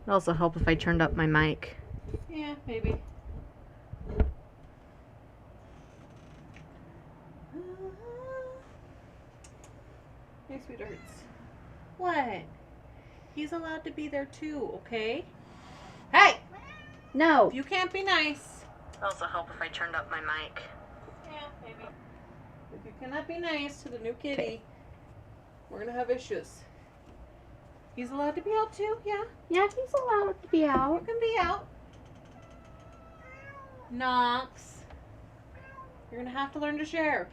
It'd also help if I turned up my mic. Yeah, maybe. Hey, sweethearts. What? He's allowed to be there too, okay? Hey! No! You can't be nice. It'd also help if I turned up my mic. Yeah, maybe. If you cannot be nice to the new kitty, Okay. we're gonna have issues. He's allowed to be out too, yeah? Yeah, he's allowed to be You out. can be out. Knox. You're gonna have to learn to share.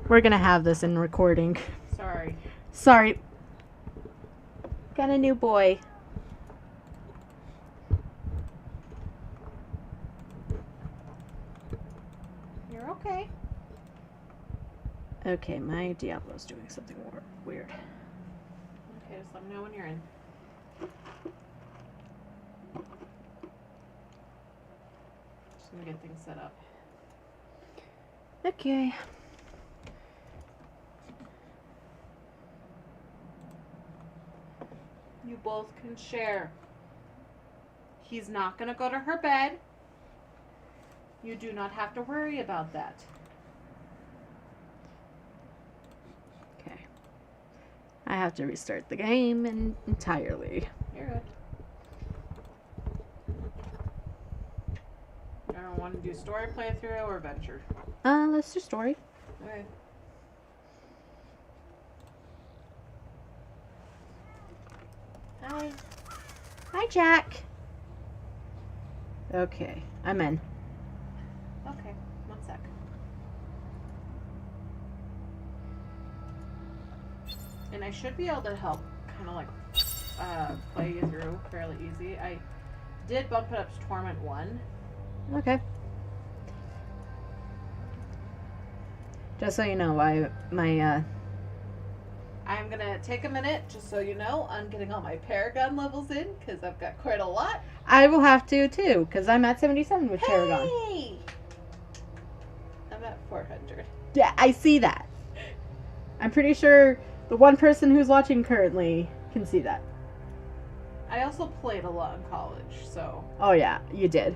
We're gonna have this in recording. Sorry. Sorry. Got a new boy. You're okay. Okay, my Diablo's doing something weird. Okay, just let me know when you're in. Just gonna get things set up. Okay. You both can share. He's not gonna go to her bed. You do not have to worry about that. Okay. I have to restart the game entirely. You're good. I don't want to do story playthrough or adventure. Let's do story. Okay. Hi. Hi, Jack. Okay, I'm in. Okay, 1 sec. And I should be able to help kind of like play you through fairly easy. I did bump it up to Torment 1. Okay. Just so you know, I'm gonna take a minute, just so you know, on getting all my Paragon levels in, because I've got quite a lot. I will have to too, because I'm at 77 with Paragon. Hey! I'm at 400. Yeah, I see that. I'm pretty sure the one person who's watching currently can see that. I also played a lot in college, so Oh yeah, you did.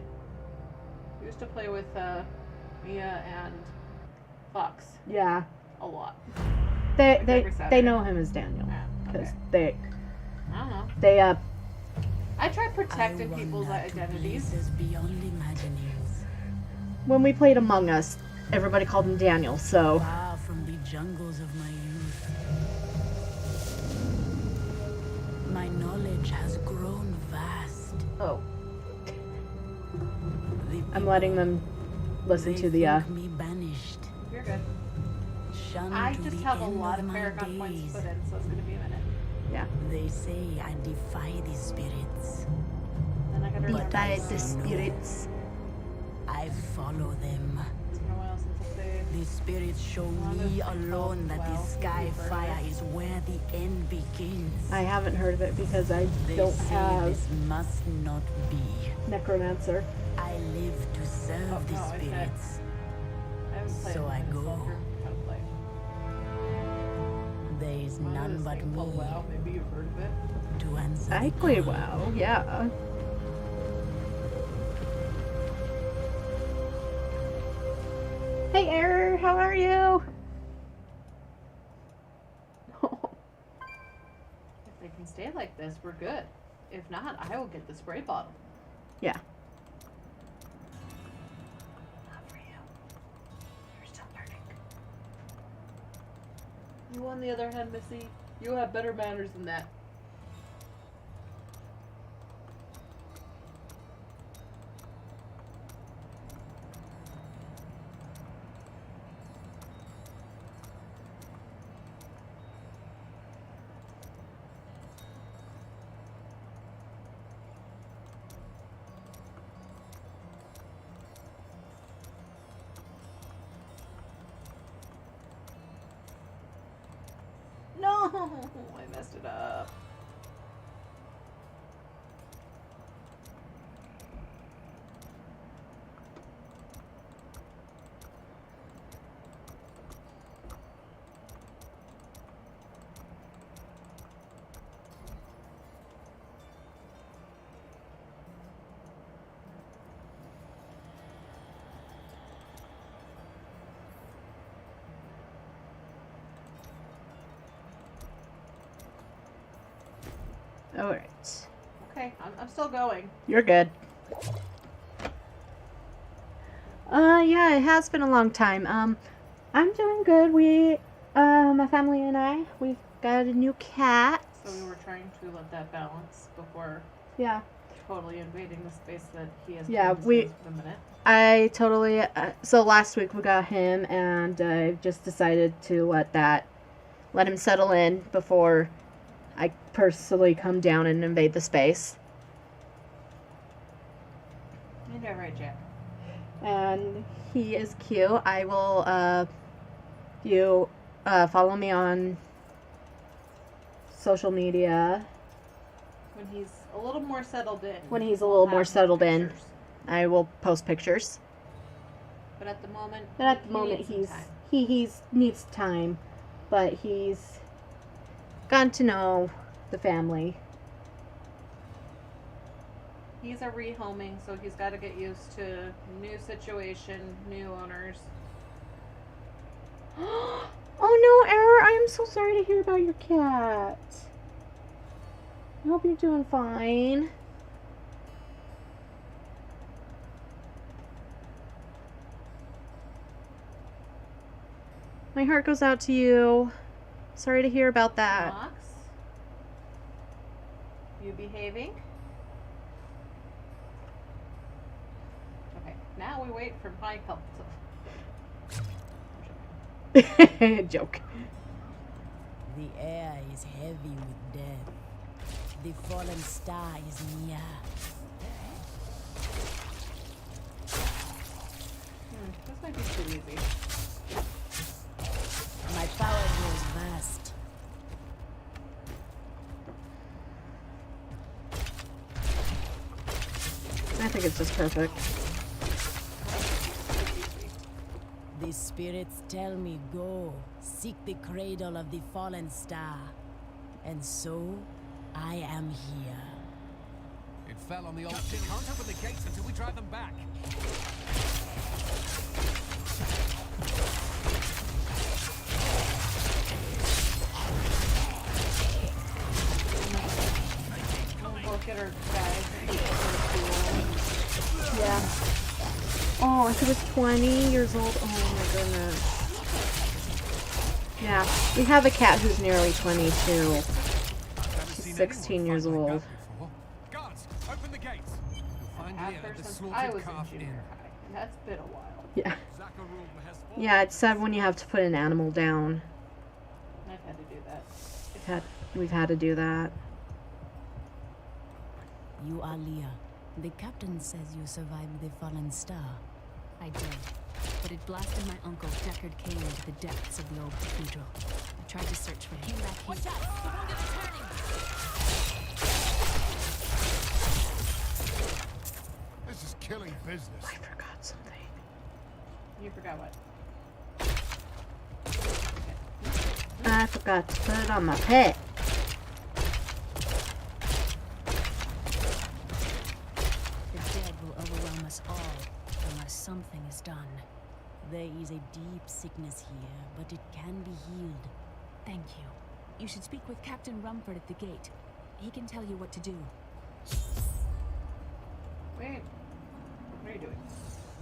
I used to play with Mia and Fox Yeah. a lot. They every Saturday. know him as Daniel Yeah, because okay. I don't know. they I try protecting people's identities. Beyond imaginings, when we played Among Us, everybody called him Daniel. So far from the jungles of my youth. My knowledge has grown vast. oh, The I'm letting them listen they to the think me banished, You're good. shunned I to just the have a end lot of of my Paragon points days. put in, so it's gonna be a minute. yeah. They say I defy the spirits. Then I gotta remember. spirits. I follow them. It's been a while since I played. The spirits show Well, me that's alone that the well, sky maybe further. fire is where the end begins. I haven't heard of it because I They don't say have this must not be. Necromancer. I live to serve Oh, the no, I said- spirits. I haven't played So it I since go. Soldier. How to play. There is Mine none is but thing called me WoW. Maybe you've heard of it. to answer. I the play call. WoW. Yeah. Hey, Error, how are you? If they can stay like this, we're good. If not, I will get the spray bottle. Yeah. Not for you. You're still learning. You, on the other hand, Missy, you have better manners than that. No, I messed it up. Alright. Okay, I'm still going. You're good. Yeah, it has been a long time. I'm doing good. My family and I, we've got a new cat. So we were trying to let that balance before Yeah. totally invading the space that he has. Yeah, claimed we- for the minute. I totally, so last week we got him, and I just decided to let him settle in before I personally come down and invade the space. You know, right, Jack? And he is cute. I will, you, follow me on social media. When he's a little more settled in. When he's a little more settled in. pictures. I will post pictures. But at the moment, But at the moment, needs some he's time. he's needs time, but he's gotten to know the family. He's a rehoming, so he's got to get used to new situation, new owners. Oh no, Error! I am so sorry to hear about your cat. I hope you're doing fine. My heart goes out to you. Sorry to hear about that. Knox, you behaving? Okay, now we wait for my help to. Joke. The air is heavy with death. The fallen star is near. This might be too easy. My power grows vast. I think it's just perfect. The spirits tell me go, seek the cradle of the fallen star. And so, I am here. It fell on the old... Captain, can't open the gates until we drive them back. Look at her, guys. Yeah. Oh, she was 20 years old. Oh my goodness. Yeah, we have a cat who's nearly 22. Never She's seen 16 anyone years fight like old. that before. Guards, open the gates. You'll find Have Lia her at the since slaughtered I was in calf junior inn. high. And that's been a while. Yeah. Zakharul has fallen. Yeah, it's sad when you have to put an animal down. I've had to do that. We've had to do that. You are Lia. The captain says you survived the fallen star. I did, but it blasted my uncle Deckard Kane into the depths of the old cathedral. I tried to search for him. Came back here. Watch out! The wounded are turning! This is killing business. I forgot something. You forgot what? I forgot to put it on my pet. The dead will overwhelm us all unless something is done. There is a deep sickness here, but it can be healed. Thank you. You should speak with Captain Rumford at the gate. He can tell you what to do. Wait. What are you doing?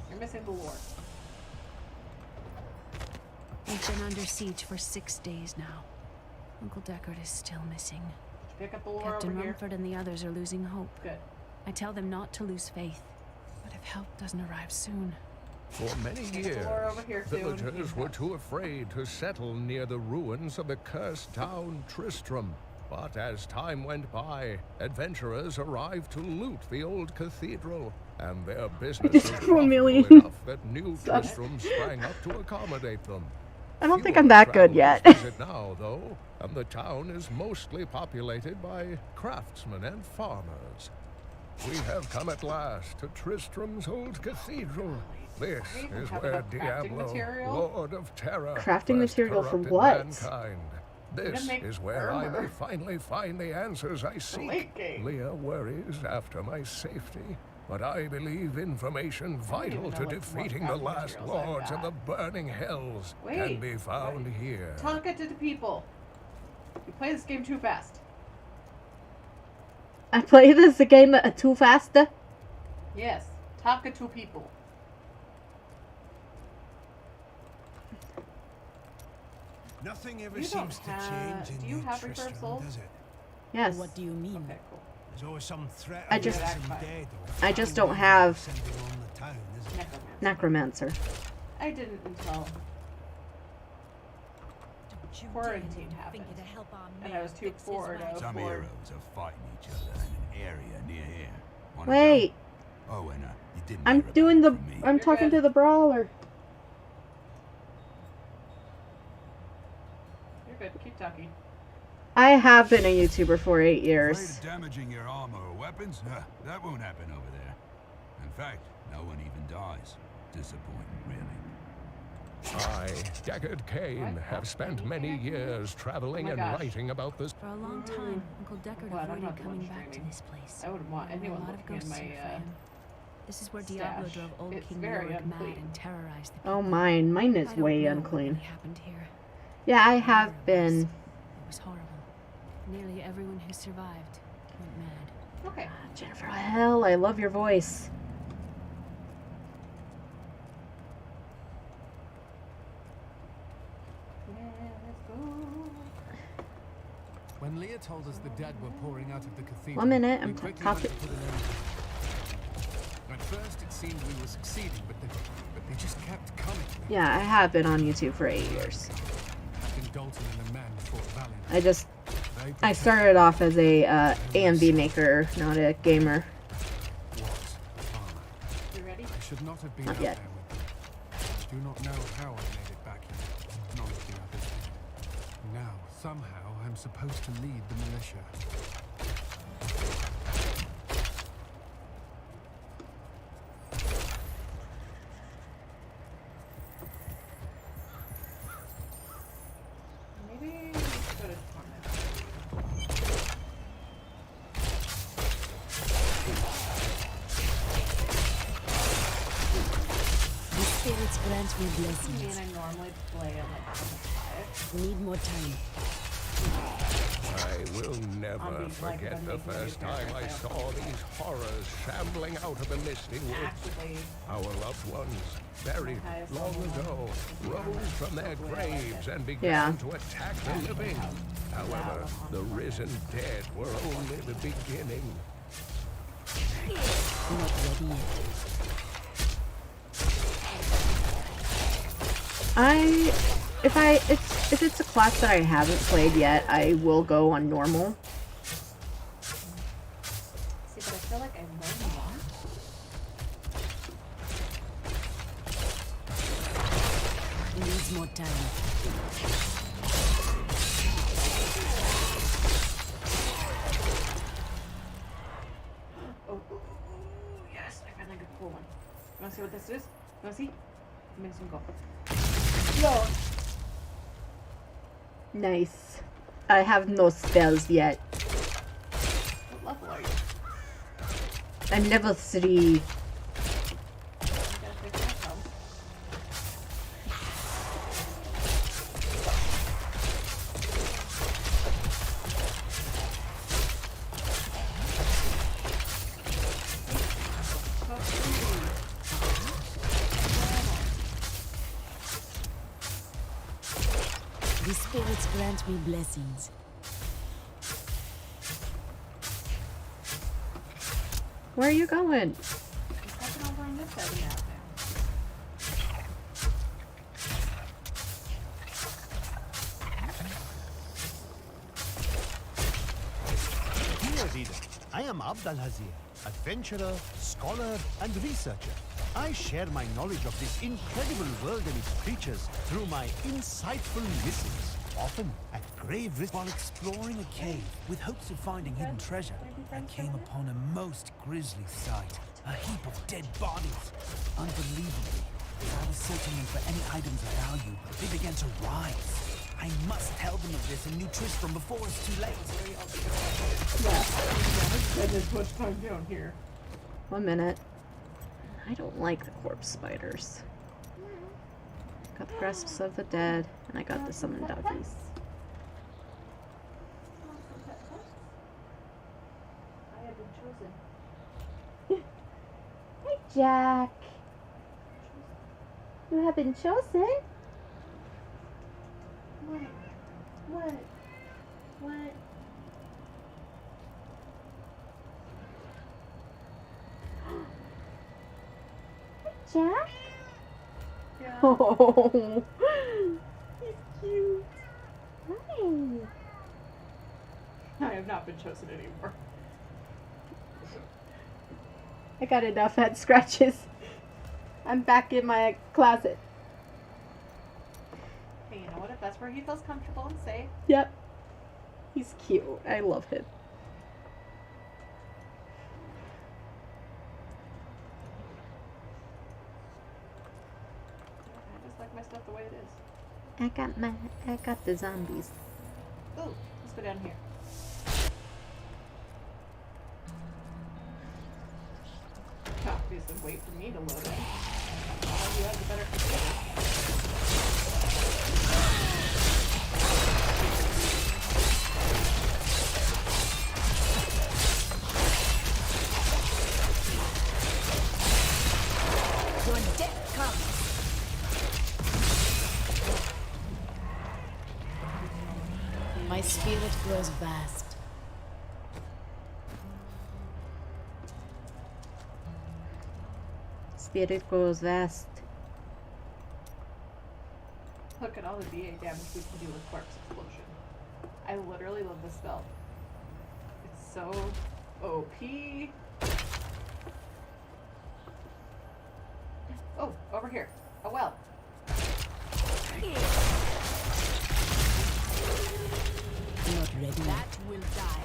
You're missing the lore. We've been under siege for 6 days now. Uncle Deckard is still missing. Pick up the lore Captain over here. Rumford and the others are losing hope. Good. I tell them not to lose faith. But if help doesn't arrive soon, For many Pick up the years, lore over here too. villagers were too afraid to settle near the ruins of the cursed town Tristram. But as time went by, adventurers arrived to loot the old cathedral, and their business was just grew a profitable million enough that new subs. Tristram sprang up to accommodate them. I don't think Fewer I'm that good travelers yet. visit now, though, and the town is mostly populated by craftsmen and farmers. We have come at last to Tristram's old cathedral. This We even is have where enough crafting Diablo, material? Lord of Terror, Crafting first material for corrupted what? mankind. Gonna This make is where I armor. may finally find the answers I seek. late game. Leah worries after my safety, but I believe information vital even to know what defeating the crafting last materials I've lords of the got. burning hells Wait, can be found wait. here. Talk it to the people. You play this game too fast. I play this game too fast. Yes. Talk to two people. Nothing ever You don't seems to have- change in do you New have Tristram, reversals? does it? Yes. What do you mean? Okay, cool. There's always some threat I of just- some dead or I just foul don't evil have- descending on the town, is it? Necromancer. Necromancer. I didn't until quarantine happened. And I was too poor to Some afford. heroes are fighting each other in an area near here. Wanna Wait. go? Oh, and you didn't I'm hear about doing it the. from me. I'm You're talking good. to the brawler. You're good. Keep talking. I have been a YouTuber for 8 Afraid years. of damaging your armor or weapons? That won't happen over there. In fact, no one even dies. Disappointing, really. I, Deckard Cain, have spent many years traveling Oh my and gosh. writing about this. For a long time, Uncle Deckard Glad I'm avoided not the one coming back to streaming. this place. I wouldn't want There were anyone a lot of looking in ghosts my, here for him. This is where stash. Diablo drove old It's King very Lord mad unclean. and terrorized the people. Oh, mine is I don't way know what unclean. really happened here. Yeah, I Whatever have it been. It was horrible. Nearly everyone who survived went mad. Okay. Jennifer, hell, I love your voice. Let's go. When Lia told us the dead were pouring out of the cathedral, 1 minute, we I'm quickly talking. went to put an end to it. At first, it seemed we were succeeding, but they just kept coming. Yeah, I have been on YouTube for 8 years. Captain Dalton and the men fought valiantly. I They started off as a AMV maker, not a gamer. was a farmer. You ready? I should not have been Not out yet. there with them. I do not know how I made it back here. None of the others did. Now, somehow, I'm supposed to lead the militia. Maybe we should go to Torment. The spirits grant me I mean, blessings. I normally play on like 5. Need more time. I will On never these, like, forget the when making first new time I characters, I saw also these horrors shambling out of the misty woods. Actively. Our loved ones, buried highest long level ago, rose from their graves and began Yeah. to attack the living. However, the risen dead were only the beginning. Not ready yet. If it's a class that I haven't played yet, I will go on normal. See, but I feel like I learned more. Needs more time. Oh, yes, I found like a cool one. You wanna see what this is? You wanna see? It makes him go. No. Nice. I have no spells yet. What level are you? I'm level 3. I gotta fix myself. The spirits grant me blessings. Where are you going? It's happening over on this side of the map now. Dear reader, I am Abdalhazir, adventurer, scholar, and researcher. I share my knowledge of this incredible world and its creatures through my insightful missives, often at grave risk. While exploring a cave with hopes of finding hidden treasure, I came upon a most grisly sight. A heap of dead bodies. Unbelievably, as I was searching them for any items of value, they began to rise. I must tell them of this in New Tristram before it's too late. I did much time down here. 1 minute. I don't like the corpse spiders. Got the grasps of the dead, and I got the summoned Dokis. I Jack. You have been chosen. What? What? Jack? Yeah. Oh. He's cute. Hi. I have not been chosen anymore. I got enough head scratches. I'm back in my closet. Hey, you know what? If that's where he feels comfortable and safe. Yep. He's cute. I love him. I just like my stuff the way it is. I got the zombies. Ooh, let's go down here. Obviously, wait for me to load in. You have the better computer. Your death comes. My spirit grows vast. Spirit grows vast. Look at all the VA damage we can do with Corpse Explosion. I literally love this spell. It's so OP. Oh, over here. A well. Not ready. That will die.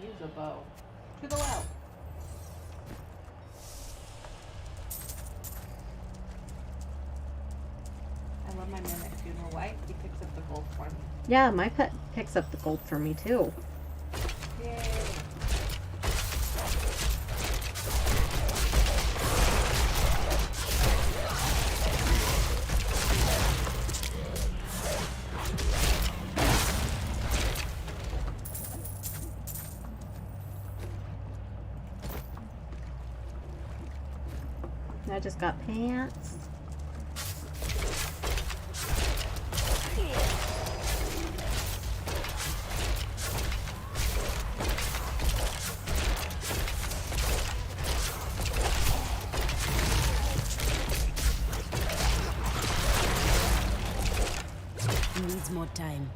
Use a bow. To the well. I love my mimic. Do you know why? He picks up the gold for me. Yeah, my pet picks up the gold for me too. Yay. I just got pants. Needs more time.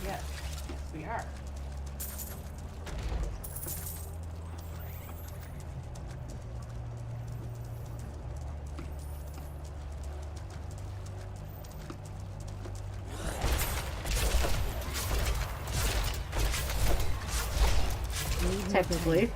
Yes, we are. Technically.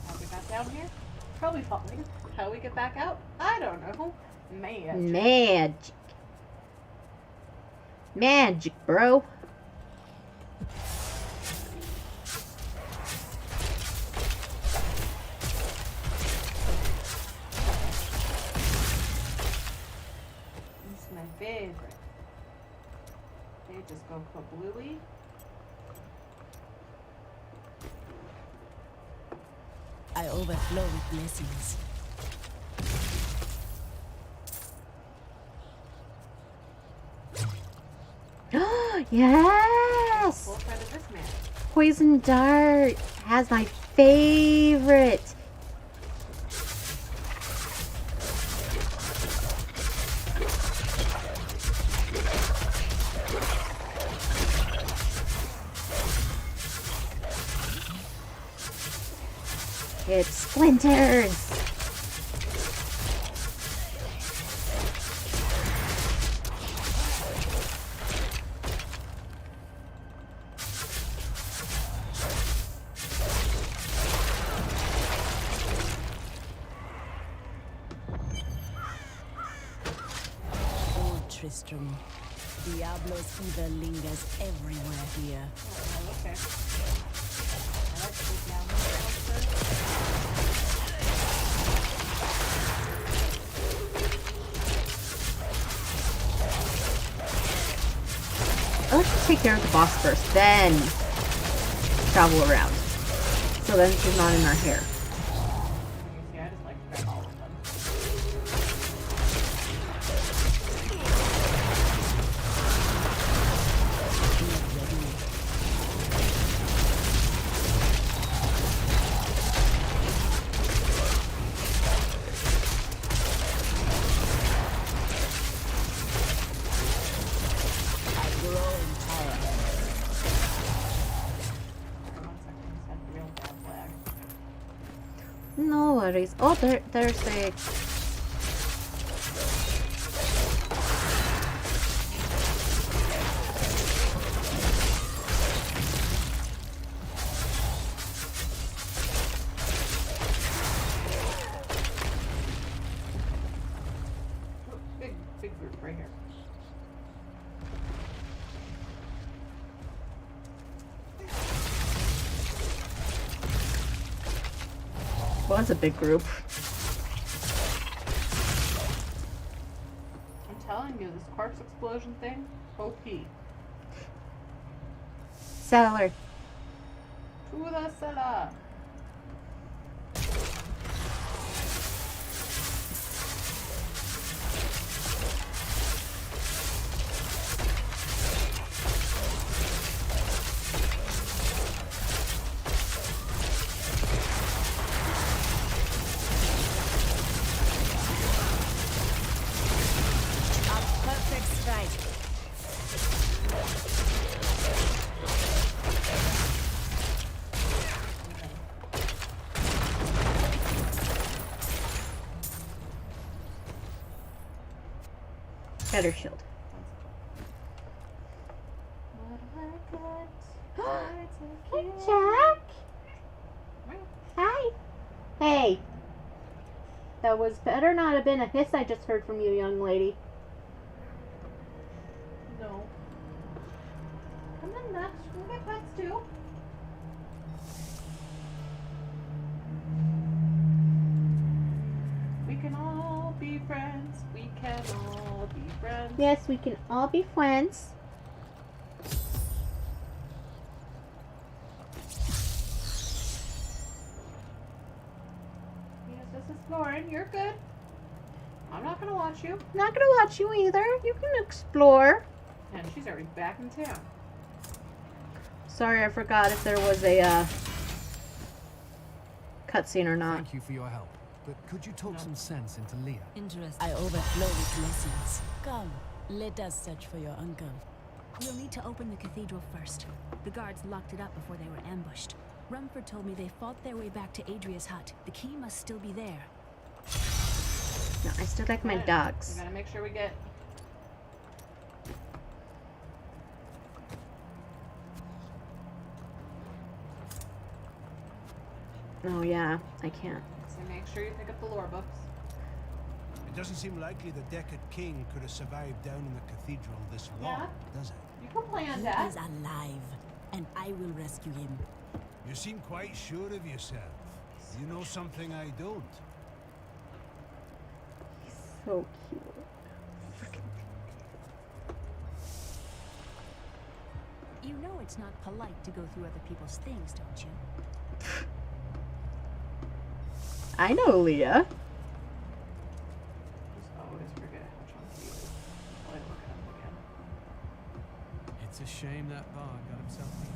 How we got down here? Probably falling. How we get back out? I don't know. Man. Magic. Magic, bro. This is my favorite. They just go kablooey. I overflow with blessings. Yes! Full friend of this man. Poison dart has my favorite. It splinters. Tristram. Diablo's evil lingers everywhere here. Oh, okay. I like to take down the Let's take care of the boss first, then travel around. So then she's not in our hair. Yeah, I just like to grab all of them. No worries. Oh, there's a... Big group right here. Well, that's a big group. I'm telling you, this corpse explosion thing, OP. Cellar. To the cellar. Better shield. Hey, Jack. Hi. Hey. That was better not have been a hiss I just heard from you, young lady. No. Come on, Nutch. We'll get pets too. We can all be friends. We can all be friends. Yes, we can all be friends. Yes, just exploring. You're good. I'm not gonna watch you. Not gonna watch you either. You can explore. And she's already back in town. Sorry, I forgot if there was a cutscene or not. Thank you for your help. But could you talk some sense into Lia? Interesting. I overflow with blessings. Come, let us search for your uncle. We'll need to open the cathedral first. The guards locked it up before they were ambushed. Rumford told me they fought their way back to Adria's hut. The key must still be there. No, I still like my We dogs. gotta make sure we get. Oh yeah, I can't. So make sure you pick up the lore books. It doesn't seem likely the Decad King could have survived down in the cathedral this long, does it? You can plan He that. is alive, and I will rescue him. You seem quite sure of yourself. You know something I don't. So cute. You know it's not polite to go through other people's things, don't you? I know, Leah. Just always forget how chunky he is. I'll look at him again. It's a shame that bard got himself eaten.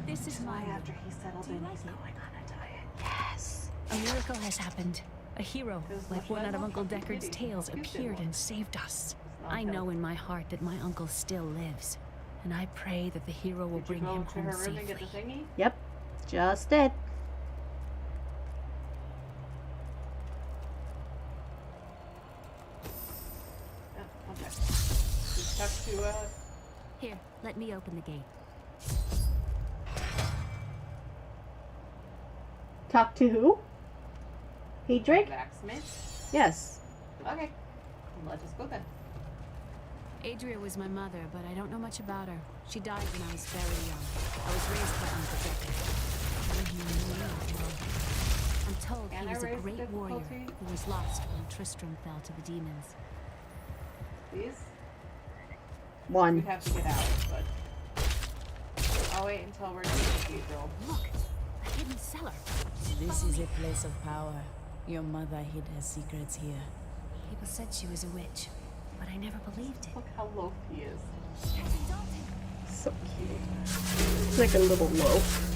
This is my after he settled Do you in, like he's it? going on a diet. Yes. A miracle has happened. A hero, Because like much one as out of I Uncle love Chunky Deckard's Kitty, tales, Cute did appeared one. and saved us. not I know helpful. in my heart that my uncle still lives, and I pray that the hero will Did you bring go him to home her room and get the safely. thingy? Yep. Just did. Yeah, okay. Just have to, Here, let me open the gate. Talk to who? Hedrick? blacksmith. Yes. Okay. Let us go then. Adria was my mother, but I don't know much about her. She died when I was very young. I was raised by Uncle Deckard. I'm told he was a great warrior who was lost when Tristram fell to the demons. These? One. We have to get out, but I'll wait until we're in the cathedral. Look, a hidden cellar. This is a place of power. Your mother hid her secrets here. People said she was a witch, but I never believed it. Look how low he is. So cute. It's like a little loaf.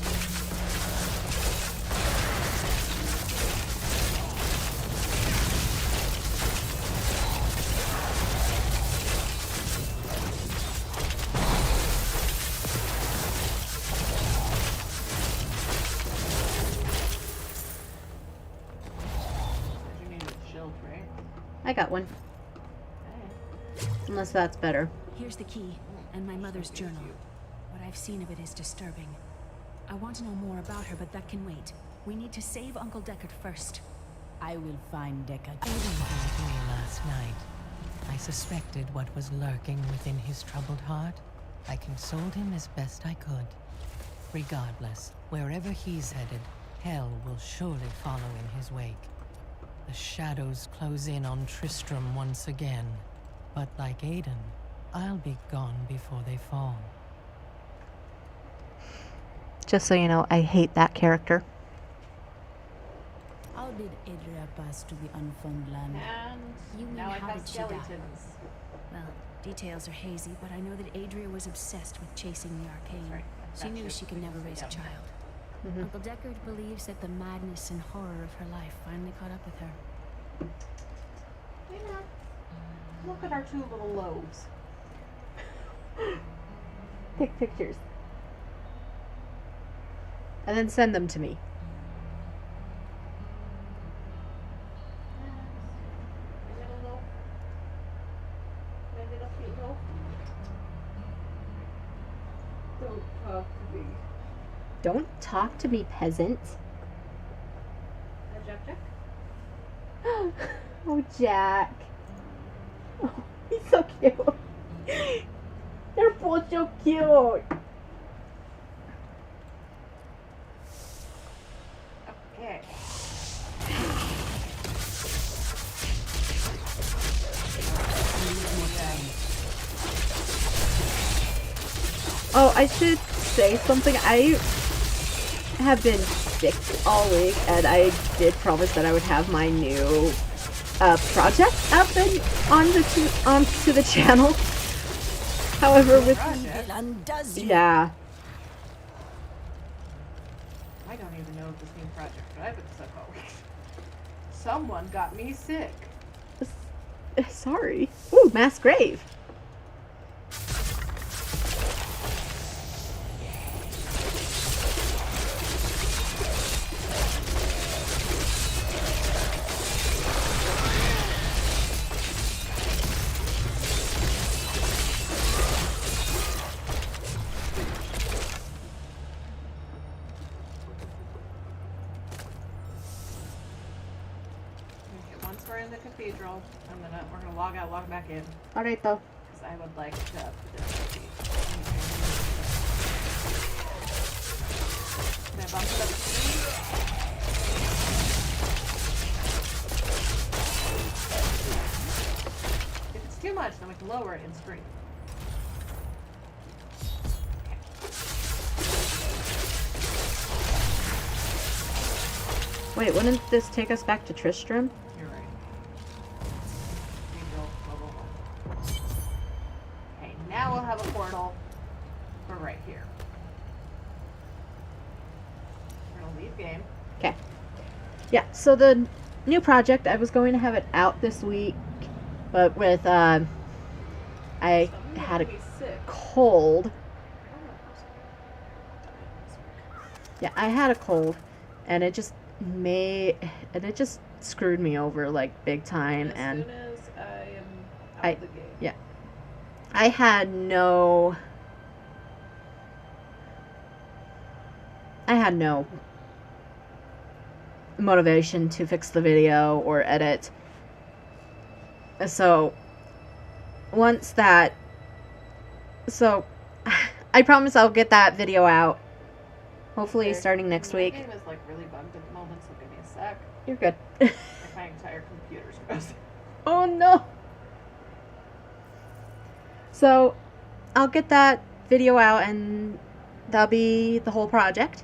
You need a shield, right? I got one. Unless that's better. Here's the key, and my mother's journal. What I've seen of it is disturbing. I want to know more about her, but that can wait. We need to save Uncle Deckard first. I will find Deckard. Aiden told me last night. I suspected what was lurking within his troubled heart. I consoled him as best I could. Regardless, wherever he's headed, hell will surely follow in his wake. The shadows close in on Tristram once again. But like Aiden, I'll be gone before they fall. Just so you know, I hate that character. I'll bid Adria pass to the unfound land. And You mean now I how have did she die? skeletons. Well, details are hazy, but I know that Adria was obsessed with chasing the arcane. Right. She That knew ship she could never raise a child. Mhm. Uncle Deckard believes that the madness and horror of her life finally caught up with her. Hey, Mom. Look at our two little lobes. Take pictures. And then send them to me. My little loaf. My little cute loaf. Don't talk to me. Don't talk to me, peasant. Jack Jack? Oh, Jack. Oh, he's so cute. They're both so cute. Okay. Oh, I should say something. I have been sick all week, and I did promise that I would have my new project up and onto the channel. However, with It undoes you. yeah, I don't even know this new project, but I've been sick all week. Someone got me sick. sorry. Ooh, mass grave. Once we're in the cathedral, we're gonna log out, log back in, Alright though. because I would like to up the difficulty. Can I bump it up to 3? If it's too much, then we can lower it in screen. Wait, wouldn't this take us back to Tristram? You're right. Cathedral, Okay, now we'll have a portal for right here. We're gonna leave game. Okay. Yeah, so the new project, I was going to have it out this week, but with, I had a Be sick. cold. Yeah, I had a cold, and it just screwed me over, like, big time, As and soon as I am out I- of the game. yeah. I had no motivation to fix the video or edit. So once that, so I promise I'll get that video out. Hopefully starting next week. My game is like really bugged at the moment, so give me a sec. You're good. Like my entire computer's frozen. Oh no. So I'll get that video out and that'll be the whole project.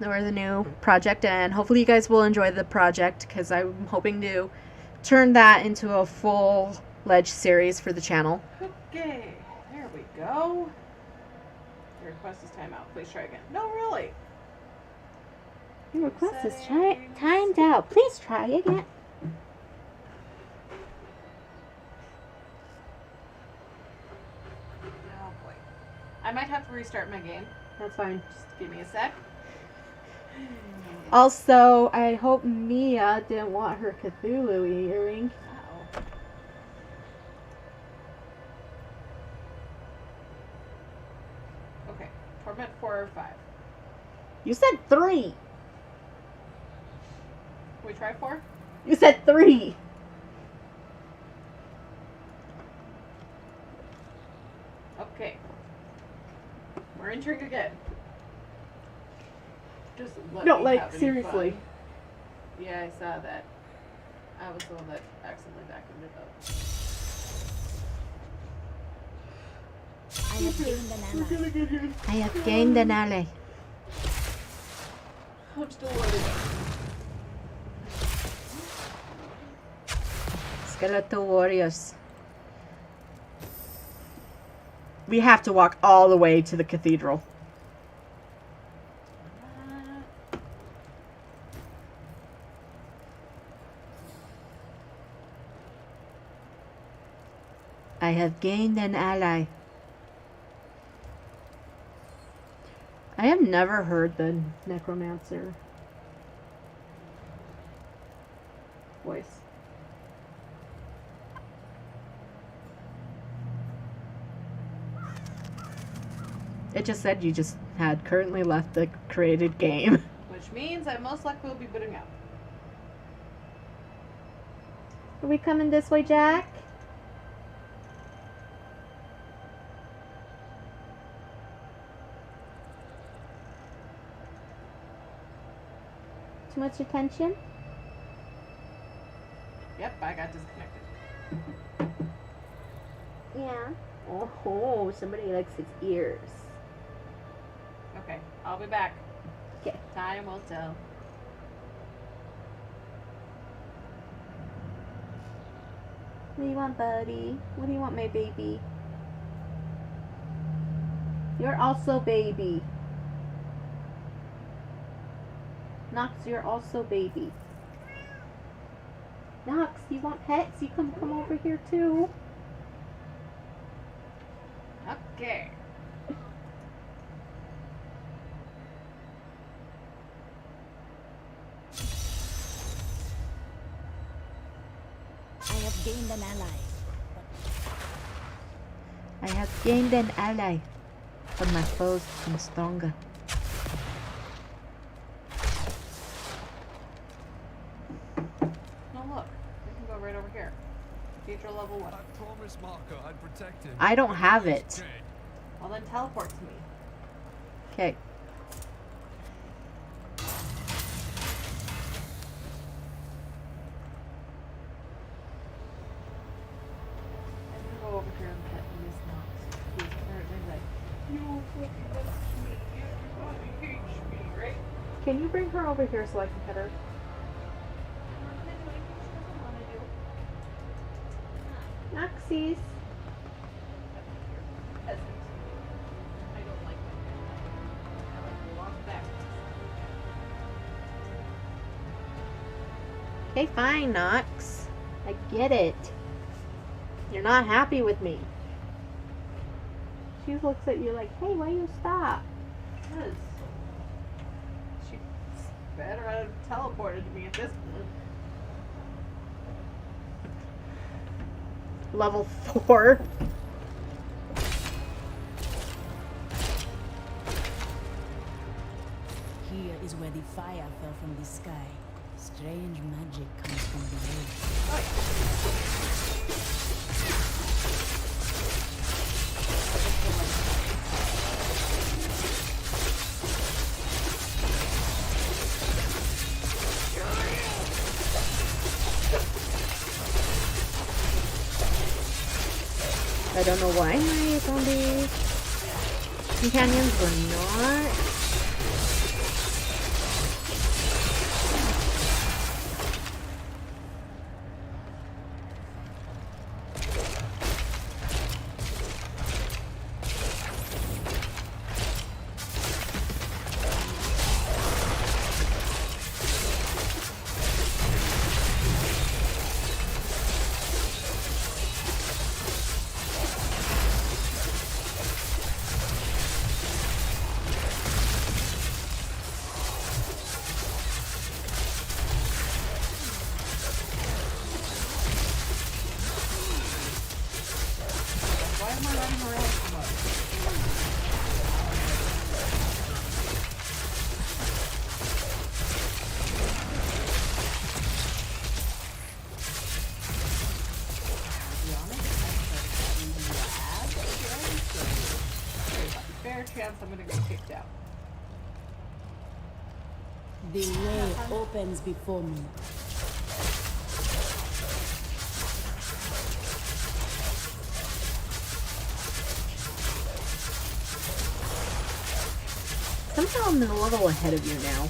Or the new project, and hopefully you guys will enjoy the project because I'm hoping to turn that into a full-fledged series for the channel. Okay, there we go. Your request is timeout. Please try again. No, really. Your request is timed out. Please try again. Oh boy. I might have to restart my game. That's fine. Just give me a sec. Also, I hope Mia didn't want her Cthulhu earring. Uh-oh. Okay, torment 4 or 5. You said 3. We try 4? You said 3. Okay. We're entering again. Just let No, me like, have any seriously. fun. Yeah, I saw that. I was the one that accidentally backed it up. I have gained an ally. I have gained an ally. I'm still worried. Skeletal warriors. We have to walk all the way to the cathedral. I have gained an ally. I have never heard the necromancer voice. It just said you just had currently left the created game. Which means I most likely will be booting out. Are we coming this way, Jack? Too much attention? Yep, I got disconnected. Yeah. Oh, somebody likes his ears. Okay, I'll be back. Okay. Time will tell. What do you want, buddy? What do you want, my baby? You're also baby. Nox, you're also baby. Nox, you want pets? You come over here too. Okay. I have gained an ally. I have gained an ally, but my foes become stronger. No, look. We can go right over here. Cathedral level 1. I promised Marco I'd protect him. I don't have it. Well, then teleport to me. Okay. I'm gonna go over here and pet Miss Knox. He's currently like, you fucking touch me. Everybody hates me, right? Can you bring her over here so I can pet her? Noxies. I don't like them. I like to walk back. Okay, fine, Nox. I get it. You're not happy with me. She looks at you like, hey, why you stop? Because she better have teleported to me at this point. Level 4. Here is where the fire fell from the sky. Strange magic comes from the earth. I don't know why my zombie companions were not. Chance I'm gonna get kicked out. The way opens before me. Somehow I'm a level ahead of you now.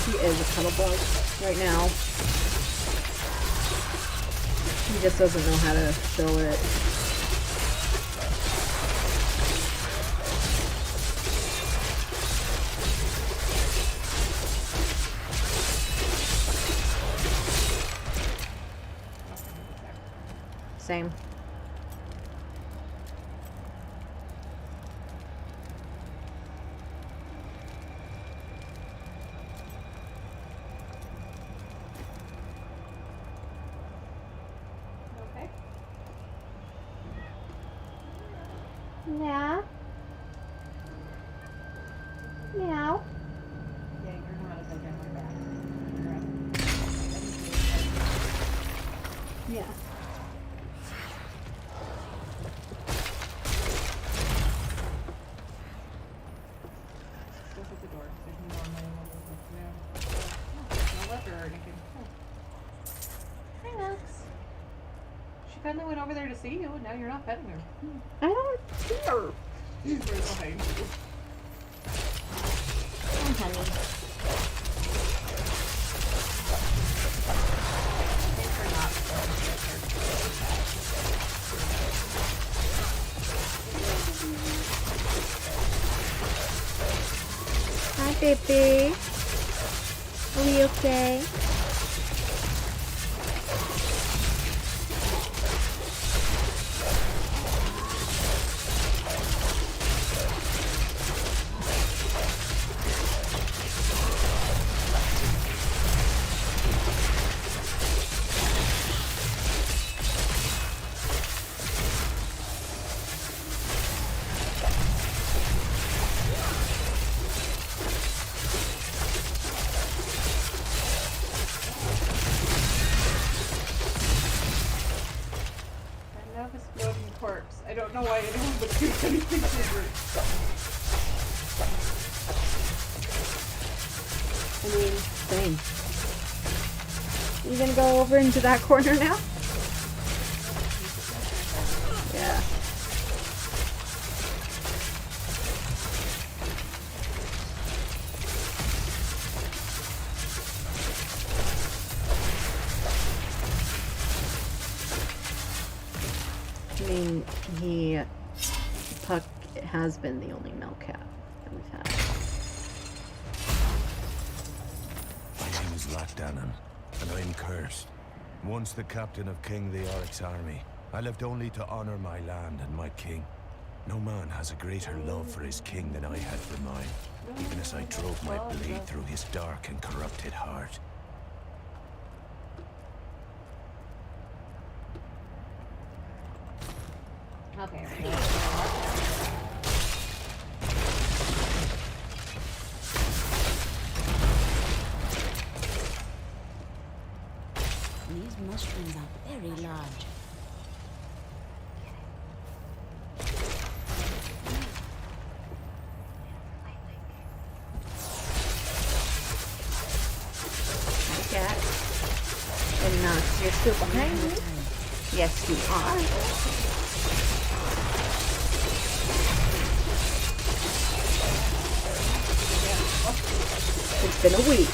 He is a cuddle bug right now. He just doesn't know how to show it. Same. Okay. Yeah. Meow. Yeah, you're not as I get my back. Yeah. Close at the door. There's no no letter or anything. Hi, Max. She finally went over there to see you, and now you're not petting her. I don't care. She's right behind you. Oh, honey. Thanks for not Hi, baby. Are we okay? corpse. I don't know why anyone would do anything different. I mean, same. You gonna go over into that corner now? Yeah. I mean, Puck has been the only male cat that we've had. My name is Latdanan, and I'm cursed. Once the captain of King Leoric's army, I lived only to honor my land and my king. No man has a greater love for his king than I had for mine, even as I drove my blade through his dark and corrupted heart. Okay. still behind me. Yes, you are. It's been a week.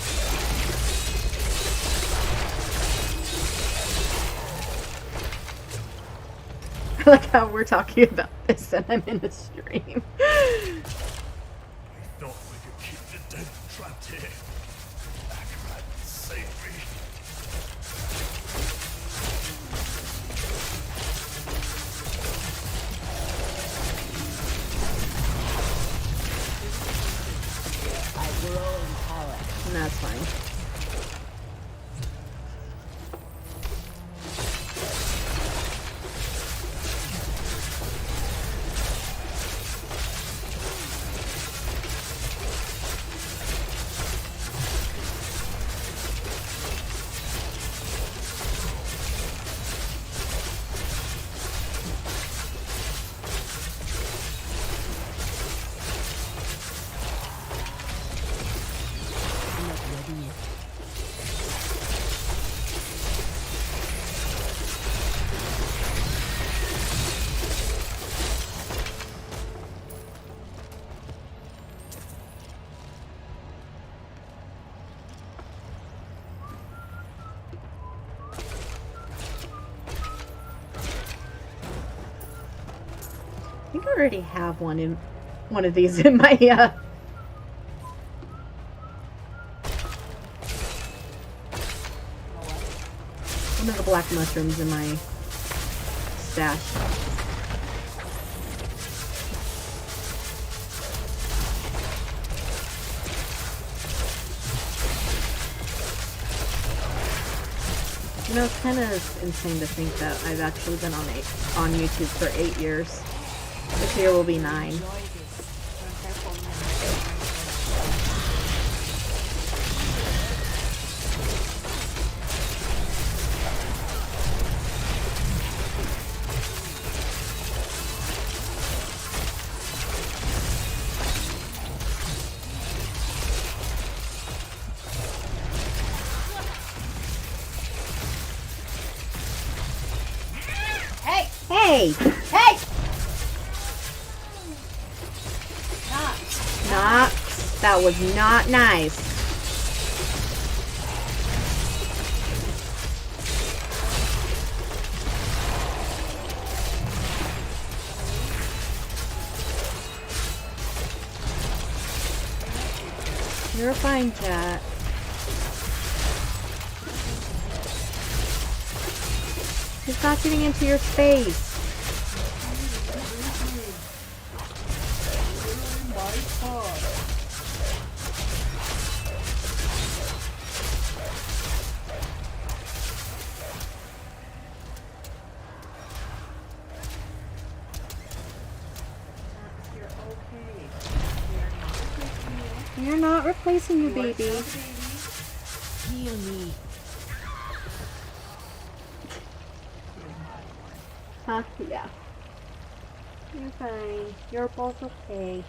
I like how we're talking about this and I'm in a stream. I thought we could keep the dead trapped here. Akrat, save me. I grow in power. And that's fine. I think I already have one of these in my one of the black mushrooms in my stash. You know, it's kind of insane to think that I've actually been on YouTube for 8 years. This year will be 9. Hey! Hey! Hey! Nox, that was not nice. You're fine, chat. He's not getting into your space. You're not replacing you, baby. Heal me. Huh? Yeah. You're fine. You're both okay.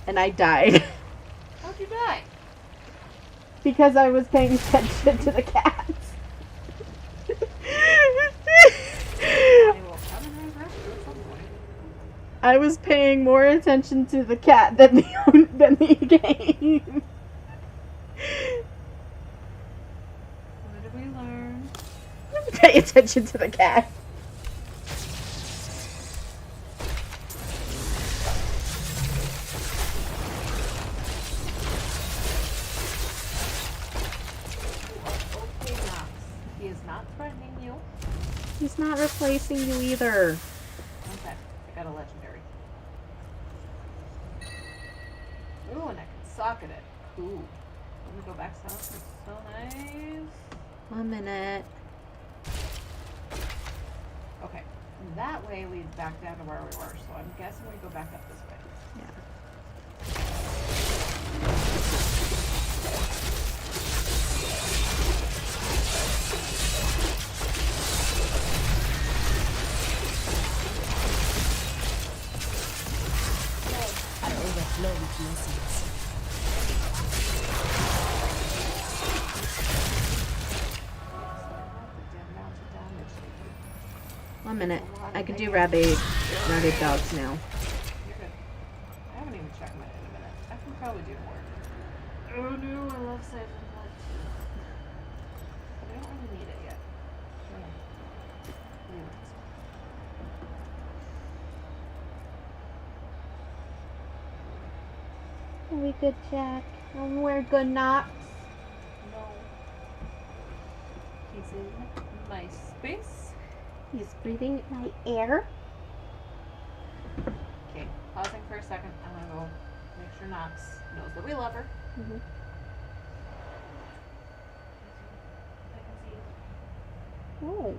And I died. How'd you die? Because I was paying attention to the cats. I was paying more attention to the cat than the game. What did we learn? Pay attention to the cat. Okay, Nox. He is not threatening you. He's not replacing you either. Okay, I got a legendary. Ooh, and I can socket it. Cool. Let me go back south. It's so nice. 1 minute. Okay, that way leads back down to where we were, so I'm guessing we go back up this way. I overflow with blessings. 1 minute. That's a lot I of can do mayonnaise. rabid dogs now. You're good. I haven't even checked mine in a minute. I can probably do more. Oh no, I love siphon blood too. But I don't really need it yet. Are we good, Jack? We're good, Knox. No. He's in my space. He's breathing my air. Okay, pausing for a second. I'm gonna go make sure Knox knows that we love her. Mm-hmm. I can see. Oh.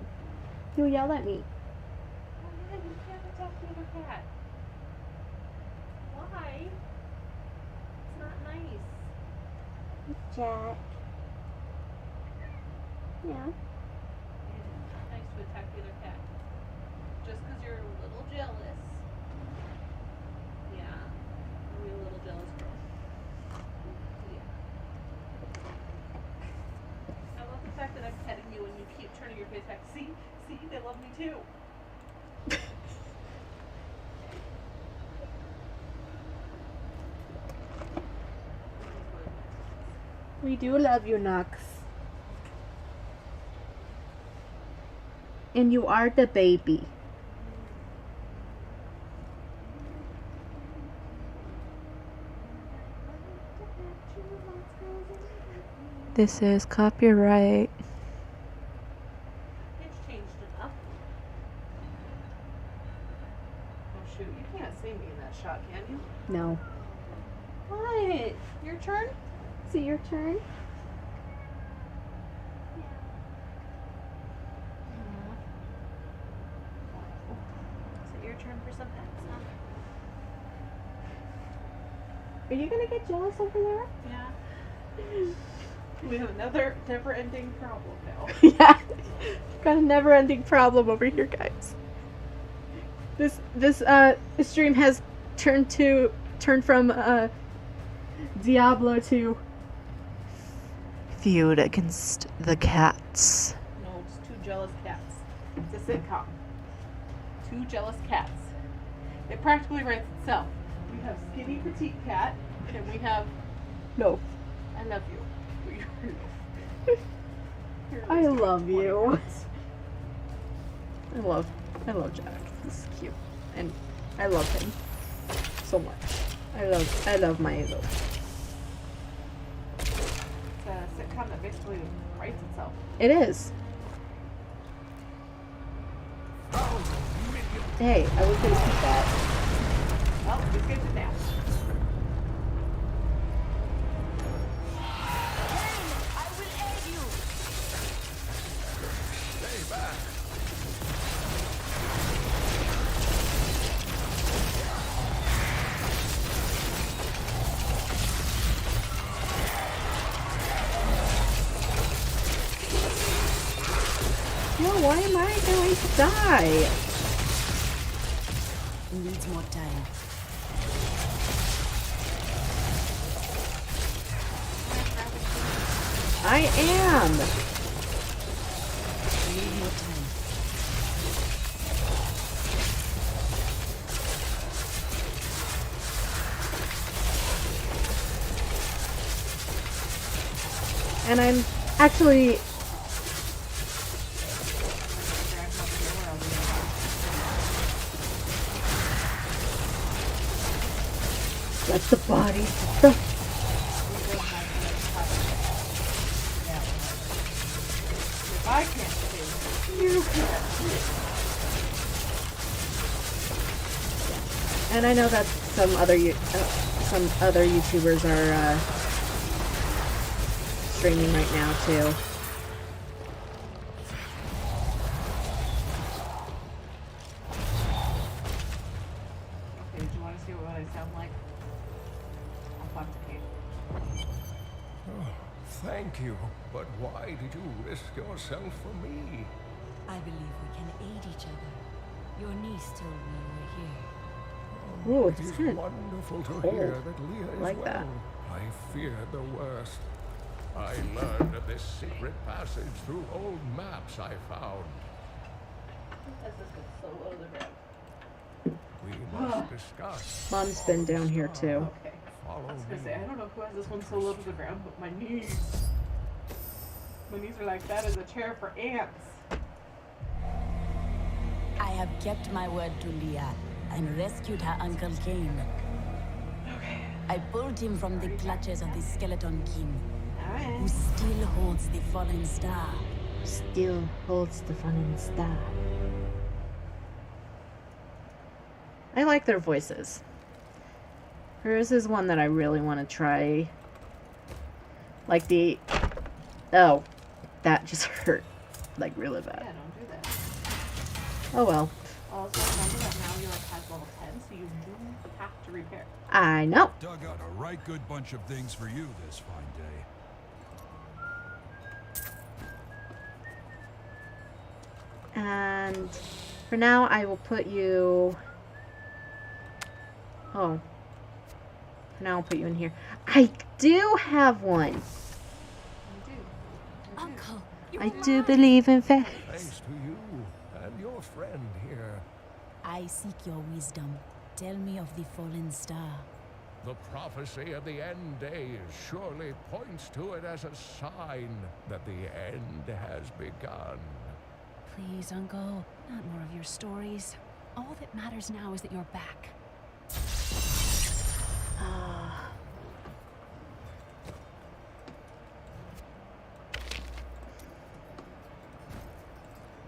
You yell at me. Oh yeah, you can't attack the other cat. Why? It's not nice. Jack. Yeah. It's not nice to attack the other cat. Just because you're a little jealous. Yeah. You're a little jealous girl. Yeah. I love the fact that I'm petting you and you keep turning your face back. See? See? They love me too. We do love you, Knox. And you are the baby. This is copyright. It's changed enough. Oh shoot, you can't see me in that shot, can you? No. What? Your turn? Is it your turn? Is it your turn for some pets, huh? Are you gonna get jealous over there? Yeah. We have another never-ending problem now. Yeah. Got a never-ending problem over here, guys. This stream has turned from Diablo to feud against the cats. No, it's two jealous cats. It's a sitcom. Two jealous cats. It practically writes itself. We have skinny petite cat, and we have No. I love you. I love you. I love Jack. He's cute. And I love him so much. I love Milo. It's a sitcom that basically writes itself. It is. Hey, I was gonna keep that. Well, this gets it now. No, why am I going to die? Needs more time. I am. Need more time. And I'm actually let the body If I can't see, you can't see. and I know that some other YouTubers are streaming right now too. Okay, do you want to see what I sound like? I'll talk to Kate. Oh, thank you. But why did you risk yourself for me? I believe we can aid each other. Your niece told me you were here. Ooh, It it's is kind of wonderful to cold. hear that Lia is Like well. that. I feared the worst. I learned of this secret passage through old maps I found. As this gets so low to the ground. We must discuss. Mom's been down here too. Okay. Follow I was me. gonna say, I don't know who has this one so low to the ground, but my knees. My knees are like that is a chair for ants. I have kept my word to Lia and rescued her Uncle Cain. Okay. I pulled him from the clutches of the Skeleton King, Alright. who still holds the fallen star. Still holds the fallen star. I like their voices. Hers is one that I really want to try. Like the... Oh. That just hurt. Like, really bad. Yeah, don't do that. Oh well. Also, remember that now you're like past level 10, so you do have to repair. I know. Dug out a right good bunch of things for you this fine day. And for now, I will put you... Oh. For now, I'll put you in here. I do have one. You do. Uncle, I do believe in faith. Thanks to you and your friend here. I seek your wisdom. Tell me of the fallen star. The prophecy of the end days surely points to it as a sign that the end has begun. please, Uncle. Not more of your stories. All that matters now is that you're back.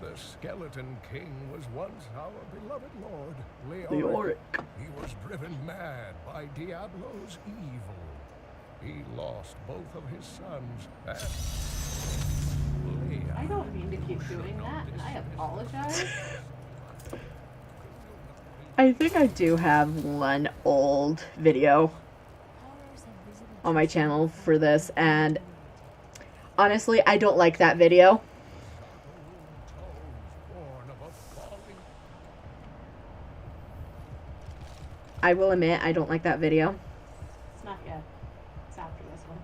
The Skeleton King was once our beloved lord, Leoric. He was driven mad by Diablo's evil. He lost both of his sons, and Lia. I don't mean to keep doing that, and I apologize. I think I do have one old video on my channel for this, and honestly, I don't like that video. I will admit, I don't like that video. It's not yet. It's after this one.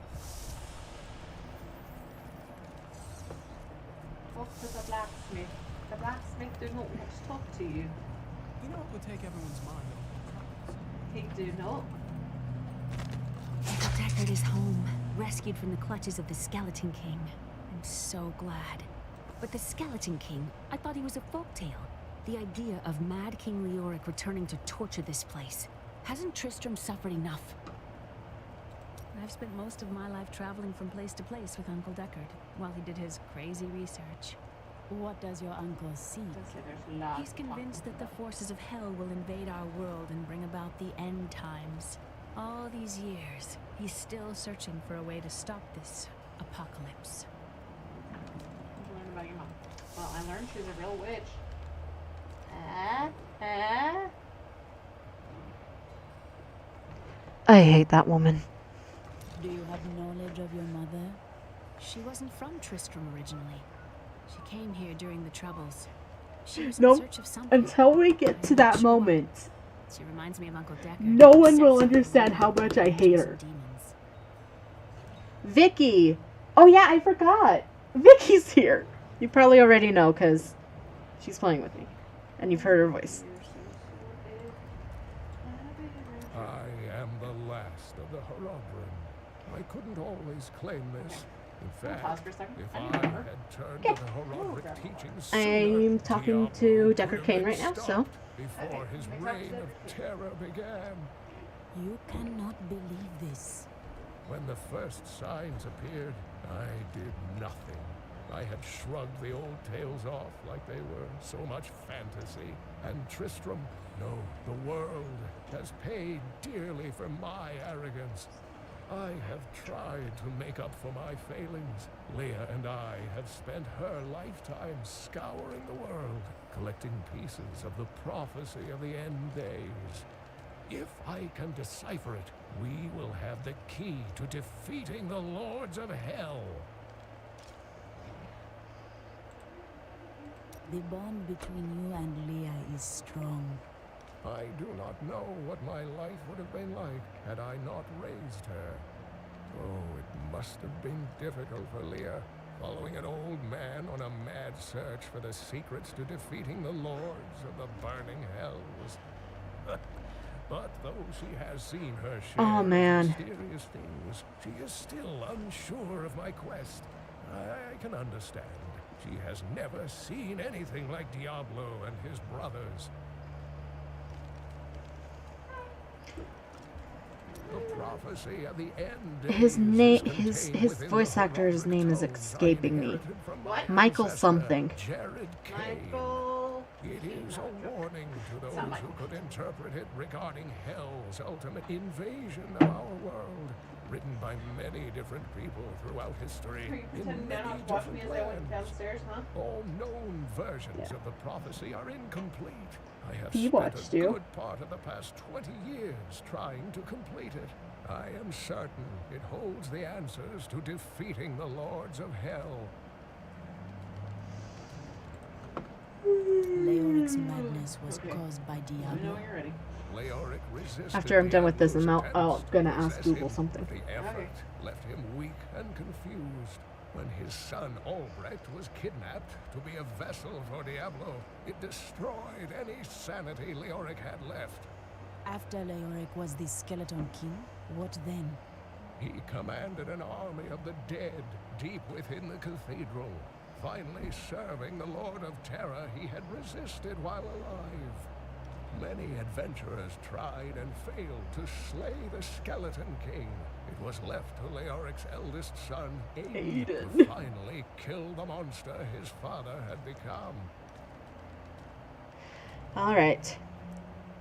Talk to the blacksmith. The blacksmith do not want to talk to you. You know what would take everyone's mind off He do not. Uncle Deckard is home, rescued from the clutches of the Skeleton King. I'm so glad. But the Skeleton King, I thought he was a folktale. The idea of Mad King Leoric returning to torture this place. Hasn't Tristram suffered enough? I've spent most of my life traveling from place to place with Uncle Deckard, while he did his crazy research. What does your uncle seek? He's convinced that the forces of hell will invade our world and bring about the end times. All these years, he's still searching for a way to stop this apocalypse. What did you learn about your mom? Well, I learned she's a real witch. I hate that woman. Do you have knowledge of your mother? She wasn't from Tristram originally. She came here during the Troubles. She was No, in search of something. until we get to that moment, She reminds me of Uncle Deckard. no one will Obsessed with understand how much I hate her. demons. Vicky! Oh yeah, I forgot. Vicky's here. You probably already know because she's playing with me. And you've heard her voice. I am the last of the Horodrim. I couldn't always claim this. In Pause fact, for a second. if I I remember. had turned Okay. to the Horodric teachings I'm talking to Deckard Cain right now, so. Before his reign of terror began. You cannot believe this. When the first signs appeared, I did nothing. I had shrugged the old tales off like they were so much fantasy. And Tristram, no, the world has paid dearly for my arrogance. I have tried to make up for my failings. Lia and I have spent her lifetime scouring the world, collecting pieces of the prophecy of the end days. If I can decipher it, we will have the key to defeating the lords of hell. The bond between you and Lia is strong. I do not know what my life would have been like had I not raised her. Oh, it must have been difficult for Lia, following an old man on a mad search for the secrets to defeating the lords of the burning hells. But though she has seen her share Oh, man. of mysterious things, she is still unsure of my quest. I can understand. She has never seen anything like Diablo and his brothers. The prophecy at the end. His name, his voice actor's name is escaping me. Michael something. Michael. It is a warning to those who could interpret it regarding hell's ultimate invasion of our world, written by many different people throughout history in many different lands. Downstairs, huh? All known versions of the prophecy are incomplete. I have He spent watched a you. good part of the past 20 years trying to complete it. I am certain it holds the answers to defeating the lords of hell. Leoric's madness was caused by I know Diablo. you're ready. Leoric resisted After I'm done with this, Diablo's I'm attempts gonna to ask possess Google him, something. but the effort left him weak and confused. When his son Albrecht was kidnapped to be a vessel for Diablo, it destroyed any sanity Leoric had left. After Leoric was the Skeleton King, what then? He commanded an army of the dead deep within the cathedral, finally serving the Lord of Terror he had resisted while alive. Many adventurers tried and failed to slay the Skeleton King. It was left to Leoric's eldest son, Aiden, to finally kill the monster his father had become. Alright.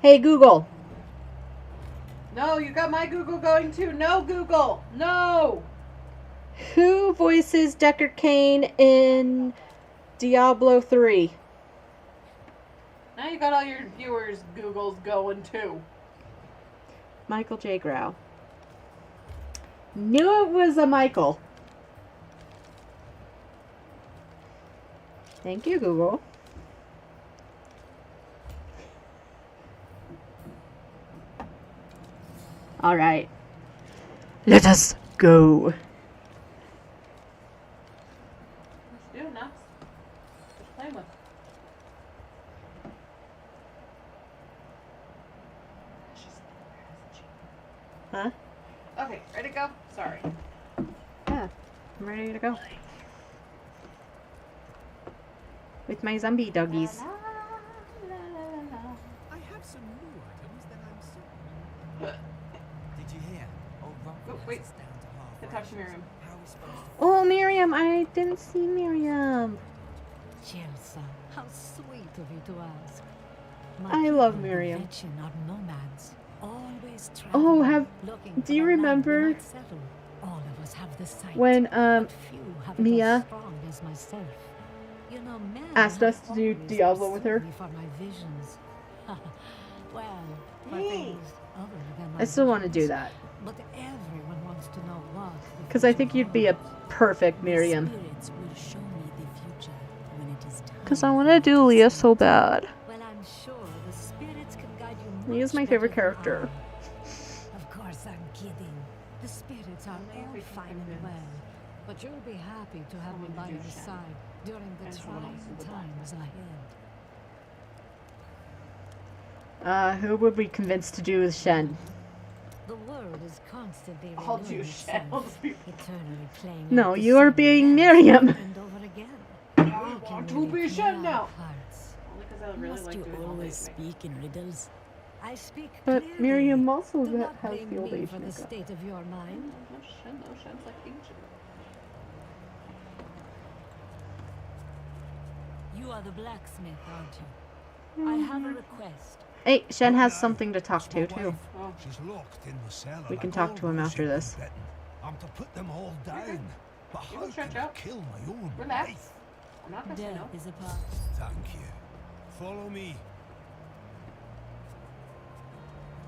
Hey, Google. No, you got my Google going too. No, Google. No. Who voices Deckard Cain in Diablo 3? Now you got all your viewers' Googles going too. Michael J. Grau. Knew it was a Michael. Thank you, Google. Alright. Let us go. Let's do it, Knox. Just play with. Huh? Okay, ready to go? Sorry. Yeah, I'm ready to go. With my zombie doggies. I have some new items that I'm certain. Did you hear? Old Oh, wait. I talked to Miriam. Oh, Miriam, I didn't see Miriam. Chelsea, how sweet of you to ask. I love Miriam. Veteran are nomads, always Oh, traveling, looking do for you a land we remember might settle. All of us have the sight, when but few have it Mia as strong as myself. You know, men asked us to do always Diablo with her? pursue me for my visions. Well, for Hey. things other than my I still want to visions. do that. But everyone wants to know what. Because I think you'd be a perfect Miriam. Spirits will show me the future when it is time. Because I want to do Lia so bad. Well, I'm sure the spirits can guide you. Lia's much my favorite better than character. I. Of course, I'm kidding. The spirits are all fine and well, but you'll be happy to have me by your side during the trying times ahead. Who would we convince to do Shen? The world is constantly I'll do renewing Shen. itself, eternally playing No, out the you are same being dance Miriam. over and over again. I We want can to really be clear Shen our now. hearts. Only because I really Must like you doing all always these. speak in riddles? I speak But clearly. Miriam also Do not has blame the old me age for the makeup. state of your mind. No, Shen though. Shen's like ancient. You are the blacksmith, aren't you? I have a request. Hey, Shen has something to talk to, My too. wife, she's locked in the cellar. We can like talk all to him those after who've been this. bitten. I'm to put them all down. But You how can stretch can I out. kill my own Relax. wife? I'm not gonna say Death no. is a part. Thank you. Follow me.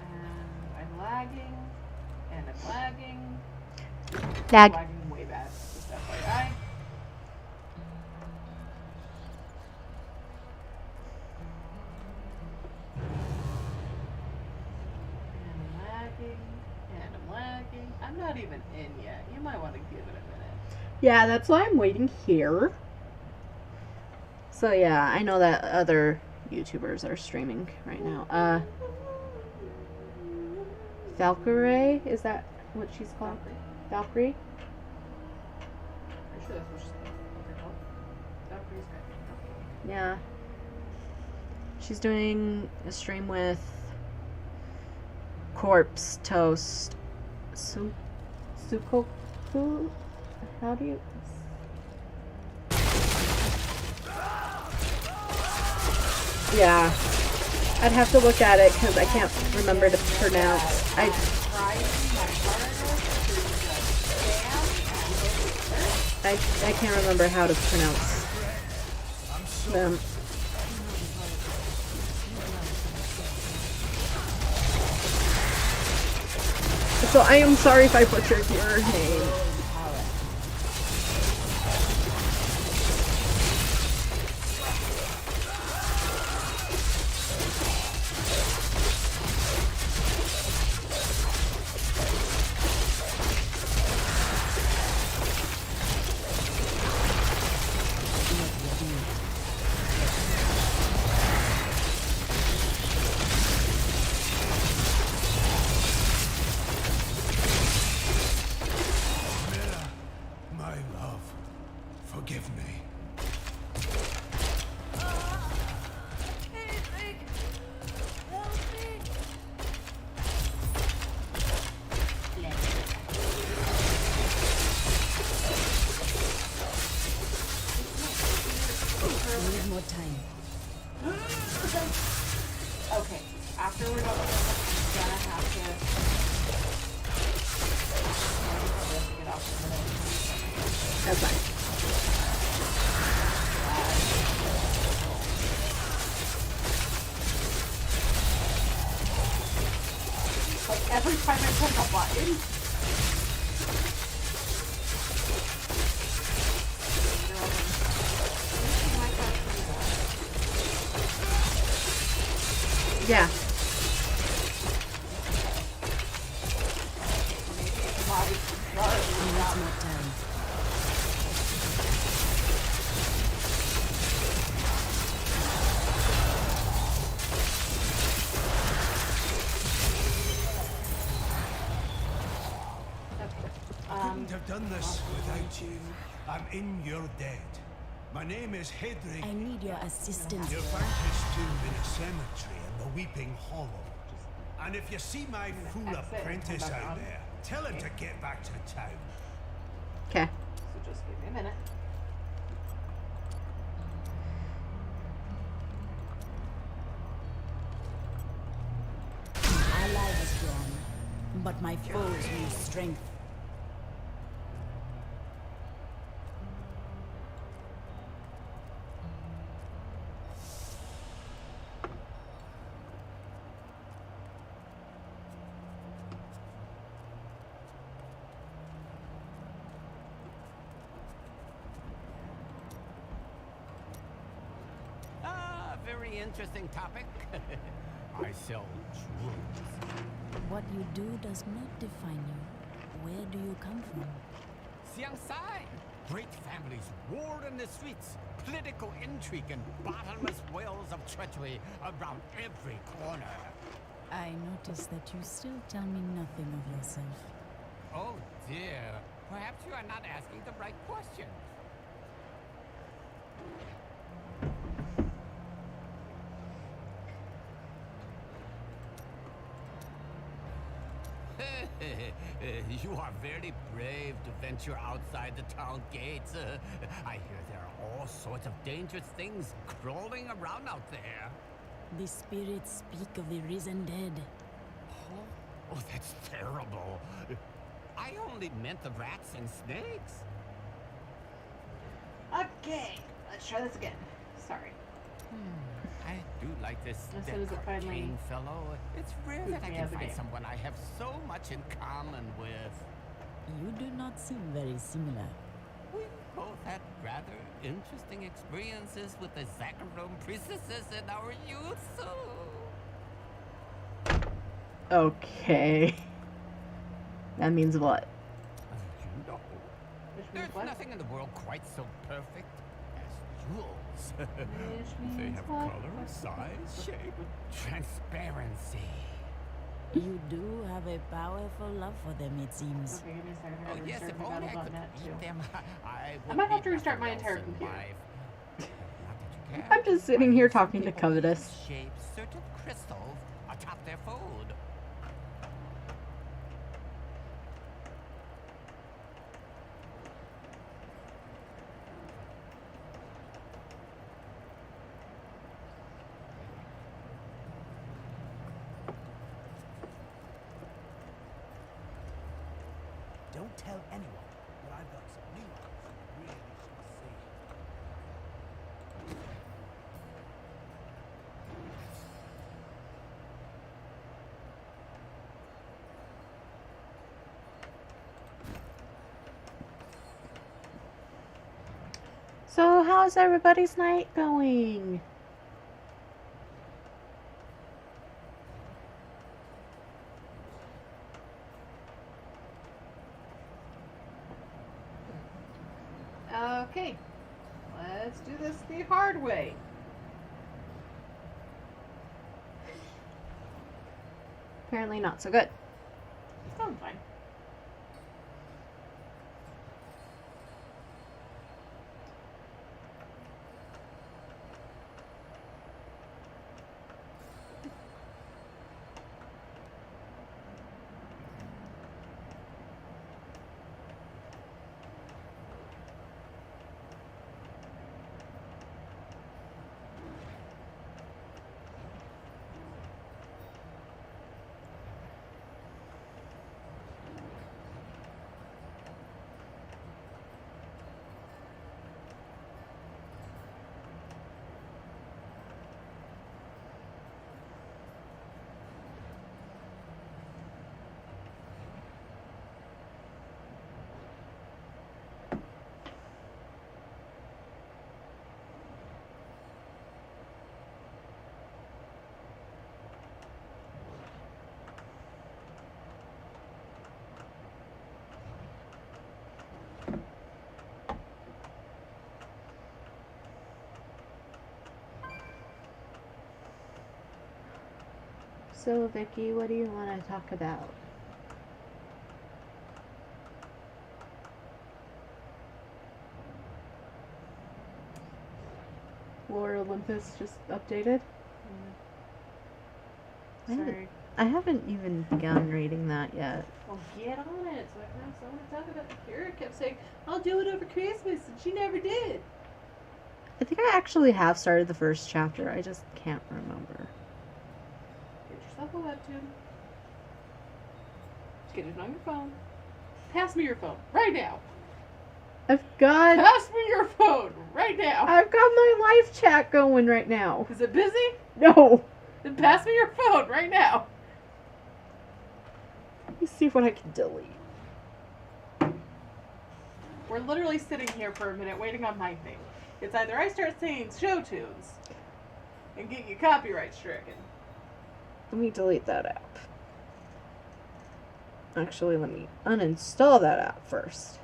And I'm lagging. And I'm lagging. Lag. Lagging way bad. Just FYI. And I'm lagging. And I'm lagging. I'm not even in yet. You might want to give it a minute. Yeah, that's why I'm waiting here. So yeah, I know that other YouTubers are streaming right now. Valkyrie? Is that what she's called? Valkyrie? Pretty sure that's what they're called. Valkyrie's good. Yeah. She's doing a stream with Corpse Toast. Sukoku? How do you... Yeah. I'd have to look at it because I can't remember to pronounce. I can't remember how to pronounce them. So I am sorry if I butchered your name. Okay, after we're done with this, I'm gonna have to get off for a minute. That's fine. Like every time I press a button. Yeah. Couldn't have done this without you. I'm in your debt. My name is Hedrig. I need your assistance. You'll find his tomb in a cemetery in the Weeping Hollow. And if you see my fool apprentice out there, tell him to get back to town. Okay. So just give me a minute. Ally has gone, but my foes lose strength. Very interesting topic. I sell jewels. What you do does not define you. Where do you come from? Xiangsai. Great families warred in the streets. Political intrigue and bottomless wells of treachery around every corner. I notice that you still tell me nothing of yourself. Oh dear. Perhaps you are not asking the right question. You are very brave to venture outside the town gates. I hear there are all sorts of dangerous things crawling around out there. The spirits speak of the risen dead. Oh, that's terrible. I only meant the rats and snakes. Okay, let's try this again. Sorry. I do like this As soon as it finally King fellow. It's rare that I me can out of the find game. someone I have so much in common with. You do not seem very similar. We both had rather interesting experiences with the Zakharome priestesses in our youth, so... Okay. That means what? You know, There's nothing in the world quite so perfect as jewels. They have color, size, shape, transparency. You do have a powerful love for them, it seems. Okay, give me a second. I Oh gotta yes, restart if only I could Battle.net too. eat them, I I would might have need to restart my nothing entire else in computer. life. Not that you I'm just sitting here talking to People Covetous. shape certain crystals atop their food. Don't tell anyone, but I've got some new ones you really should see. So, how's everybody's night going? Okay, let's do this the hard way. Apparently not so good. Sounds fine. So, Vicky, what do you want to talk about? Lore Olympus just updated? Sorry. I haven't even begun reading that yet. Well, get on it so I can have someone to talk about. Kira kept saying, I'll do it over Christmas, and she never did. I think I actually have started the first chapter. I just can't remember. Get yourself a webtoon. Get it on your phone. Pass me your phone right now. I've got Pass me your phone right now. I've got my live chat going right now. Is it busy? No. Then pass me your phone right now. Let me see what I can delete. We're literally sitting here for a minute waiting on my thing. It's either I start saying show tunes and get you copyright stricken. Let me delete that app. Actually, let me uninstall that app first.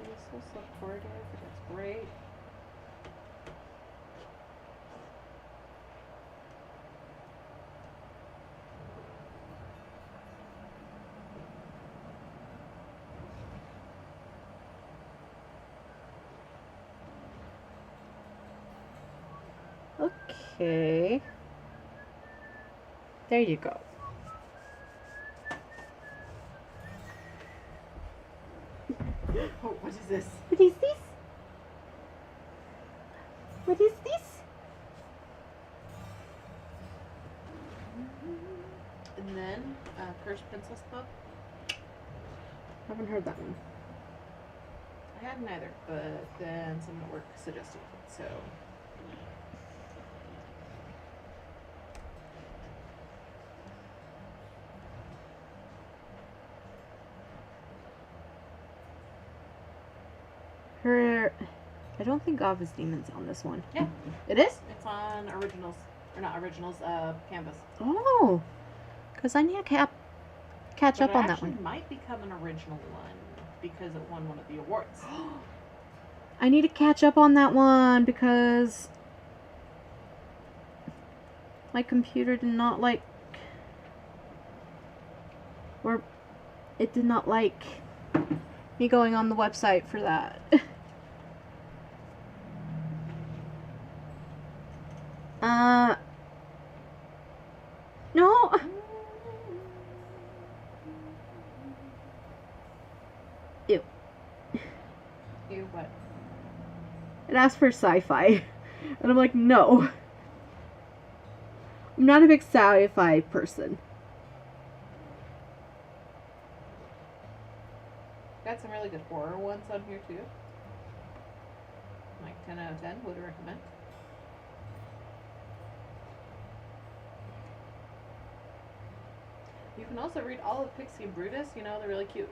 It's so supportive, it's great. Okay. There you go. Oh, what is this? What is this? What is this? And then, Cursed Princess Club. Haven't heard that one. I hadn't either, but then someone at work suggested it, so. Her... I don't think Ava's Demon's on this one. Yeah. It is? It's on originals. Or not originals, Canvas. Oh! Because I need to catch up on that one. It might become an original one because it won one of the awards. I need to catch up on that one because my computer did not like, or it did not like me going on the website for that. No. Ew. Ew, what? It asked for sci-fi. And I'm like, no. I'm not a big sci-fi person. Got some really good horror ones on here too. Like 10 out of 10, would recommend. You can also read all of Pixie and Brutus, you know, the really cute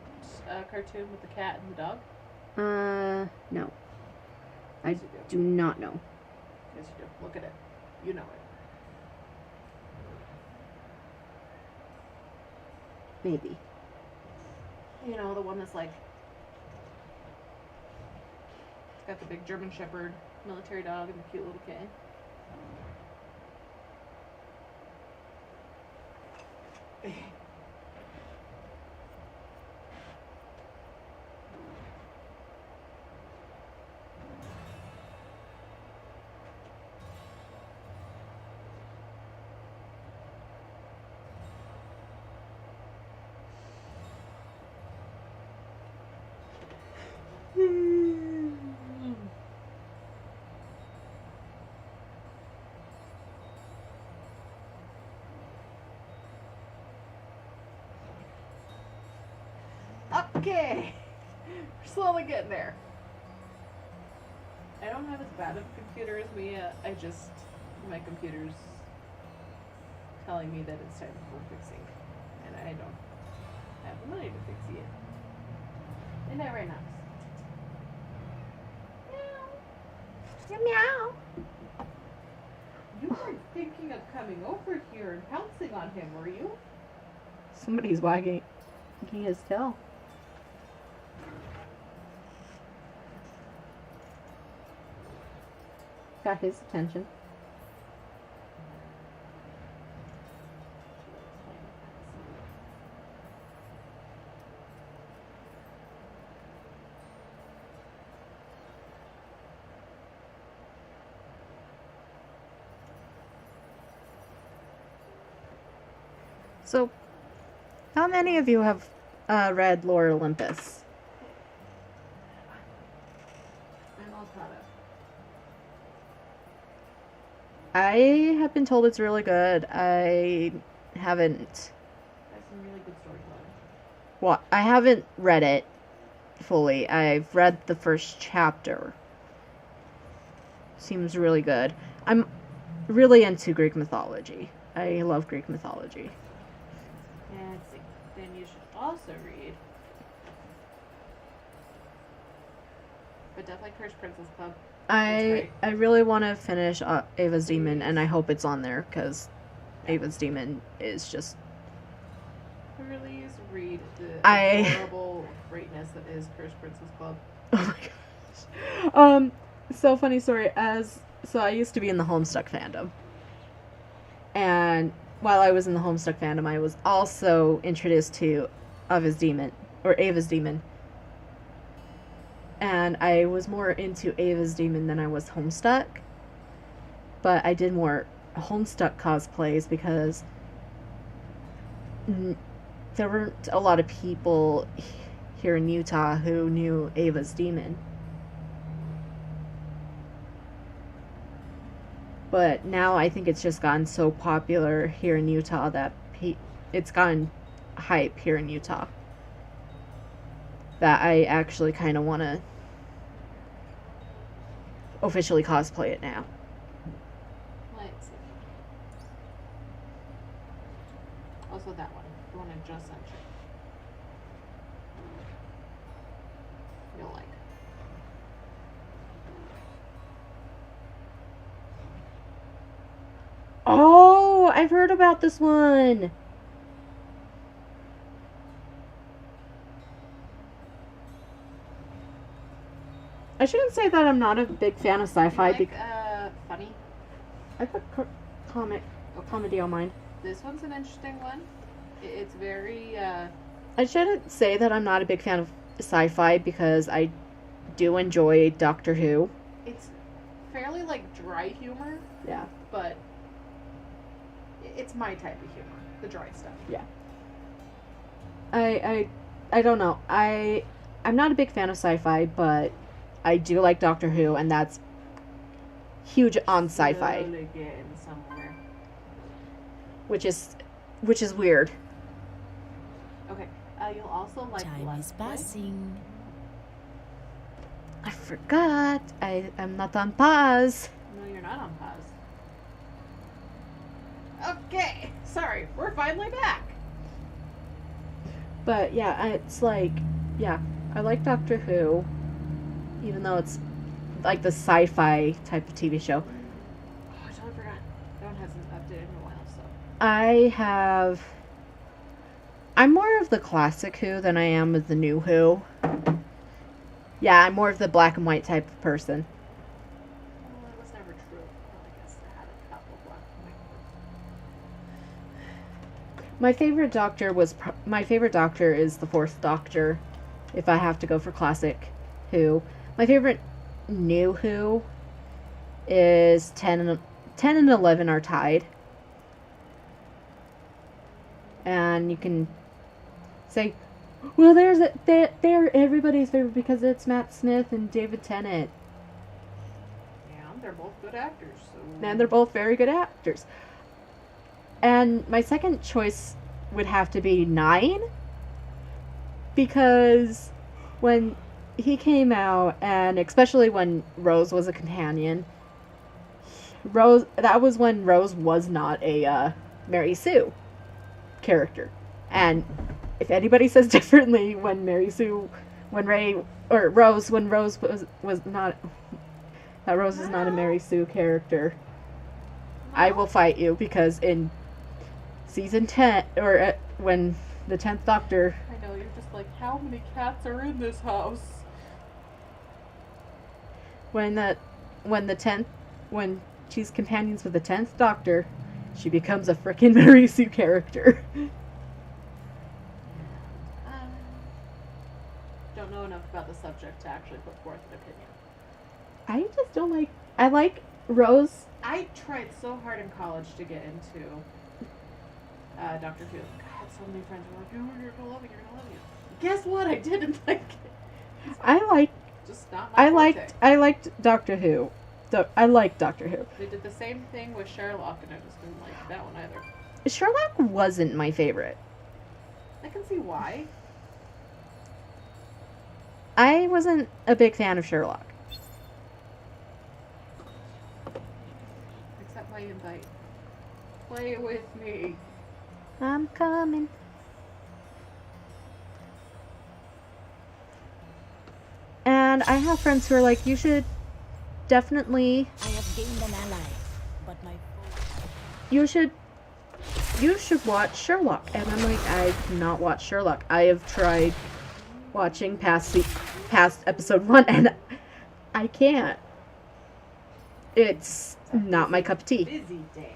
cartoon with the cat and the dog. No. I do not know. Yes, you do. Look at it. You know it. Maybe. You know, the one that's like, it's got the big German Shepherd military dog and the cute little kitten. Okay, we're slowly getting there. I don't have as bad of a computer as Mia. My computer's telling me that it's time for fixing, and I don't have the money to fix it. Isn't that right, Knox? Meow. Meow. You weren't thinking of coming over here and pouncing on him, were you? Somebody's wagging his tail. Got his attention. So, how many of you have read Lore Olympus? I'm all caught up. I have been told it's really good. I haven't. That's some really good storytelling. Well, I haven't read it fully. I've read the first chapter. Seems really good. I'm really into Greek mythology. I love Greek mythology. Yeah, let's see. Then you should also read. But definitely Cursed Princess Club. I really want to finish Ava's Demon, and I hope it's on there, because Ava's Demon is just... Please read the horrible greatness that is Cursed Princess Club. Oh my gosh. So funny story. So I used to be in the Homestuck fandom. And while I was in the Homestuck fandom, I was also introduced to Ava's Demon. And I was more into Ava's Demon than I was Homestuck. But I did more Homestuck cosplays because there weren't a lot of people here in Utah who knew Ava's Demon. But now I think it's just gotten so popular here in Utah that it's gotten hype here in Utah. That I actually kind of want to officially cosplay it now. Let's see. Also that one. The one I just sent you. You'll like. Oh, I've heard about this one. I shouldn't say that I'm not a big fan of sci-fi. Like, funny? I put comedy on mine. This one's an interesting one. It's very, I shouldn't say that I'm not a big fan of sci-fi because I do enjoy Doctor Who. It's fairly, like, dry humor. Yeah. But it's my type of humor. The dry stuff. Yeah. I don't know. I'm not a big fan of sci-fi, but I do like Doctor Who, and that's huge on sci-fi. Slowly getting somewhere. Which is weird. Okay. You'll also like Time is passing. I forgot. I'm not on pause. No, you're not on pause. Okay. Sorry. We're finally back. But yeah, it's like, yeah, I like Doctor Who, even though it's like the sci-fi type of TV show. Oh, I totally forgot. That one hasn't updated in a while, so. I'm more of the classic Who than I am of the new Who. Yeah, I'm more of the black and white type of person. Well, that was never true. Well, I guess I had a couple black and white ones. My favorite Doctor is the Fourth Doctor, if I have to go for classic Who. My favorite new Who is 10 and 11 are tied. And you can say, well, they're everybody's favorite because it's Matt Smith and David Tennant. Yeah, they're both good actors. So. And they're both very good actors. And my second choice would have to be 9. Because when he came out, and especially when Rose was a companion, that was when Rose was not a Mary Sue character. And if anybody says differently, when Rose was not, that Rose is not a Mary Sue character, I will fight you, because in season 10, or when the 10th Doctor, I know, you're just like, how many cats are in this house? when she's companions with the 10th Doctor, she becomes a frickin' Mary Sue character. Don't know enough about the subject to actually put forth an opinion. I just don't like... I like Rose. I tried so hard in college to get into Doctor Who. I had so many friends who were like, oh, you're gonna love it, you're gonna love it. Guess what? I didn't like it. Just not my forte. I liked Doctor Who. I liked Doctor Who. They did the same thing with Sherlock, and I just didn't like that one either. Sherlock wasn't my favorite. I can see why. I wasn't a big fan of Sherlock. Accept my invite. Play with me. I'm coming. And I have friends who are like, you should definitely... I have gained an ally, but my... You should watch Sherlock. And I'm like, I've not watched Sherlock. I have tried watching past episode 1, and I can't. It's not my cup of tea. Busy day.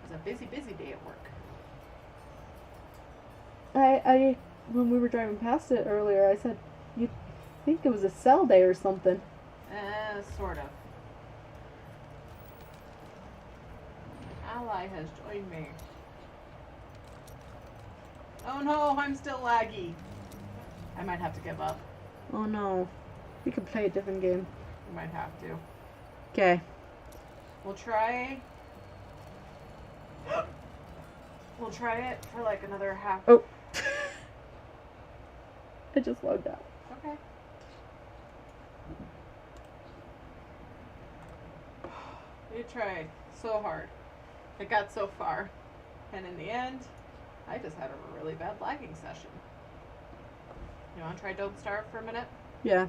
It was a busy day at work. I when we were driving past it earlier, I said, you'd think it was a cell day or something. Sort of. Ally has joined me. Oh no, I'm still laggy. I might have to give up. Oh no. We could play a different game. We might have to. Okay. We'll try it for like another half. Oh. I just logged out. Okay. We tried so hard. It got so far. And in the end, I just had a really bad lagging session. You want to try Don't Starve for a minute? Yeah.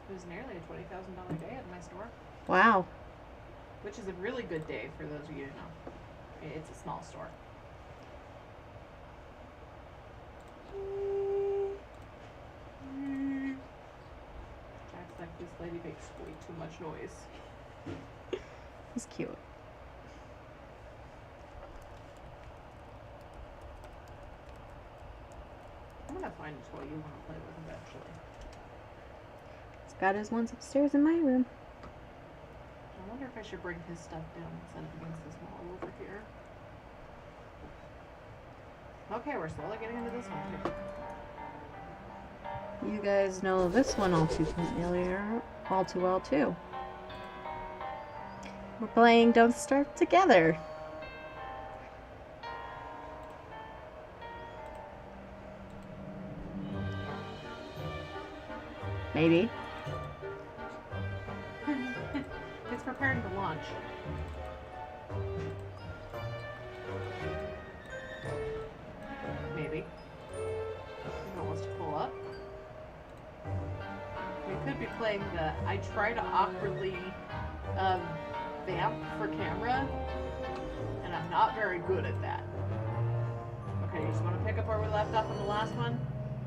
It was nearly a $20,000 day at my store. Wow. Which is a really good day for those of you who know. It's a small store. Jack's like, this lady makes way too much noise. He's cute. I'm gonna find a toy you want to play with eventually. He's got his ones upstairs in my room. I wonder if I should bring his stuff down and set it against this wall over here. Okay, we're slowly getting into this one too. You guys know this one all too well too. We're playing Don't Starve Together. Maybe. It's preparing to launch. Maybe. If it wants to pull up. We could be playing the I try to awkwardly vamp for camera, and I'm not very good at that. Okay, you just want to pick up where we left off on the last one?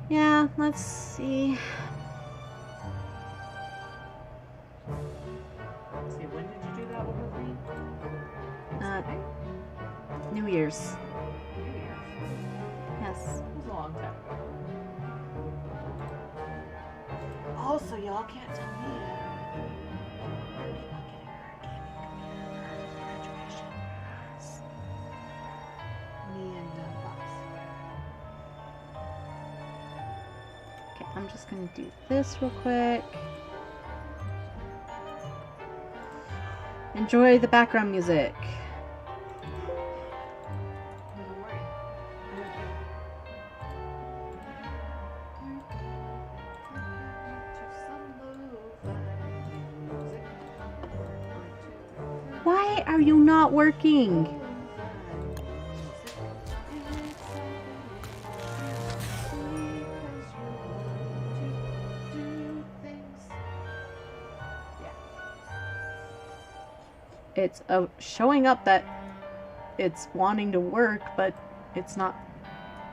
Yeah, let's see. Let's see, when did you do that one with me? New Year's. New Year's. Yes. It was a long time ago. Oh, so y'all can't tell me. Me and Fox. Okay, I'm just gonna do this real quick. Enjoy the background music. Why are you not working? It's showing up that it's wanting to work, but it's not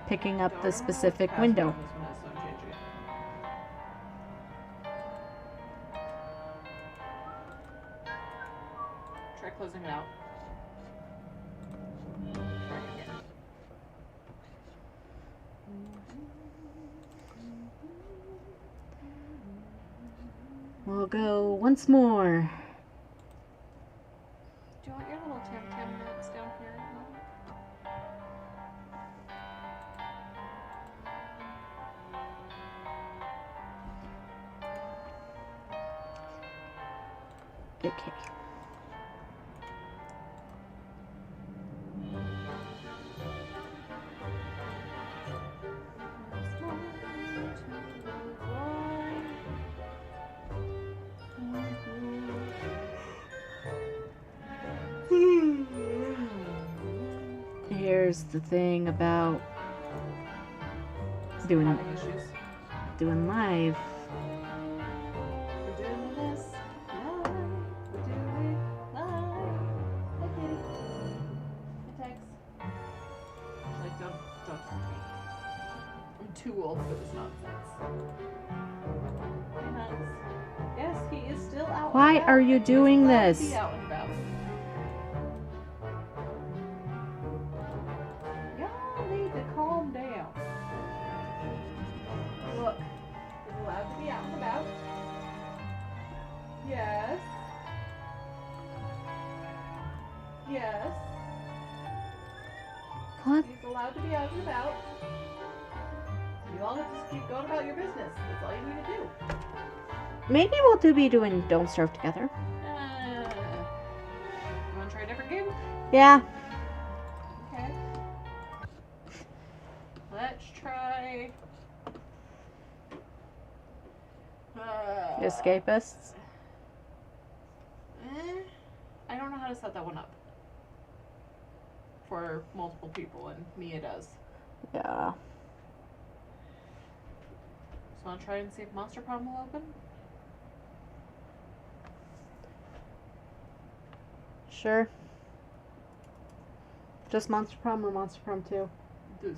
picking up the specific window. Try closing it out. Try again. We'll go once more. Do you want your little Tim mix down here? Okay. Here's the thing about doing live. We're doing this live. We're doing it live. Okay. Hey, Tex. Like, don't touch me. I'm too old for this nonsense. Hey, Max. Yes, he is still out. Why and about. are you doing He's allowed to this? be out and about. Y'all need to calm down. Look, he's allowed to be out and about. Yes. Yes. What? He's allowed to be out and about. You all have to just keep going about your business. That's all you need to do. Maybe we'll be doing Don't Starve Together. You want to try a different game? Yeah. Okay. Let's try. Escapists. I don't know how to set that one up for multiple people, and Mia does. Yeah. So I'll try and see if Monster Prom will open. Sure. Just Monster Prom or Monster Prom 2? Deuce.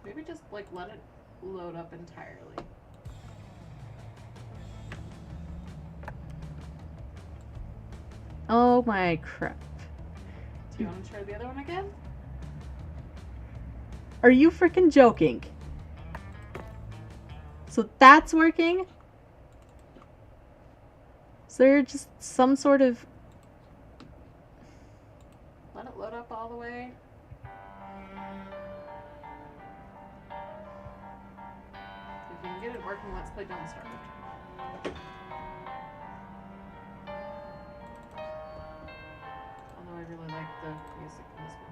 Maybe just like let it load up entirely. Oh my crap. Do you want to try the other one again? Are you freaking joking? So that's working? Is there just some sort of... Let it load up all the way. If you can get it working, let's play Don't Starve. Although I really like the music in this one.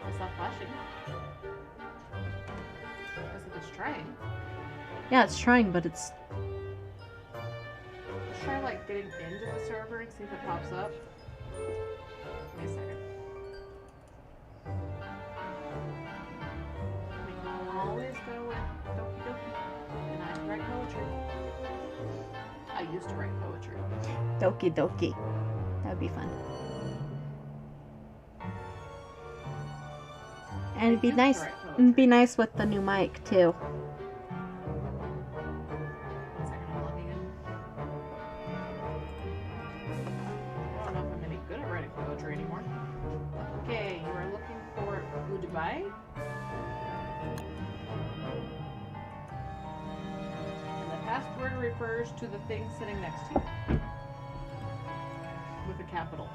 It's not flashing. Because if it's trying. Yeah, it's trying, but it's... Let's try like getting into the server and see if it pops up. Give me a second. We can always go with Doki Doki. And I write poetry. I used to write poetry. Doki Doki. That would be fun. And it'd be nice. It'd be nice with the new mic too. One second, I'm logging in. I don't know if I'm any good at writing poetry anymore. Okay, you are looking for goodbye. And the password refers to the thing sitting next to you. With a capital.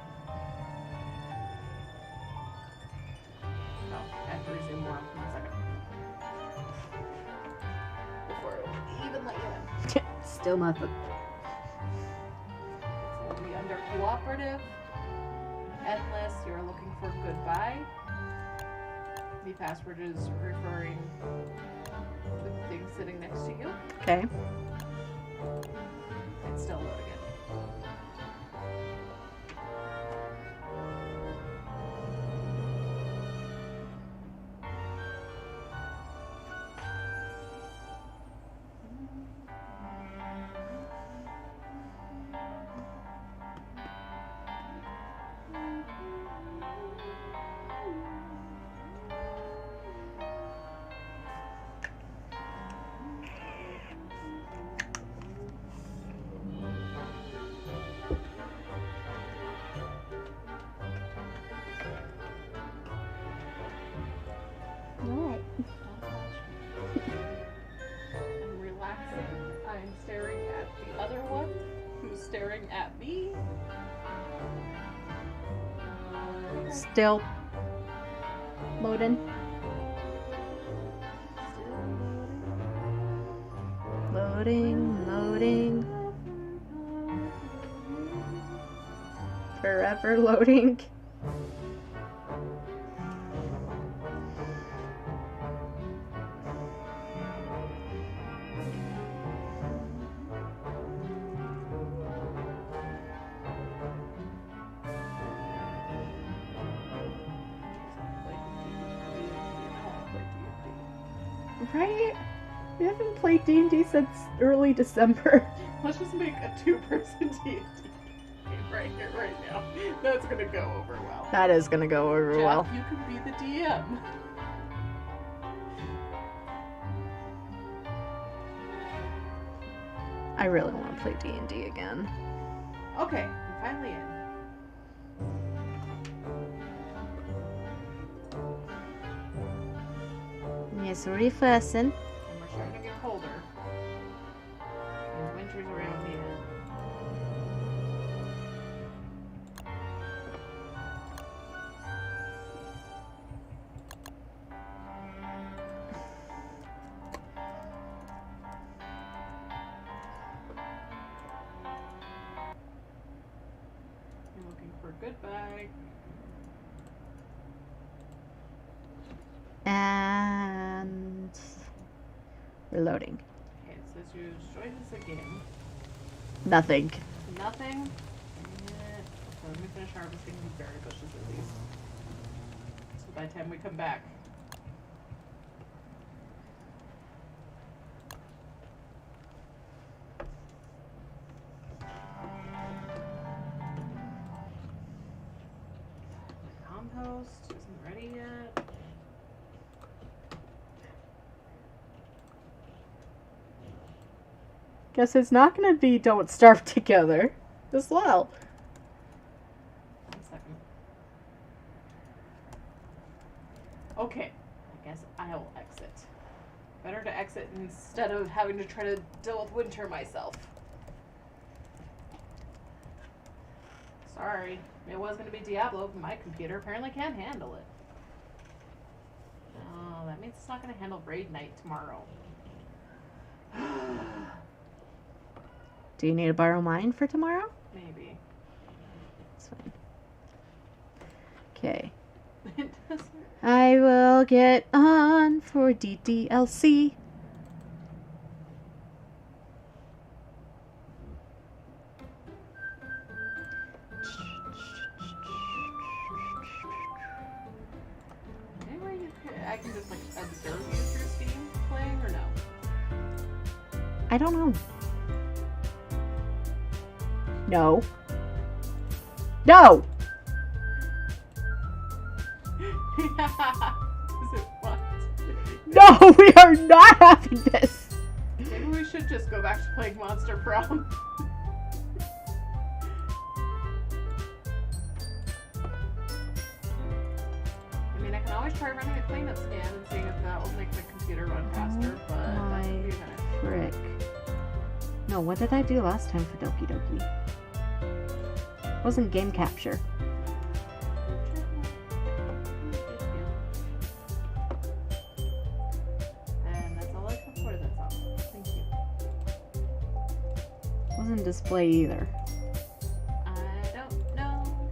Oh, I have to resume more in a second. Before it will even let you in. Still nothing. It will be under cooperative, endless, you're looking for goodbye. The password is referring to the thing sitting next to you. Okay. It's still loading it. Alright. I'm relaxing. I'm staring at the other one, who's staring at me. Still loading. Loading, loading. Forever loading. Right? We haven't played D&D since early December. Let's just make a two-person D&D game right here, right now. That's gonna go over well. That is gonna go over Jeff, well. you can be the DM. I really want to play D&D again. Okay, I'm finally in. Yes, refreshing. And we're starting to get colder. And winter's around the end. You're looking for goodbye. And reloading. Okay, it says you join us again. Nothing. Nothing. So let me finish harvesting these berry bushes at least. So by the time we come back, toast isn't ready yet. Guess it's not gonna be don't starve together as well. 1 second. Okay, I guess I'll exit. Better to exit instead of having to try to deal with winter myself. Sorry, it was going to be Diablo, but my computer apparently can't handle it. Oh, that means it's not going to handle Raid Night tomorrow. Do you need to borrow mine for tomorrow? Maybe. It's fine. Okay. I will get on for DDLC. Anyway, I can just like observe you through Steam playing or no? I don't know. No. No! Is it what? No, we are not having this! Maybe we should just go back to playing Monster Prom. I mean, I can always try running a cleanup scan and seeing if that will make the computer run faster, but that would be a minute. Frick. No, what did I do last time for Doki Doki? It wasn't game capture. And that's all I can afford, that's all. Thank you. It wasn't display either. I don't know.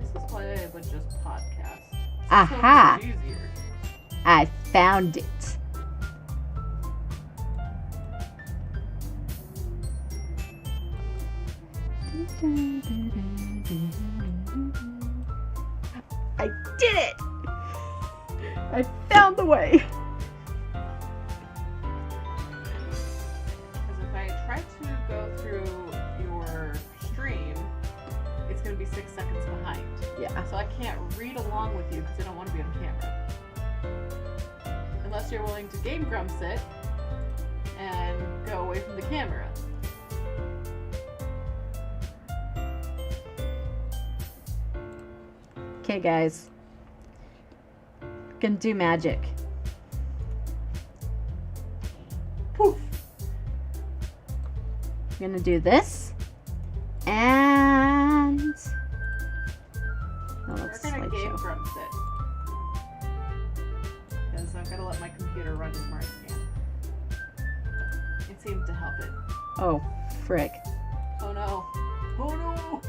This is why I would just podcast. Aha! So much easier. I found it. I did it! I found the way. Because if I try to go through your stream, it's going to be 6 seconds behind. Yeah. So I can't read along with you because I don't want to be on camera. Unless you're willing to game grumps it and go away from the camera. Okay, guys. Gonna do magic. Poof. Gonna do this. And... Oh, We're that's going to game slideshow. grumps it. Because I'm going to let my computer run smart scan. It seemed to help it. Oh, frick. Oh no. Oh no!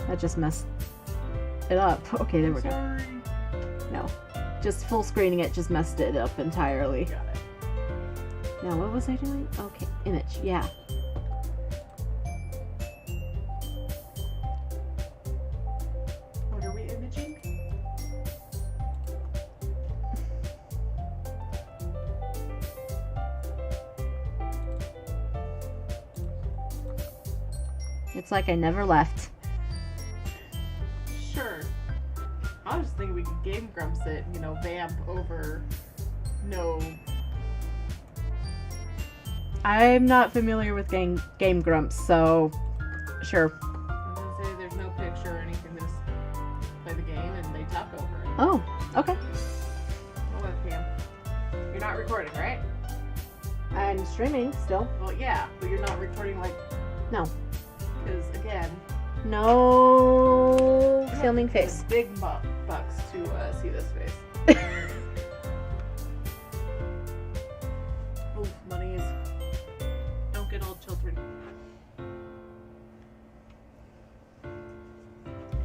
That just messed it up. Okay, there we go. Sorry. No. Just full screening it just messed it up entirely. Got it. Now, what was I doing? Okay, image. Yeah. What are we imaging? It's like I never left. Sure. I was just thinking we could game grumps it, you know, vamp over no. I'm not familiar with game grumps, so sure. I was gonna say there's no picture or anything. They just play the game and they talk over it. Oh, okay. No webcam. You're not recording, right? I'm streaming still. Well, yeah, but you're not recording like. No. Because again. No filming you have to face. pay big bucks to see this face. Oof, monies. Don't get old children.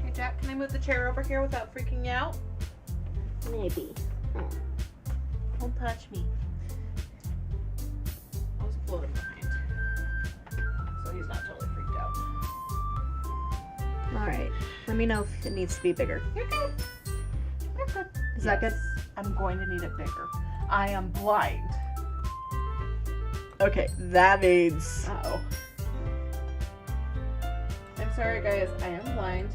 Hey Jack, can I move the chair over here without freaking you out? Maybe. Don't touch me. I was floating behind. So he's not totally freaked out. Alright. Let me know if it needs to be bigger. You're good. You're Yeah, good. Is that good? I'm going to need it bigger. I am blind. Okay, that means... Uh-oh. I'm sorry, guys. I am blind.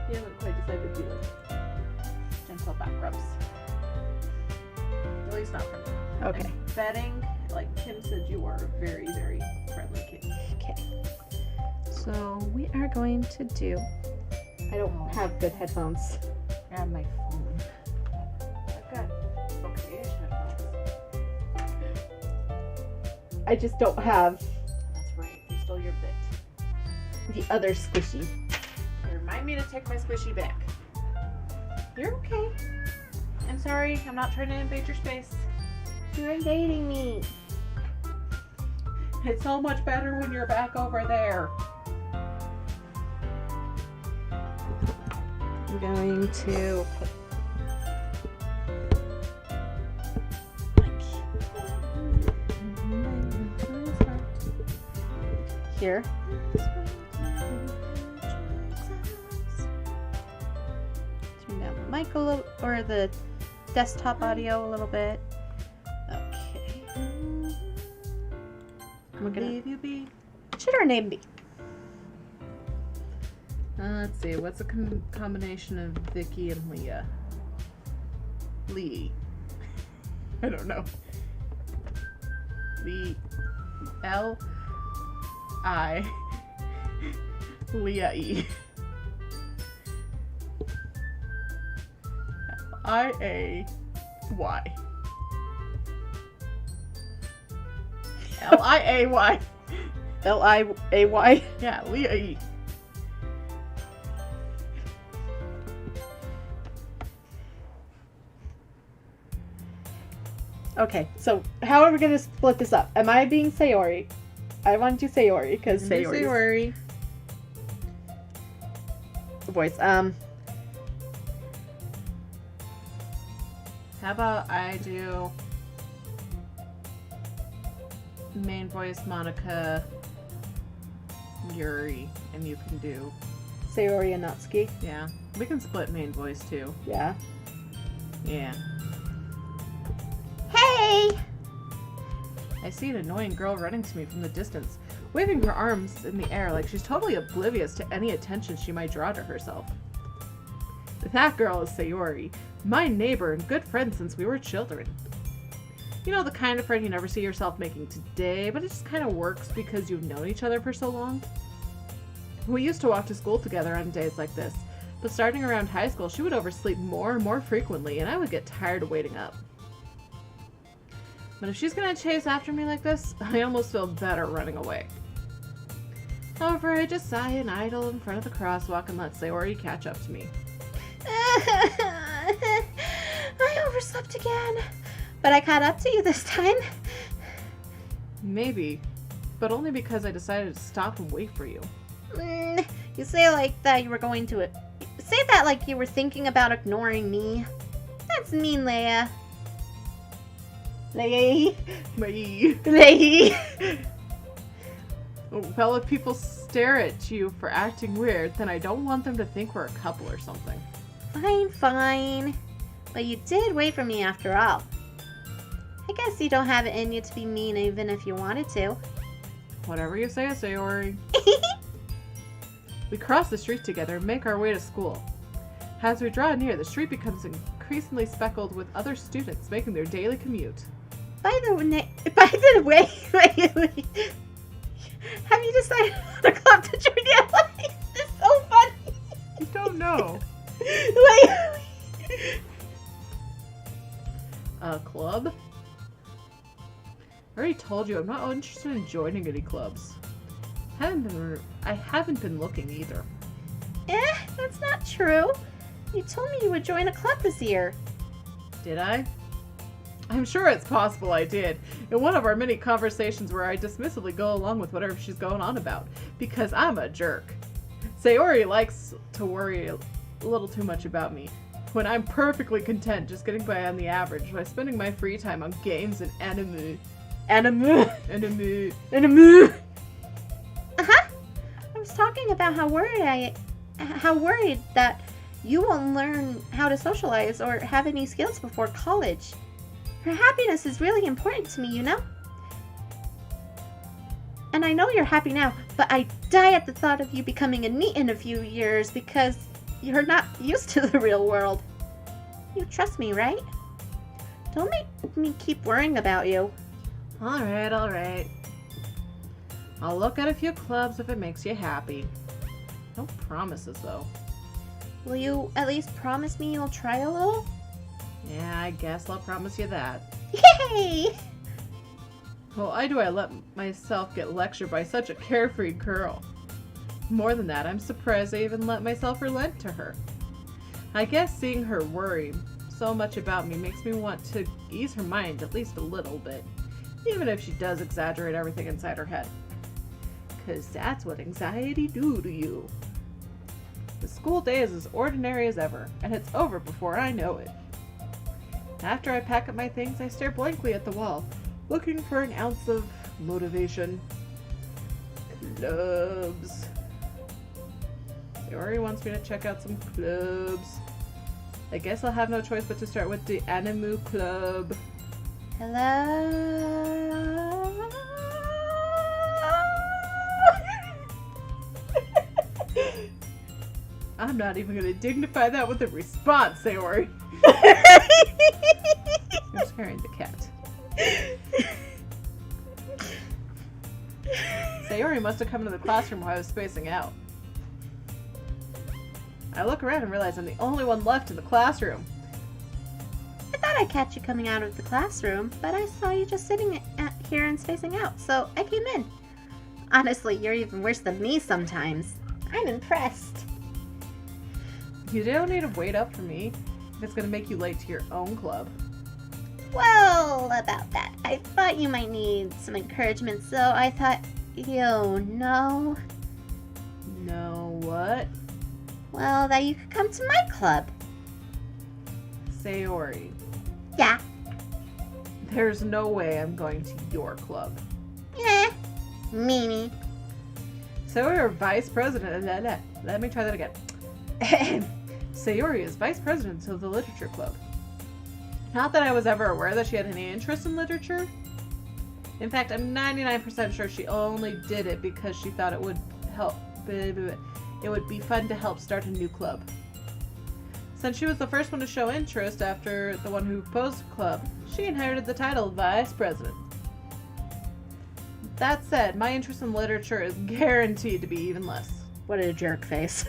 You haven't quite decided to do like gentle back rubs. At least not from me. Okay. I'm betting, like Kim said, you are a very, very friendly kitty. Okay. So we are going to do... I don't have good headphones. And my phone. I've got okay headphones. I just don't have That's right. You stole your bit. the other squishy. You remind me to take my squishy back. You're okay. I'm sorry. I'm not trying to invade your space. You're invading me. It's so much better when you're back over there. I'm going to put here. Turn down the mic a little, or the desktop audio a little bit. Okay. We're gonna Leave you be. What should our name be? Let's see. What's a combination of Vicky and Lia? Lee. I don't know. L-I Lia E. L-I-A-Y. L-I-A-Y. L-I-A-Y? Yeah, Lia E. Okay, so how are we gonna split this up? Am I being Sayori? I want to do Sayori because Sayori. The voice. How about I do main voice Monica Yuri, and you can do Sayori and Natsuki. Yeah, we can split main voice too. Yeah. Yeah. Hey! I see an annoying girl running to me from the distance, waving her arms in the air like she's totally oblivious to any attention she might draw to herself. That girl is Sayori, my neighbor and good friend since we were children. You know, the kind of friend you never see yourself making today, but it just kind of works because you've known each other for so long. We used to walk to school together on days like this, but starting around high school, she would oversleep more and more frequently, and I would get tired of waiting up. But if she's gonna chase after me like this, I almost feel better running away. However, I just sigh and idle in front of the crosswalk and let Sayori catch up to me. I overslept again. But I caught up to you this time. Maybe, but only because I decided to stop and wait for you. You say like that you were going to it. Say that like you were thinking about ignoring me. That's mean, Leia. Leia. Well, if people stare at you for acting weird, then I don't want them to think we're a couple or something. Fine. But you did wait for me after all. I guess you don't have it in you to be mean even if you wanted to. Whatever you say, Sayori. We cross the street together and make our way to school. As we draw near, the street becomes increasingly speckled with other students making their daily commute. By the way, wait. Have you decided on a club to join yet? This is so funny. I don't know. Wait. A club? I already told you I'm not interested in joining any clubs. I haven't been looking either. That's not true. You told me you would join a club this year. Did I? I'm sure it's possible I did. In one of our many conversations where I dismissively go along with whatever she's going on about. Because I'm a jerk. Sayori likes to worry a little too much about me. When I'm perfectly content just getting by on the average by spending my free time on games and anime. Anime. Anime. Anime. Uh-huh. talking about how worried that you won't learn how to socialize or have any skills before college. Her happiness is really important to me, you know? And I know you're happy now, but I die at the thought of you becoming a NEET in a few years because you're not used to the real world. You trust me, right? Don't make me keep worrying about you. Alright, alright. I'll look at a few clubs if it makes you happy. No promises, though. Will you at least promise me you'll try a little? Yeah, I guess I'll promise you that. Yay! Why do I let myself get lectured by such a carefree girl? More than that, I'm surprised I even let myself relent to her. I guess seeing her worry so much about me makes me want to ease her mind at least a little bit, even if she does exaggerate everything inside her head. 'Cause that's what anxiety do to you. The school day is as ordinary as ever, and it's over before I know it. After I pack up my things, I stare blankly at the wall, looking for an ounce of motivation. Clubs. Sayori wants me to check out some clubs. I guess I'll have no choice but to start with the Animu Club. Hello? I'm not even gonna dignify that with a response, Sayori. I'm scaring the cat. Sayori must have come into the classroom while I was spacing out. I look around and realize I'm the only one left in the classroom. I thought I'd catch you coming out of the classroom, but I saw you just sitting here and spacing out, so I came in. Honestly, you're even worse than me sometimes. I'm impressed. You don't need to wait up for me if it's gonna make you late to your own club. Well, about that, I thought you might need some encouragement, so I thought, you know... Know what? Well, that you could come to my club. Sayori. Yeah. There's no way I'm going to your club. Eh, meanie. Sayori are vice president. Let me try that again. Sayori is vice president of the literature club. Not that I was ever aware that she had any interest in literature. In fact, I'm 99% sure she only did it because she thought it would help. It would be fun to help start a new club. Since she was the first one to show interest after the one who proposed the club, she inherited the title of vice president. That said, my interest in literature is guaranteed to be even less. What a jerk face.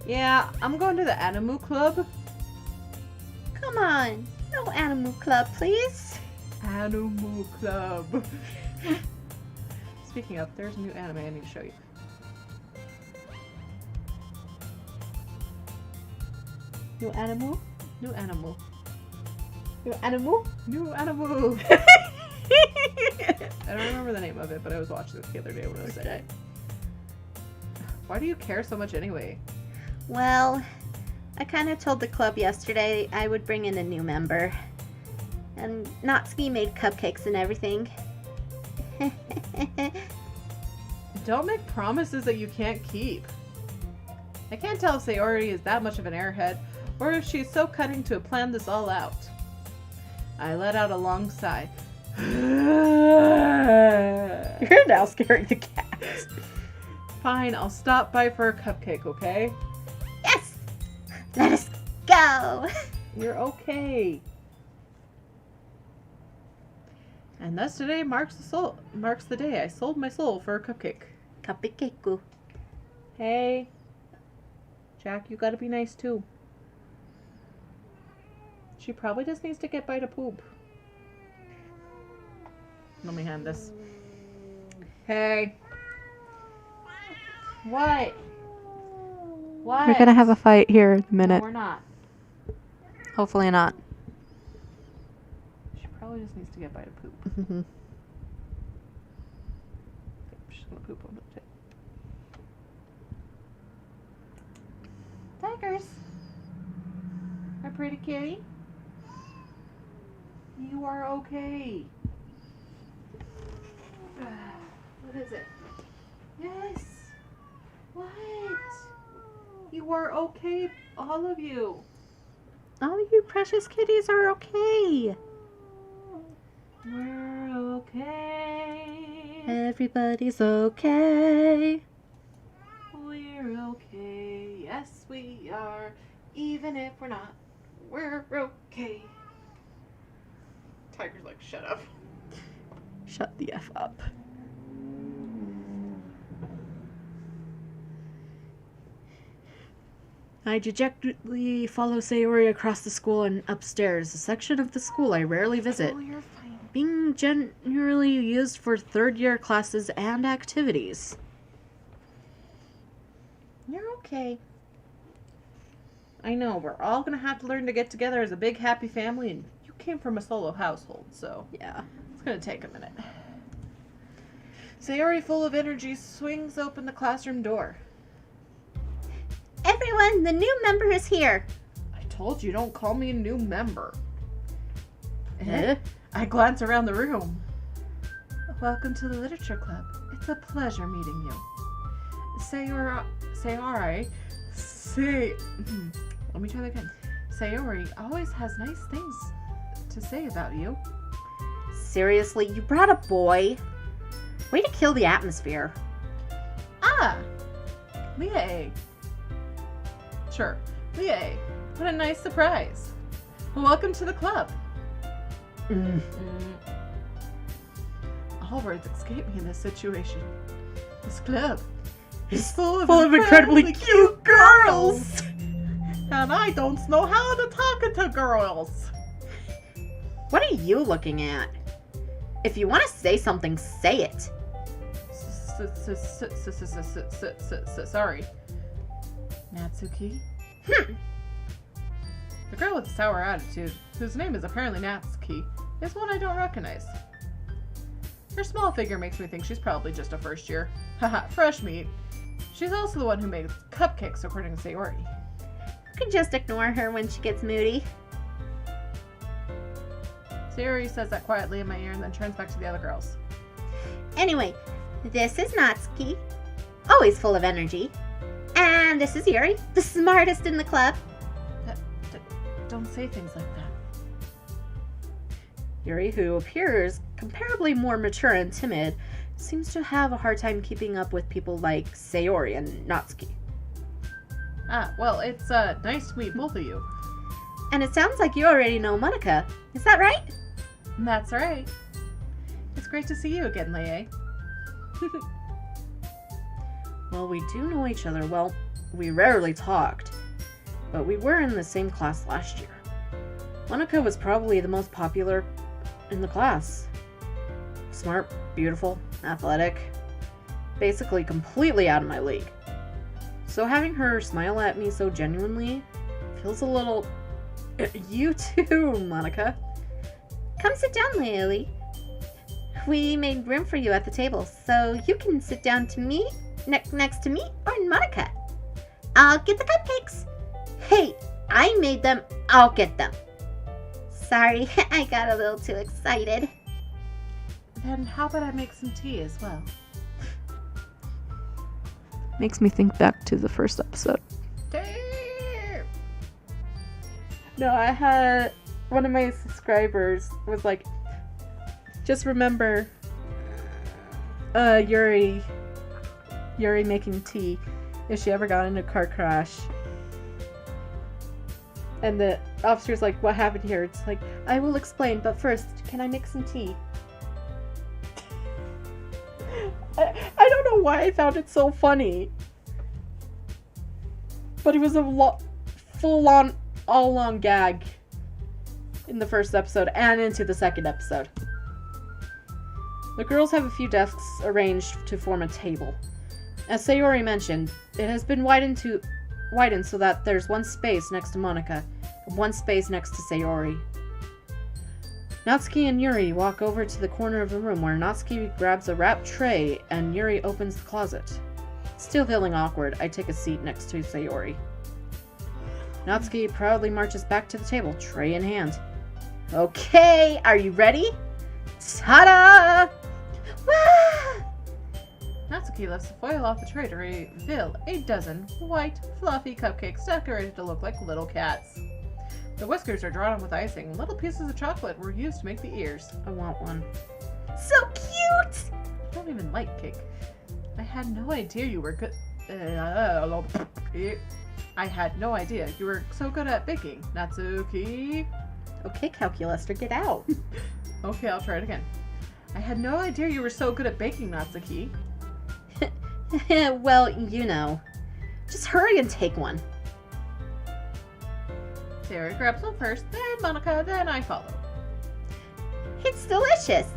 Yeah, I'm going to the Animu Club. Come on, no Animu Club, please. Animu Club. Speaking of, there's a new anime I need to show you. New animal? New animal. New animal? New animal. I don't remember the name of it, but I was watching this the other day when I was sick. Why do you care so much anyway? Well, I kind of told the club yesterday I would bring in a new member. And Natsuki made cupcakes and everything. Don't make promises that you can't keep. I can't tell if Sayori is that much of an airhead, or if she's so cunning to have planned this all out. I let out a long sigh. You're now scaring the cat. Fine, I'll stop by for a cupcake, okay? Yes! Let us go! You're okay. And thus today marks the day I sold my soul for a cupcake. Cupcake. Hey. Jack, you gotta be nice too. She probably just needs to get by to poop. Let me hand this. Hey. What? What? We're gonna have a fight here in a minute. No, we're not. Hopefully not. She probably just needs to get by to poop. Mm-hmm. She's gonna poop on the tip. Tigers. My pretty kitty. You are okay. What is it? Yes. What? You are okay, all of you. All you precious kitties are okay. We're okay. Everybody's okay. We're okay. Yes, we are. Even if we're not, we're okay. Tiger's like, shut up. Shut the F up. I dejectedly follow Sayori across the school and upstairs, a section of the school I rarely visit, Oh, you're fine. being generally used for third-year classes and activities. You're okay. I know, we're all gonna have to learn to get together as a big happy family, and you came from a solo household, so Yeah. it's gonna take a minute. Sayori, full of energy, swings open the classroom door. Everyone, the new member is here. I told you, don't call me a new member. I glance around the room. Welcome to the Literature Club. It's a pleasure meeting you. Sayori, let me try that again. Sayori always has nice things to say about you. Seriously, you brought a boy? Way to kill the atmosphere. Ah! Lia. Sure. Lia, what a nice surprise. Welcome to the club. All words escape me in this situation. This club is full of incredibly cute girls. And I don't know how to talk to girls. What are you looking at? If you want to say something, say it. Sorry. Natsuki? The girl with the sour attitude, whose name is apparently Natsuki, is one I don't recognize. Her small figure makes me think she's probably just a first year. Haha, fresh meat. She's also the one who made cupcakes, according to Sayori. You can just ignore her when she gets moody. Sayori says that quietly in my ear and then turns back to the other girls. Anyway, this is Natsuki, always full of energy. And this is Yuri, the smartest in the club. Don't say things like that. Yuri, who appears comparably more mature and timid, seems to have a hard time keeping up with people like Sayori and Natsuki. Ah, well, it's nice to meet both of you. And it sounds like you already know Monica. Is that right? That's right. It's great to see you again, Lia. Well, we do know each other. Well, we rarely talked, but we were in the same class last year. Monica was probably the most popular in the class. Smart, beautiful, athletic, basically completely out of my league. So having her smile at me so genuinely feels a little... You too, Monica. Come sit down, Lily. We made room for you at the table, so you can sit down to me, next to me, or Monica. I'll get the cupcakes. Hey, I made them. I'll get them. Sorry, I got a little too excited. Then how about I make some tea as well? Makes me think back to the first episode. No, I had one of my subscribers was like, just remember Yuri making tea if she ever got in a car crash. And the officer's like, what happened here? It's like, I will explain, but first, can I make some tea? I don't know why I found it so funny. But it was a full-on, all-along gag in the first episode and into the second episode. The girls have a few desks arranged to form a table. As Sayori mentioned, it has been widened so that there's one space next to Monica and one space next to Sayori. Natsuki and Yuri walk over to the corner of the room where Natsuki grabs a wrapped tray and Yuri opens the closet. Still feeling awkward, I take a seat next to Sayori. Natsuki proudly marches back to the table, tray in hand. Okay, are you ready? Ta-da! Wah! Natsuki Natsuki lifts the foil off the tray to reveal a dozen white, fluffy cupcakes decorated to look like little cats. The whiskers are drawn on with icing. Little pieces of chocolate were used to make the ears. I want one. So cute! I don't even like cake. I had no idea you were good. I had no idea you were so good at baking, Natsuki. Okay, Calculaster, get out. Okay, I'll try it again. I had no idea you were so good at baking, Natsuki. Well, you know. Just hurry and take one. Sayori grabs one first, then Monica, then I follow. It's delicious.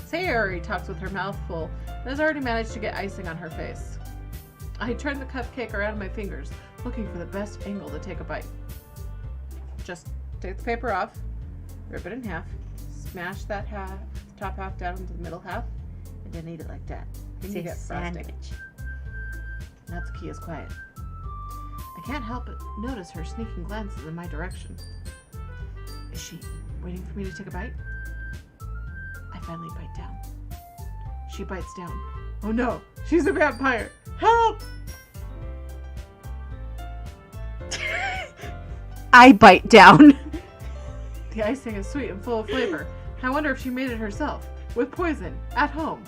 Sayori talks with her mouth full and has already managed to get icing on her face. I turn the cupcake around my fingers, looking for the best angle to take a bite. Just take the paper off, rip it in half, smash that top half down into the middle half, and then eat it like that. Then you get frosting. Natsuki is quiet. I can't help but notice her sneaking glances in my direction. Is she waiting for me to take a bite? I finally bite down. She bites down. Oh no, she's a vampire! Help! I bite down. The icing is sweet and full of flavor. I wonder if she made it herself, with poison, at home.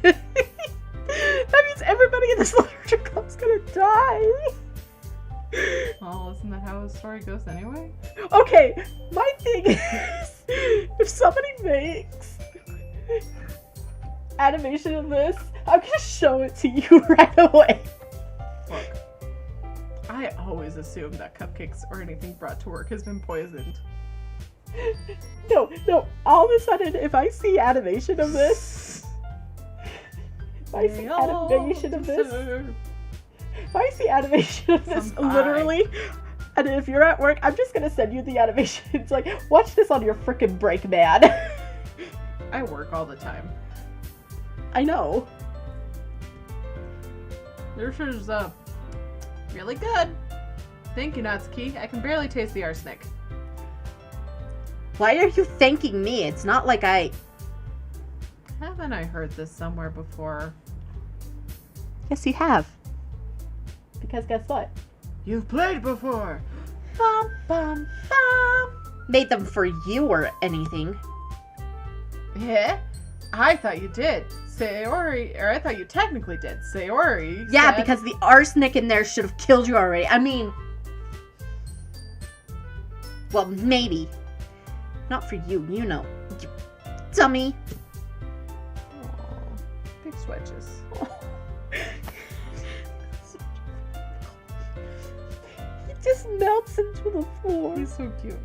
That means everybody in this literature club's gonna die. Well, isn't that how the story goes anyway? Okay, my thing is, if somebody makes animation of this, I'm gonna show it to you right away. Look, I always assume that cupcakes or anything brought to work has been poisoned. No, all of a sudden, if I see animation of this, literally, and if you're at work, I'm just gonna send you the animation. It's like, watch this on your frickin' break, man. I work all the time. I know. This is, really good. Thank you, Natsuki. I can barely taste the arsenic. Why are you thanking me? It's not like I... Haven't I heard this somewhere before? Yes, you have. Because guess what? You've played before! Bum, bum, bum. Made them for you or anything. Yeah? I thought you did. Sayori, or I thought you technically did. Sayori Yeah, said... because the arsenic in there should have killed you already. I mean... Well, maybe. Not for you, you know. You dummy. Aww, big switches. He just melts into the floor. He's so cute.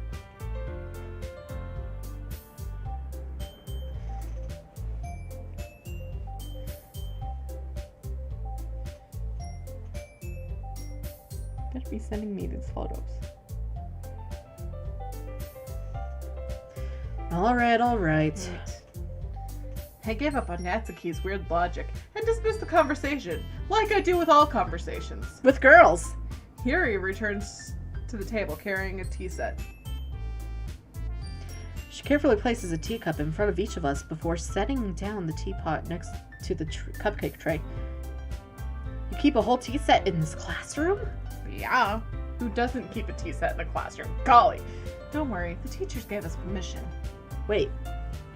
Better be sending me these photos. Alright. I gave up on Natsuki's weird logic and dismissed the conversation, like I do with all conversations. With girls. Yuri returns to the table carrying a tea set. She carefully places a teacup in front of each of us before setting down the teapot next to the cupcake tray. You keep a whole tea set in this classroom? Yeah. Who doesn't keep a tea set in the classroom? Golly. Don't worry, the teachers gave us permission. Wait,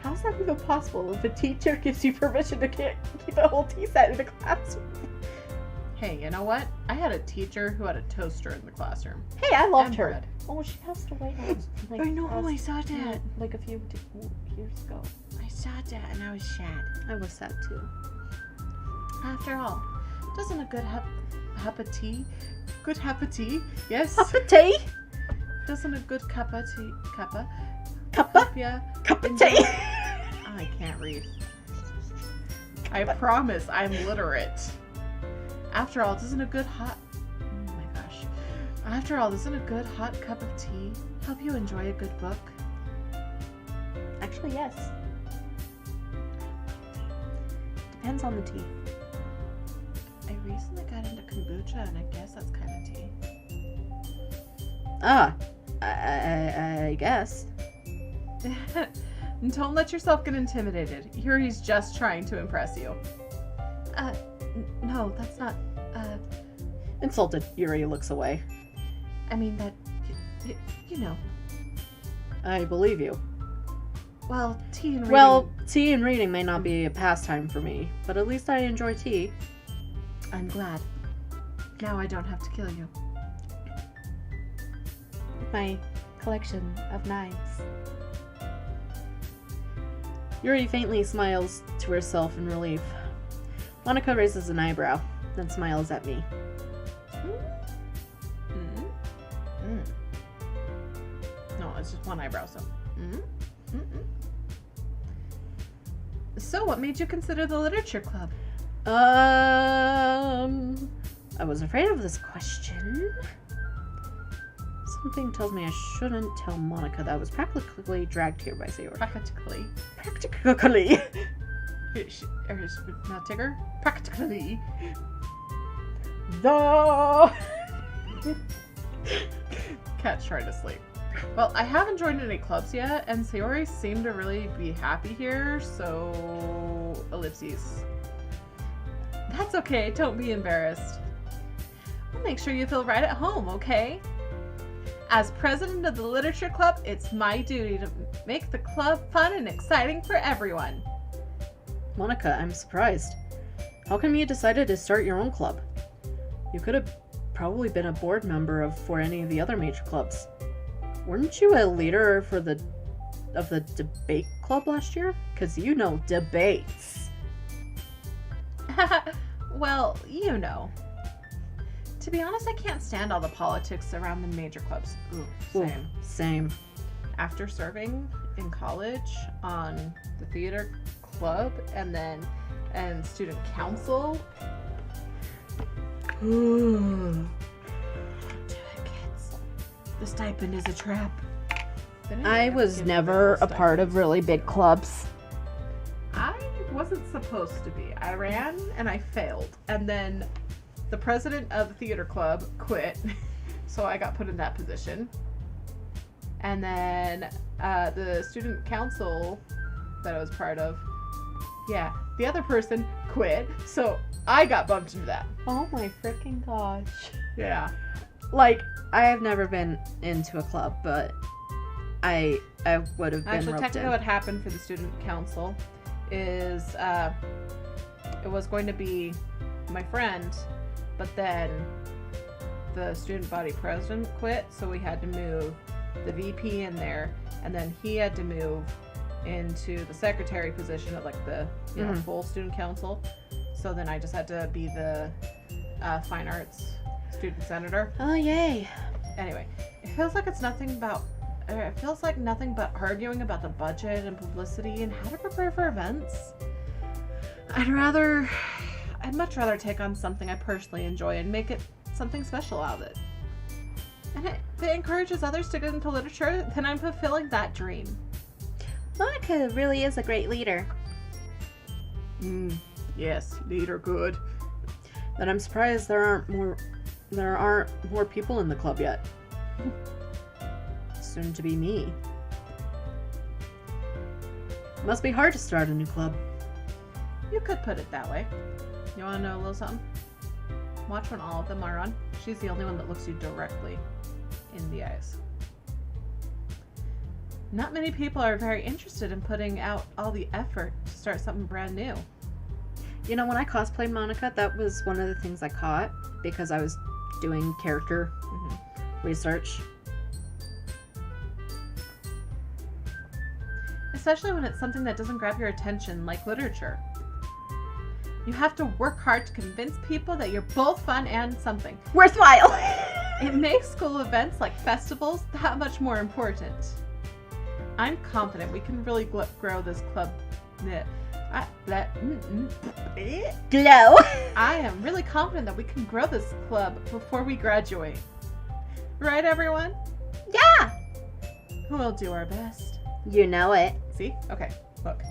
how's that even possible if a teacher gives you permission to keep a whole tea set in the classroom? Hey, you know what? I had a teacher who had a toaster in the classroom. Hey, I loved And her. bread. Oh, she passed away. I know, I saw that. Like a few years ago. I saw that and I was sad. I was sad too. After all, doesn't a good cup of tea? Good cup of tea? Yes. Cup of tea? Doesn't a good cup of tea? Cup of tea? I can't read. I promise I'm literate. After all, doesn't a good hot... Oh my gosh. After all, doesn't a good hot cup of tea help you enjoy a good book? Actually, yes. Depends on the tea. I recently got into kombucha, and I guess that's kind of tea. I guess. Don't let yourself get intimidated. Yuri's just trying to impress you. No, that's not, Insulted, Yuri looks away. I mean that, you know. I believe you. Well, tea and reading... Well, tea and reading may not be a pastime for me, but at least I enjoy tea. I'm glad. Now I don't have to kill you. My collection of knives. Yuri faintly smiles to herself in relief. Monica raises an eyebrow, then smiles at me. No, it's just one eyebrow, so. So, what made you consider the literature club? I was afraid of this question. Something tells me I shouldn't tell Monica that I was practically dragged here by Sayori. Practically. Not Tigger? Practically. The Cat's trying to sleep. Well, I haven't joined any clubs yet, and Sayori seemed to really be happy here, so... ellipses. That's okay, don't be embarrassed. I'll make sure you feel right at home, okay? As president of the literature club, it's my duty to make the club fun and exciting for everyone. Monica, I'm surprised. How come you decided to start your own club? You could have probably been a board member for any of the other major clubs. Weren't you a leader of the debate club last year? Because you know debates. Well, you know. To be honest, I can't stand all the politics around the major clubs. Same. After serving in college on the theater club and student council. Don't do it, kids. The stipend is a trap. I was never a part of really big clubs. I wasn't supposed to be. I ran and I failed. And then the president of the theater club quit. So I got put in that position. And then the student council that I was part of, the other person quit. So I got bumped into that. Oh my freaking gosh. Yeah. Like, I have never been into a club, but I would have been Actually, roped technically in. what happened for the student council is it was going to be my friend, but then the student body president quit, so we had to move the VP in there, and then he had to move into the secretary position of like the full student council. So then I just had to be the fine arts student senator. Oh yay! Anyway, it feels like nothing but arguing about the budget and publicity and how to prepare for events. I'd much rather take on something I personally enjoy and make it something special out of it. And if it encourages others to get into literature, then I'm fulfilling that dream. Monica really is a great leader. Yes, leader good. Then I'm surprised there aren't more people in the club yet. Soon to be me. Must be hard to start a new club. You could put it that way. You want to know a little something? Watch when all of them are on. She's the only one that looks you directly in the eyes. Not many people are very interested in putting out all the effort to start something brand new. You know, when I cosplayed Monica, that was one of the things I caught because I was doing character research. Especially when it's something that doesn't grab your attention, like literature. You have to work hard to convince people that you're both fun and something worthwhile. It makes school events like festivals that much more important. I'm confident we can really grow this club. Glow. I am really confident that we can grow this club before we graduate. Right, everyone? Yeah! We'll do our best. You know it. See? Okay, look.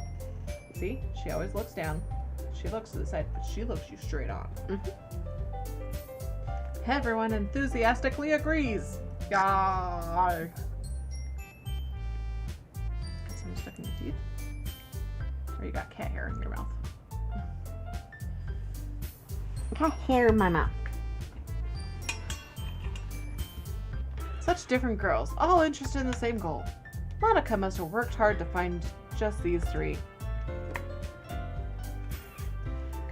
See? She always looks down. She looks to the side, but she looks you straight on. Everyone enthusiastically agrees. Yar. Got something stuck in your teeth? Or you got cat hair in your mouth? got hair in my mouth. Such different girls, all interested in the same goal. Monica must have worked hard to find just these three.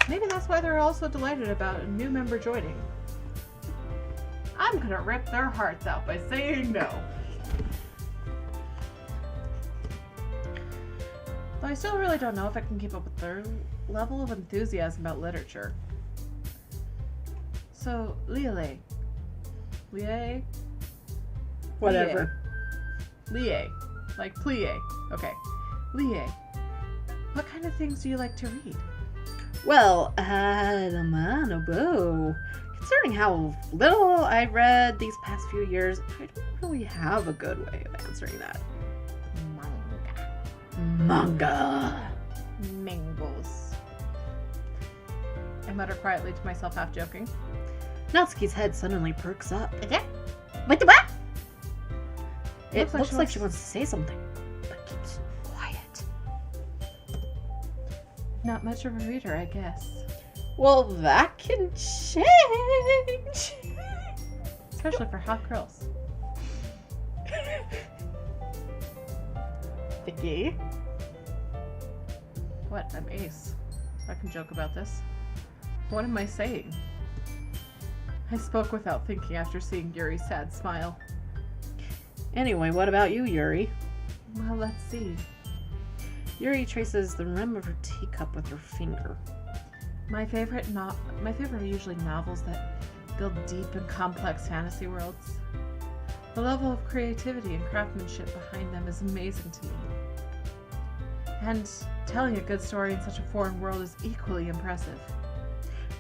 Maybe that's why they're all so delighted about a new member joining. I'm gonna rip their hearts out by saying no. Though I still really don't know if I can keep up with their level of enthusiasm about literature. So, Lia. Whatever. Lia. Like plie. Okay. Lia. What kind of things do you like to read? Well, concerning how little I read these past few years, I don't really have a good way of answering that. Manga. Mangoes. I mutter quietly to myself, half joking. Natsuki's head suddenly perks up. What the what? It looks like she wants to say something, but keeps quiet. Not much of a reader, I guess. Well, that can change. Especially for hot girls. Vicky? What? I'm ace. I can joke about this. What am I saying? I spoke without thinking after seeing Yuri's sad smile. Anyway, what about you, Yuri? Well, let's see. Yuri traces the rim of her teacup with her finger. My favorite are usually novels that build deep and complex fantasy worlds. The level of creativity and craftsmanship behind them is amazing to me. And telling a good story in such a foreign world is equally impressive.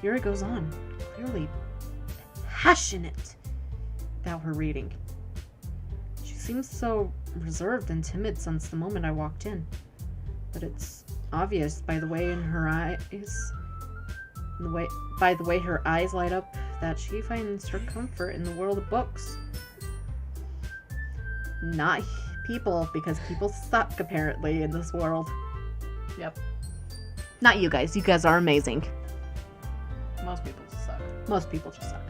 Yuri goes on, clearly passionate about her reading. She seems so reserved and timid since the moment I walked in. But it's obvious by the way her eyes light up that she finds her comfort in the world of books. Not people, because people suck apparently in this world. Yep. Not you guys. You guys are amazing. Most people just suck. Most people just suck.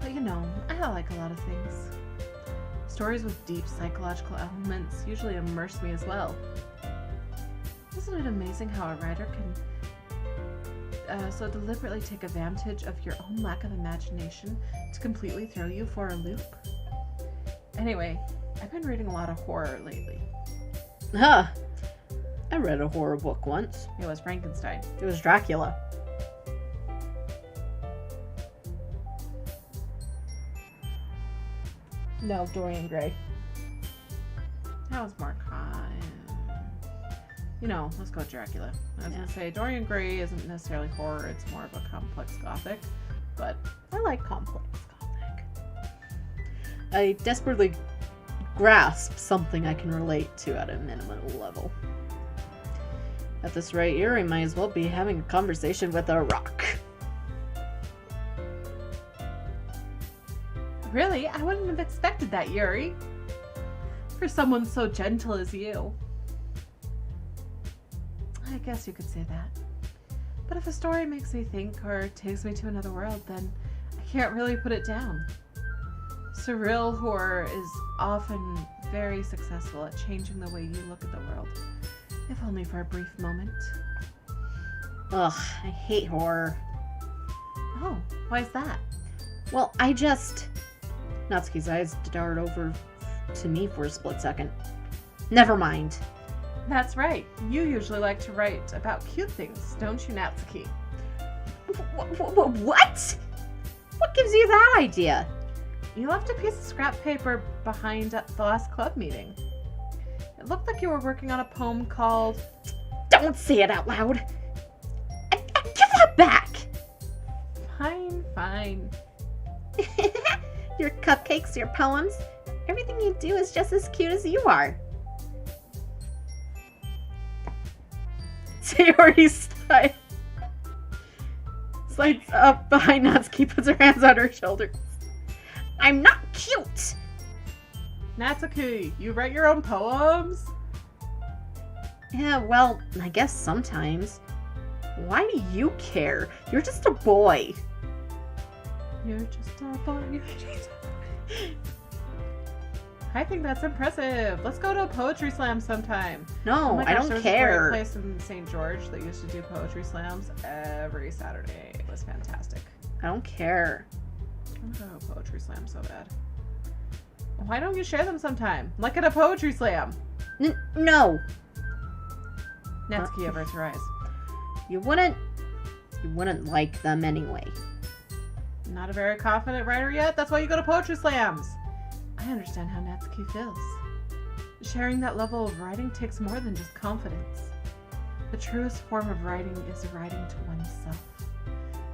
But you know, I like a lot of things. Stories with deep psychological elements usually immerse me as well. Isn't it amazing how a writer can so deliberately take advantage of your own lack of imagination to completely throw you for a loop? Anyway, I've been reading a lot of horror lately. Huh. I read a horror book once. It was Frankenstein. It was Dracula. No, Dorian Gray. That was more you know, let's go with Dracula. I was gonna say Dorian Gray isn't necessarily horror, it's more of a complex gothic, but I like complex gothic. I desperately grasp something I can relate to at a minimal level. At this rate, Yuri might as well be having a conversation with a rock. Really? I wouldn't have expected that, Yuri. For someone so gentle as you. I guess you could say that. But if a story makes me think or takes me to another world, then I can't really put it down. Surreal horror is often very successful at changing the way you look at the world, if only for a brief moment. Ugh, I hate horror. Oh, why's that? Well, Natsuki's eyes dart over to me for a split second. Never mind. That's right. You usually like to write about cute things, don't you, Natsuki? What? What gives you that idea? You left a piece of scrap paper behind at the last club meeting. It looked like you were working on a poem called... Don't say it out loud. Give that back. Fine. Your cupcakes, your poems, everything you do is just as cute as you are. Sayori slides up behind Natsuki, puts her hands on her shoulders. I'm not cute! Natsuki, you write your own poems? Yeah, well, I guess sometimes. Why do you care? You're just a boy. You're just a boy. You're just a boy. I think that's impressive. Let's go to a poetry slam sometime. No, oh my gosh, I don't there was care. A great place in St. George that used to do poetry slams every Saturday. It was fantastic. I don't care. I want to go to a poetry slam so bad. Why don't you share them sometime? Like at a poetry slam. No. Natsuki averts her eyes. You wouldn't like them anyway. Not a very confident writer yet? That's why you go to poetry slams. I understand how Natsuki feels. Sharing that level of writing takes more than just confidence. The truest form of writing is writing to oneself.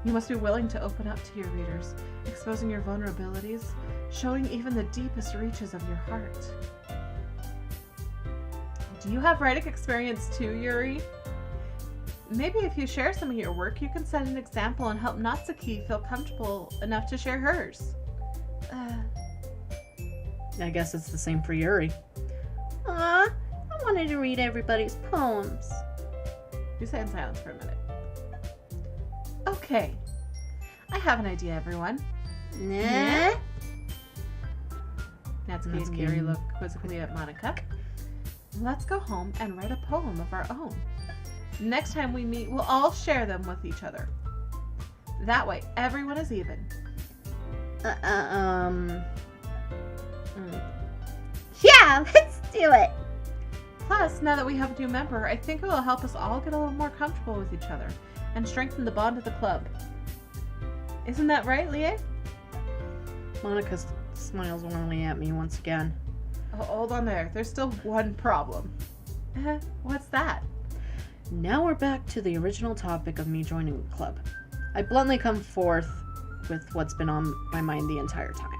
You must be willing to open up to your readers, exposing your vulnerabilities, showing even the deepest reaches of your heart. Do you have writing experience too, Yuri? Maybe if you share some of your work, you can set an example and help Natsuki feel comfortable enough to share hers. I guess it's the same for Yuri. Aw, I wanted to read everybody's poems. You sat in silence for a minute. Okay. I have an idea, everyone. Nah? Natsuki and Yuri look quizzically at Monica. Let's go home and write a poem of our own. Next time we meet, we'll all share them with each other. That way, everyone is even. Yeah, let's do it. Plus, now that we have a new member, I think it will help us all get a little more comfortable with each other and strengthen the bond of the club. Isn't that right, Lia? Monica smiles warmly at me once again. Oh, hold on there. There's still one problem. What's that? Now we're back to the original topic of me joining the club. I bluntly come forth with what's been on my mind the entire time.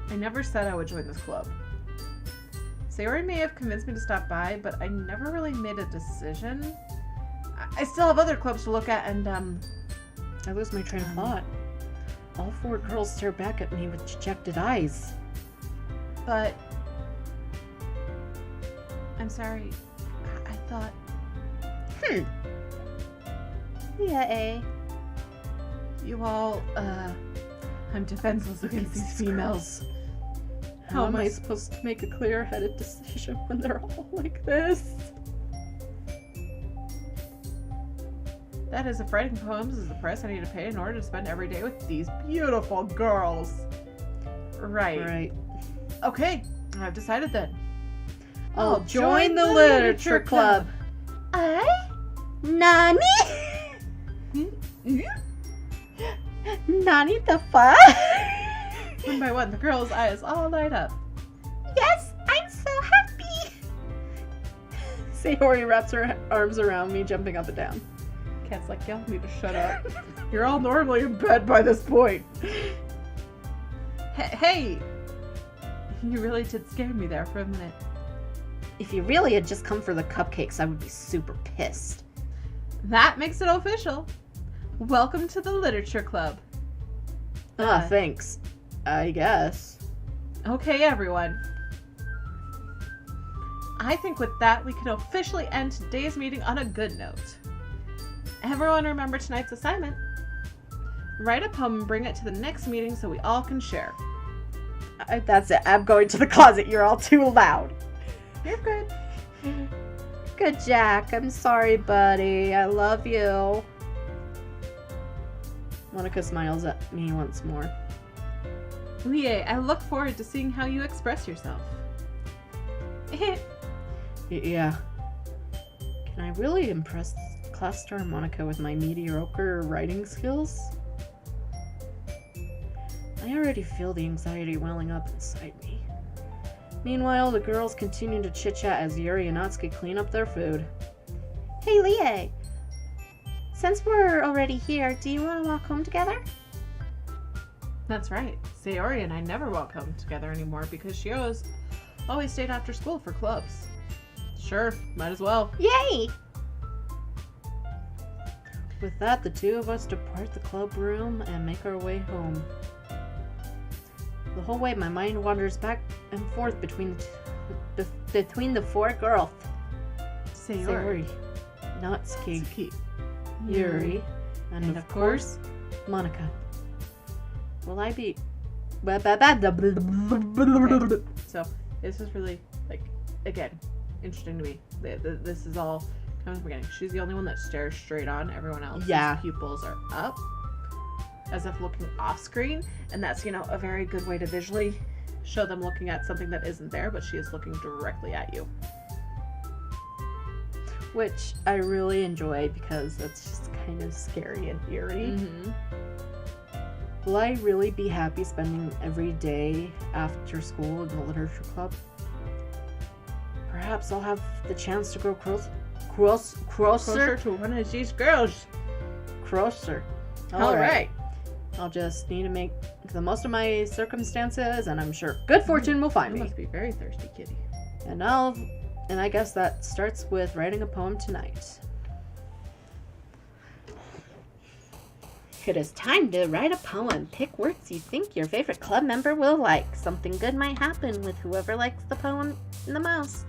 I never said I would join this club. Sayori may have convinced me to stop by, but I never really made a decision. I still have other clubs to look at, and I lose my train of thought. All four girls stare back at me with dejected eyes. But I'm sorry. I thought. Yeah, You all, I'm defenseless against these females. How am I supposed to make a clear-headed decision when they're all like this? That is if writing poems is the price I need to pay in order to spend every day with these beautiful girls. Right. Okay, I've decided then. I'll join the literature club. Nani? Nani the fuck? One by one, the girls' eyes all light up. Yes, I'm so happy. Sayori wraps her arms around me, jumping up and down. Cat's like, y'all need to shut up. You're all normally in bed by this point. Hey! You really did scare me there for a minute. If you really had just come for the cupcakes, I would be super pissed. That makes it official. Welcome to the literature club. Thanks. I guess. Okay, everyone. I think with that, we can officially end today's meeting on a good note. Everyone remember tonight's assignment. Write a poem and bring it to the next meeting so we all can share. That's it. I'm going to the closet. You're all too loud. You're good. Good, Jack. I'm sorry, buddy. I love you. Monica smiles at me once more. Lia, I look forward to seeing how you express yourself. Yeah. Can I really impress class star Monica with my mediocre writing skills? I already feel the anxiety welling up inside me. Meanwhile, the girls continue to chit-chat as Yuri and Natsuki clean up their food. Hey, Lia. Since we're already here, do you want to walk home together? That's right. Sayori and I never walk home together anymore because she always stayed after school for clubs. Sure, might as well. Yay! With that, the two of us depart the club room and make our way home. The whole way, my mind wanders back and forth between the four girls. Sayori. Natsuki. Yuri, and of course, Monica. Will I be... Okay. So, this is really, like, again, interesting to me. This is all coming from the beginning. She's the only one that stares straight on. Everyone else's pupils are up, as if looking off screen. And that's, you know, a very good way to visually show them looking at something that isn't there, but she is looking directly at you. Which I really enjoy because it's just kind of scary and eerie. Mm-hmm. Will I really be happy spending every day after school in the literature club? Perhaps I'll have the chance to grow closer to one of these girls. Closer. All right. I'll just need to make the most of my circumstances, and I'm sure good fortune will find me. You must be very thirsty, kitty. And I guess that starts with writing a poem tonight. It is time to write a poem. Pick words you think your favorite club member will like. Something good might happen with whoever likes the poem the most.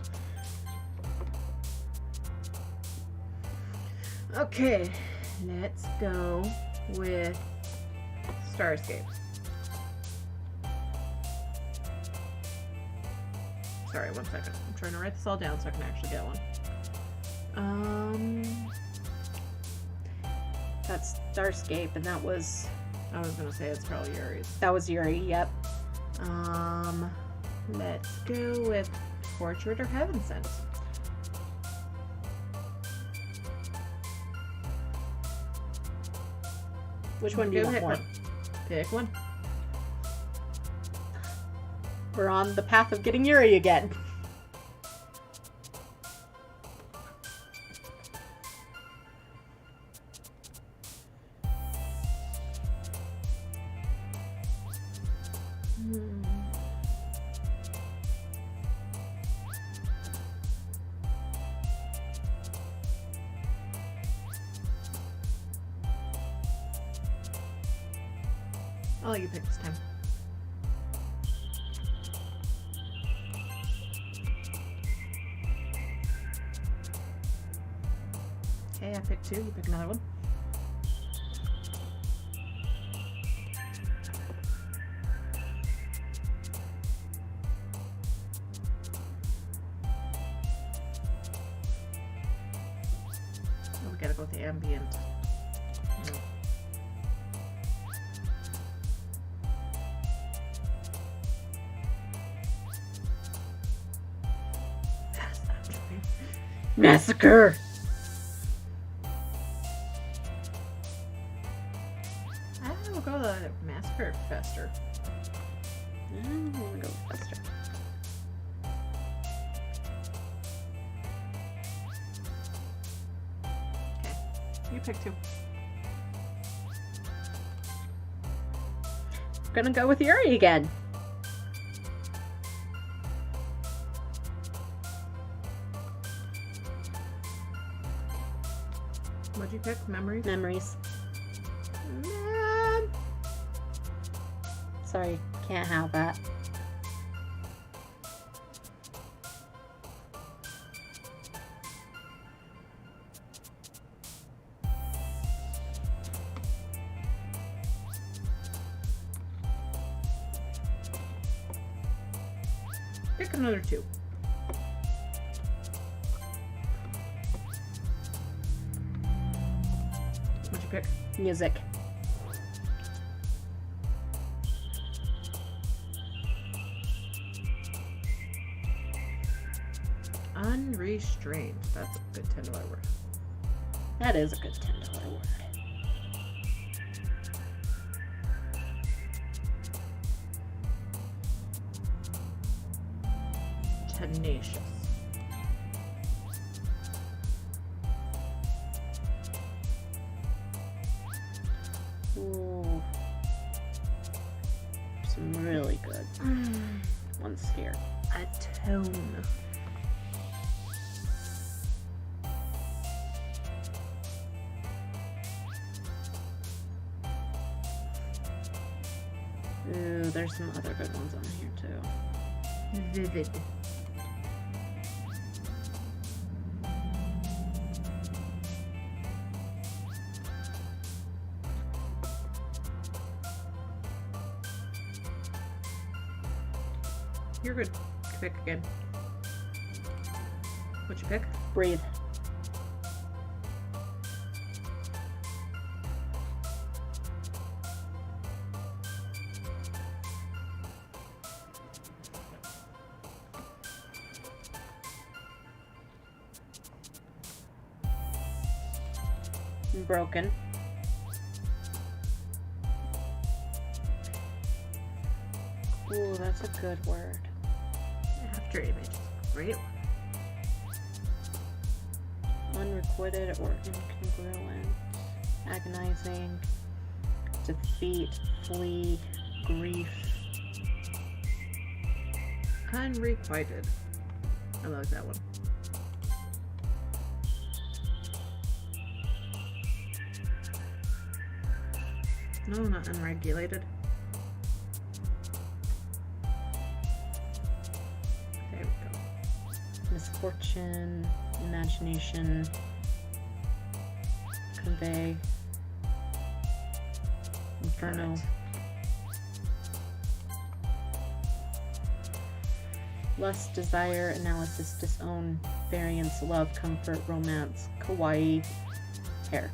Okay, let's go with Starscape. Sorry, 1 second. I'm trying to write this all down so I can actually get one. That's Starscape, and that was... I was gonna say it's probably Yuri's. That was Yuri, yep. Let's go with Portrait or Heaven Sent. Which one do you want more? Pick one. We're on the path of getting Yuri again. I'll let you pick this time. Okay, I picked 2. You pick another one. Oh, we gotta go with the ambient. Massacre! I will go with the Massacre Fester. I'm gonna go with Fester. Okay, you pick 2. I'm gonna go with Yuri again. What'd you pick? Memories? Memories. Man. Sorry, can't have that. Pick another 2. What'd you pick? Music. Unrestrained. That's a good $10 word. That is a good $10 word. Tenacious. Ooh. Some really good ones here. Atone. Ooh, there's some other good ones on here too. Vivid. You're good. Pick again. What'd you pick? Breathe. Broken. Ooh, that's a good word. Afterimage. Great. Unrequited or incongruent. Agonizing. Defeat. Flee. Grief. Unrequited. I like that one. No, not unregulated. There we go. Misfortune. Imagination. Convey. Inferno. Lust, desire, analysis, disown, variance, love, comfort, romance, kawaii, hair.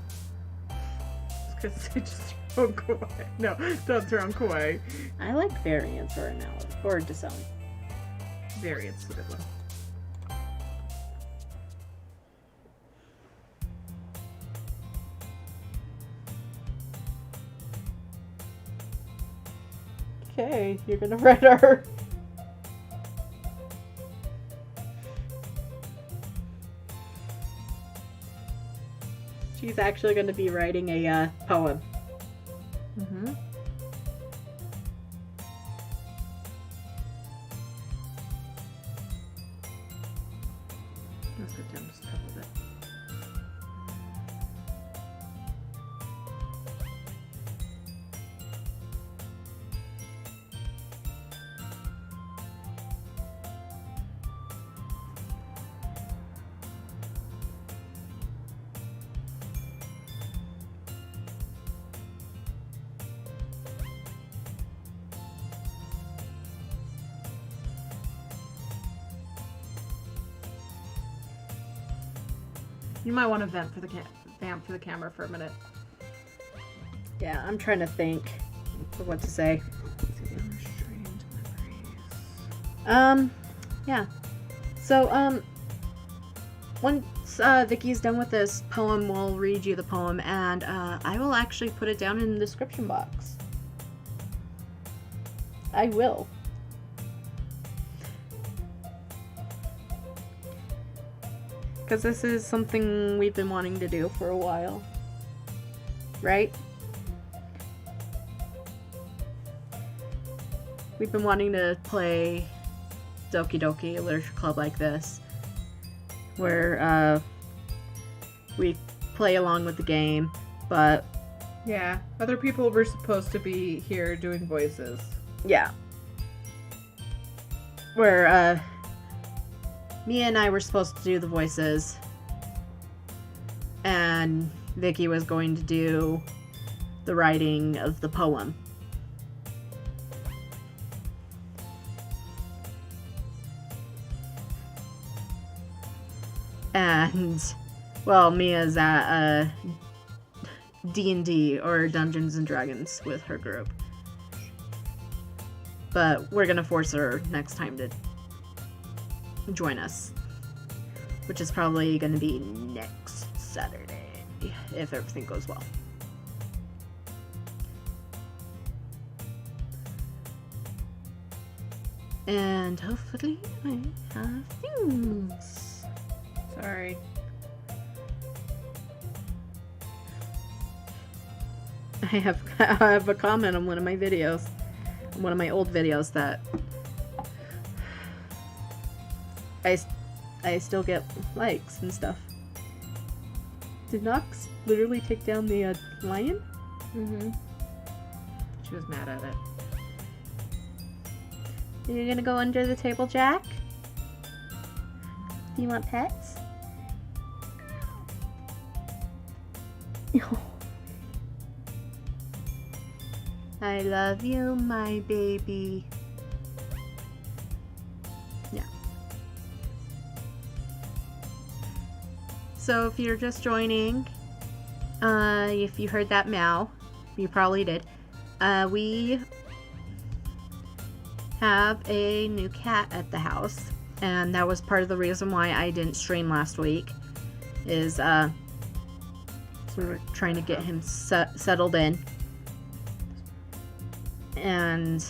Because they just throw kawaii. No, don't throw on kawaii. I like variance or analysis or disown. Variance is a good one. Okay, you're gonna write our. She's actually going to be writing a poem. Mm-hmm. Let's go down just a couple bit. You might want to vamp for the camera for a minute. Yeah, I'm trying to think of what to say. Yeah. So, once Vicky's done with this poem, we'll read you the poem, and I will actually put it down in the description box. I will. Because this is something we've been wanting to do for a while. Right? We've been wanting to play Doki Doki, a literature club like this. Where we play along with the game, but... Yeah, other people were supposed to be here doing voices. Yeah. Where, Mia and I were supposed to do the voices, and Vicky was going to do the writing of the poem. And, well, Mia's at D&D, or Dungeons and Dragons, with her group. But we're gonna force her next time to join us, which is probably going to be next Saturday, if everything goes well. And hopefully I have things. Sorry. I have a comment on one of my videos, one of my old videos, that I still get likes and stuff. Did Nox literally take down the lion? Mm-hmm. She was mad at it. Are you gonna go under the table, Jack? Do you want pets? I love you, my baby. So if you're just joining, if you heard that meow, you probably did. We have a new cat at the house, and that was part of the reason why I didn't stream last week. Is we were trying to get him settled in, and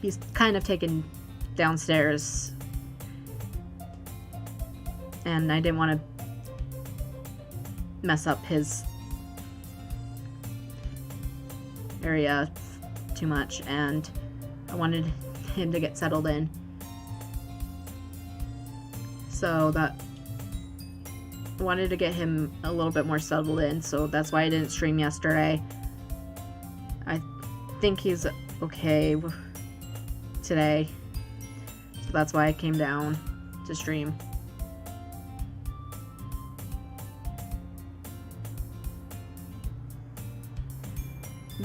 he's kind of taken downstairs, and I didn't want to mess up his area too much, and I wanted him to get settled in, so that I wanted to get him a little bit more settled in, so that's why I didn't stream yesterday. I think he's okay today, so that's why I came down to stream.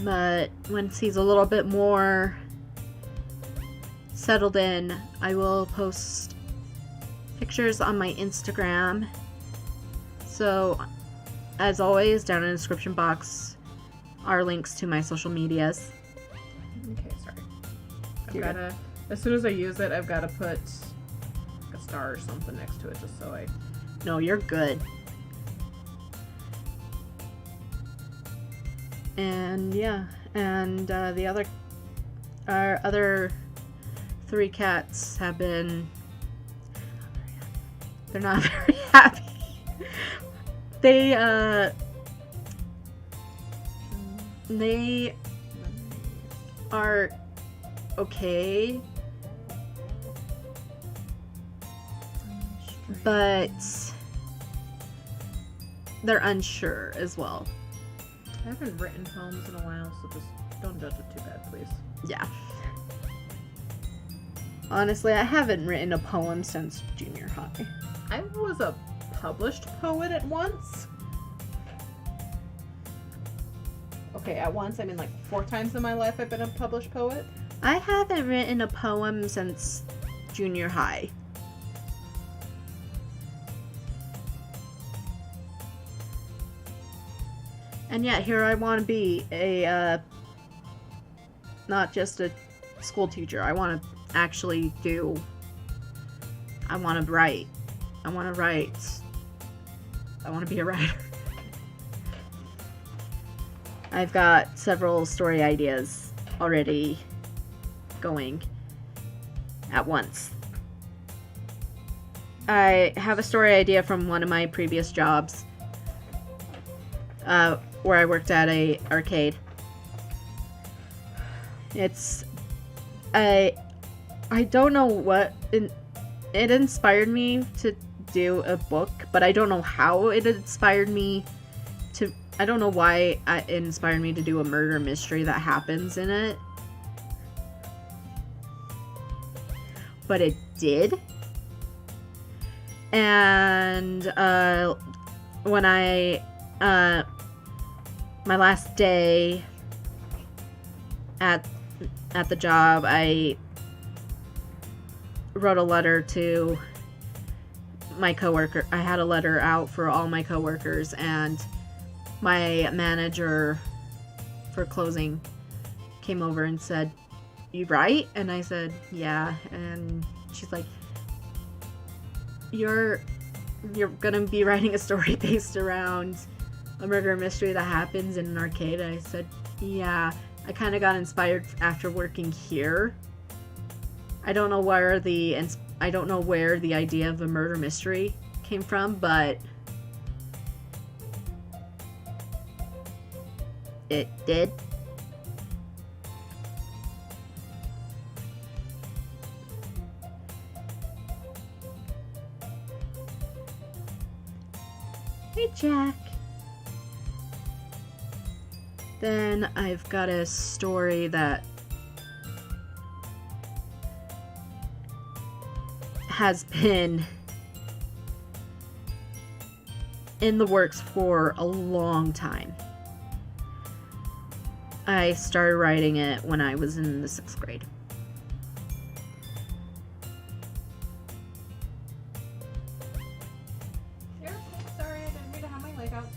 But once he's a little bit more settled in, I will post pictures on my Instagram. So, as always, down in the description box are links to my social medias. Okay, sorry. As soon as I use it, I've got to put a star or something next to it just so I... No, you're good. And yeah, and our other 3 cats have been, they're not very happy. They are okay, but they're unsure as well. I haven't written poems in a while, so just don't judge it too bad, please. Yeah. Honestly, I haven't written a poem since junior high. I was a published poet at once. Okay, at once, I mean like 4 times in my life I've been a published poet. I haven't written a poem since junior high. And yet here I want to be a, not just a school teacher. I want to actually I want to write. I want to be a writer. I've got several story ideas already going at once. I have a story idea from one of my previous jobs, where I worked at a arcade. I don't know what it inspired me to do a book, but I don't know how it inspired me to. I don't know why it inspired me to do a murder mystery that happens in it, but it did. And when my last day at the job, I wrote a letter to my coworker. I had a letter out for all my coworkers, and my manager for closing came over and said, "You write?" And I said, "Yeah." And she's like, You're gonna be writing a story based around a murder mystery that happens in an arcade?" And I said, "Yeah, I kind of got inspired after working here. I don't know where the idea of a murder mystery came from, but it did." Hey, Jack. Then I've got a story that has been in the works for a long time. I started writing it when I was in the 6th grade.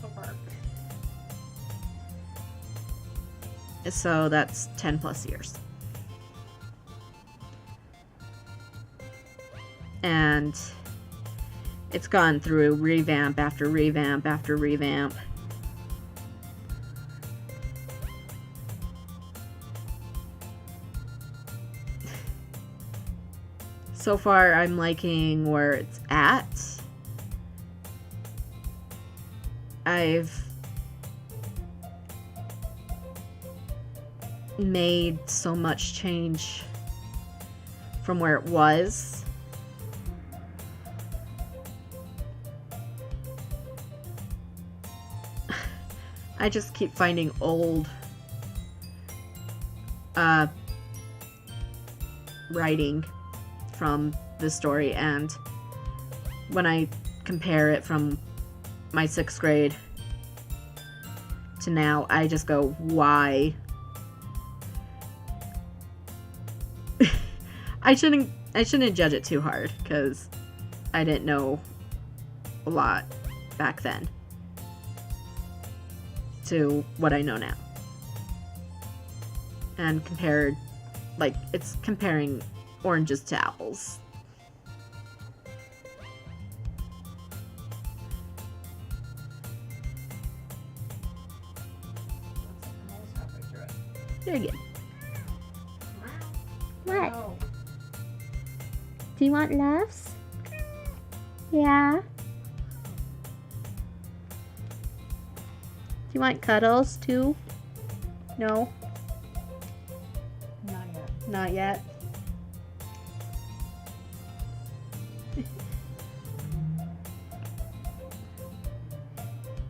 so far. So that's 10 plus years. And it's gone through revamp after revamp after revamp. So far, I'm liking where it's at. I've made so much change from where it was. I just keep finding old writing from the story, and when I compare it from my 6th grade to now, I just go, why? I shouldn't judge it too hard, because I didn't know a lot back then to what I know now. And compared, like, it's comparing oranges to apples. Very good. What? Oh. Do you want loves? Yeah. Do you want cuddles too? No? Not yet. Not yet.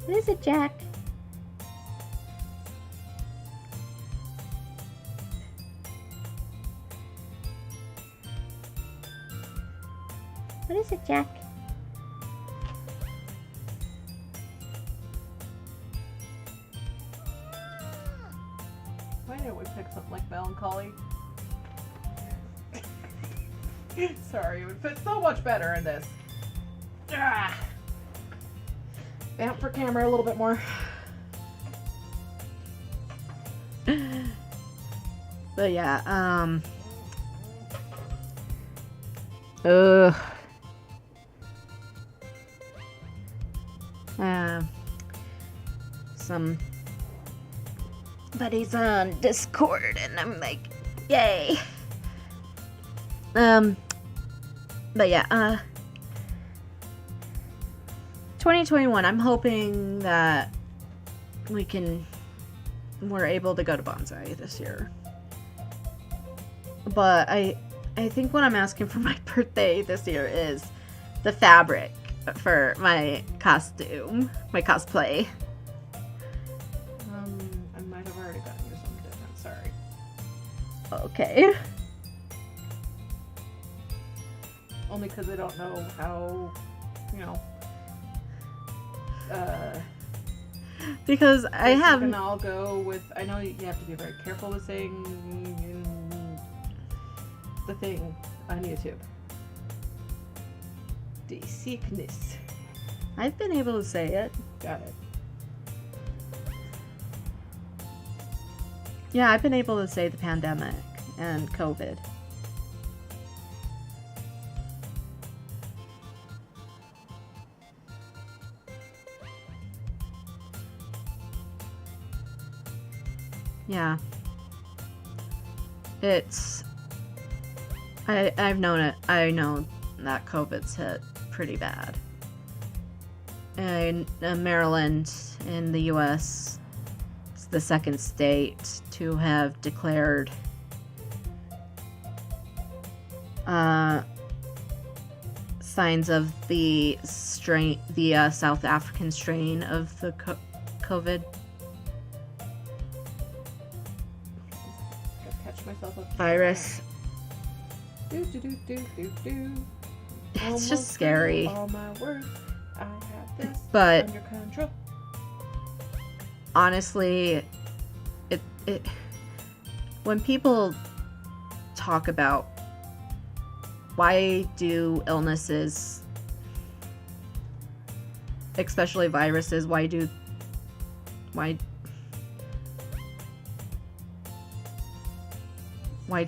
What is it, Jack? What is it, Jack? Why didn't we pick something like melancholy? Sorry, it would fit so much better in this. Ah. Vamp for camera a little bit more. But yeah, some buddies on Discord, and I'm like, yay. But yeah, 2021, I'm hoping that we're able to go to Bonsai this year. But I think what I'm asking for my birthday this year is the fabric for my costume, my cosplay. I might have already gotten you something different, sorry. Okay. Only because I don't know how, because I have... And I'll go with, I know you have to be very careful with saying the thing on YouTube. The sickness. I've been able to say it. Got it. Yeah, I've been able to say the pandemic and COVID. Yeah. It's... I've known it. I know that COVID's hit pretty bad. In Maryland, in the U.S., it's the second state to have declared signs of the strain, the South African strain of the COVID. Catch myself up. Virus. It's just scary. All my work, I have this but under control. Honestly, it when people talk about why do illnesses especially viruses, why do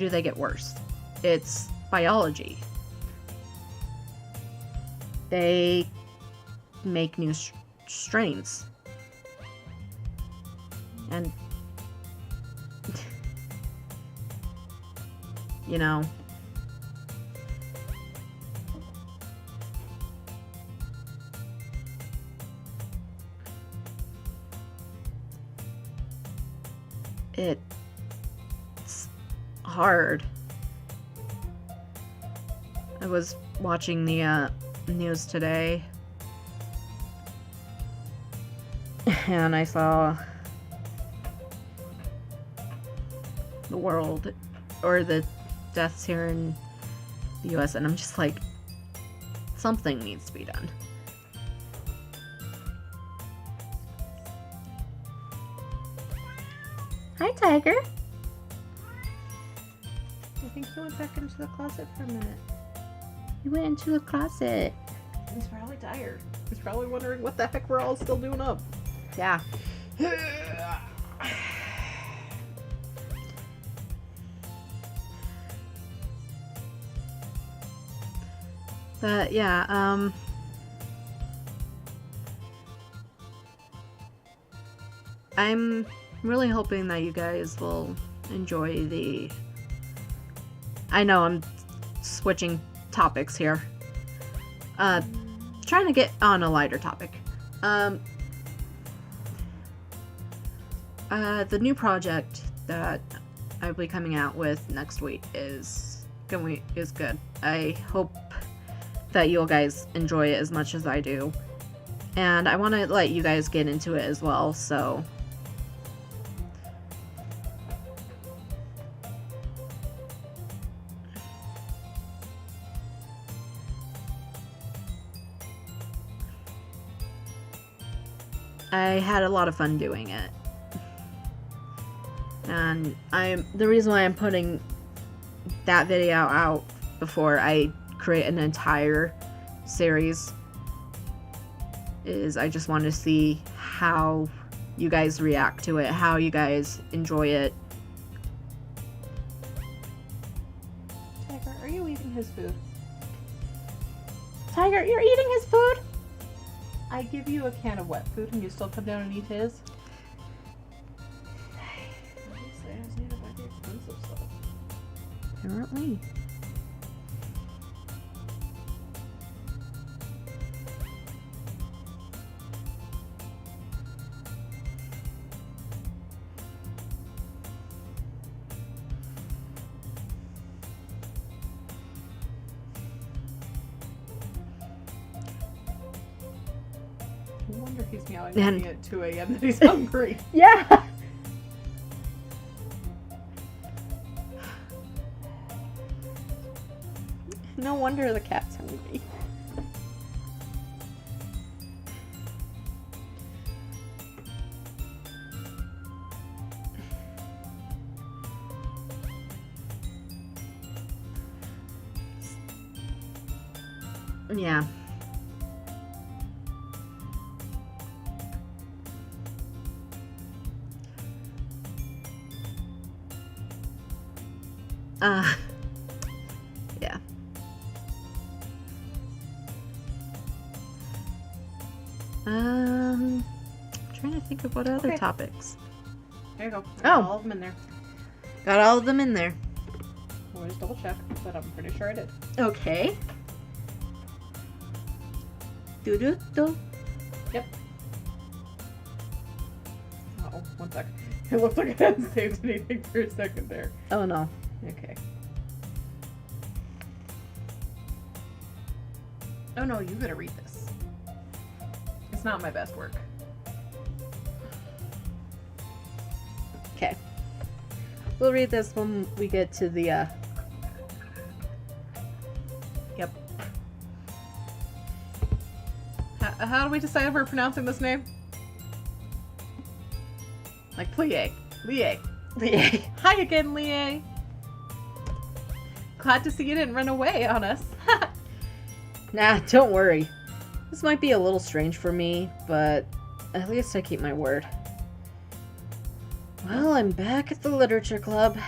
they get worse? It's biology. They make new strains. And you know, it's hard. I was watching the news today, and I saw the world, or the deaths here in the US, and I'm just like, something needs to be done. Hi, Tiger. I think he went back into the closet for a minute. You went into the closet. He's probably tired. He's probably wondering what the heck we're all still doing up. Yeah. But yeah, I'm really hoping that you guys will enjoy the... I know I'm switching topics here. Trying to get on a lighter topic. The new project that I'll be coming out with next week is good. I hope that you guys enjoy it as much as I do. And I want to let you guys get into it as well, so... I had a lot of fun doing it. And the reason why I'm putting that video out before I create an entire series is I just want to see how you guys react to it, how you guys enjoy it. Tiger, are you eating his food? Tiger, you're eating his food? I give you a can of wet food and you still come down and eat his? Obviously, I just need to buy the expensive stuff. Apparently. No wonder he's meowing at me at 2 a.m. that he's hungry. Yeah! No wonder the cat's hungry. Yeah. Yeah. Trying to think of what other topics. There you go. Oh. All of them in there. Got all of them in there. We'll just double check, but I'm pretty sure I did. Okay. Do. Yep. Uh-oh, one sec. It looked like I hadn't saved anything for a second there. Oh no. Okay. Oh no, you gotta read this. It's not my best work. Okay. We'll read this when we get to the Yep. How do we decide if we're pronouncing this name? Like Plie. Lie. Hi again, Lie. Glad to see you didn't run away on us. Nah, don't worry. This might be a little strange for me, but at least I keep my word. Well, I'm back at the literature club.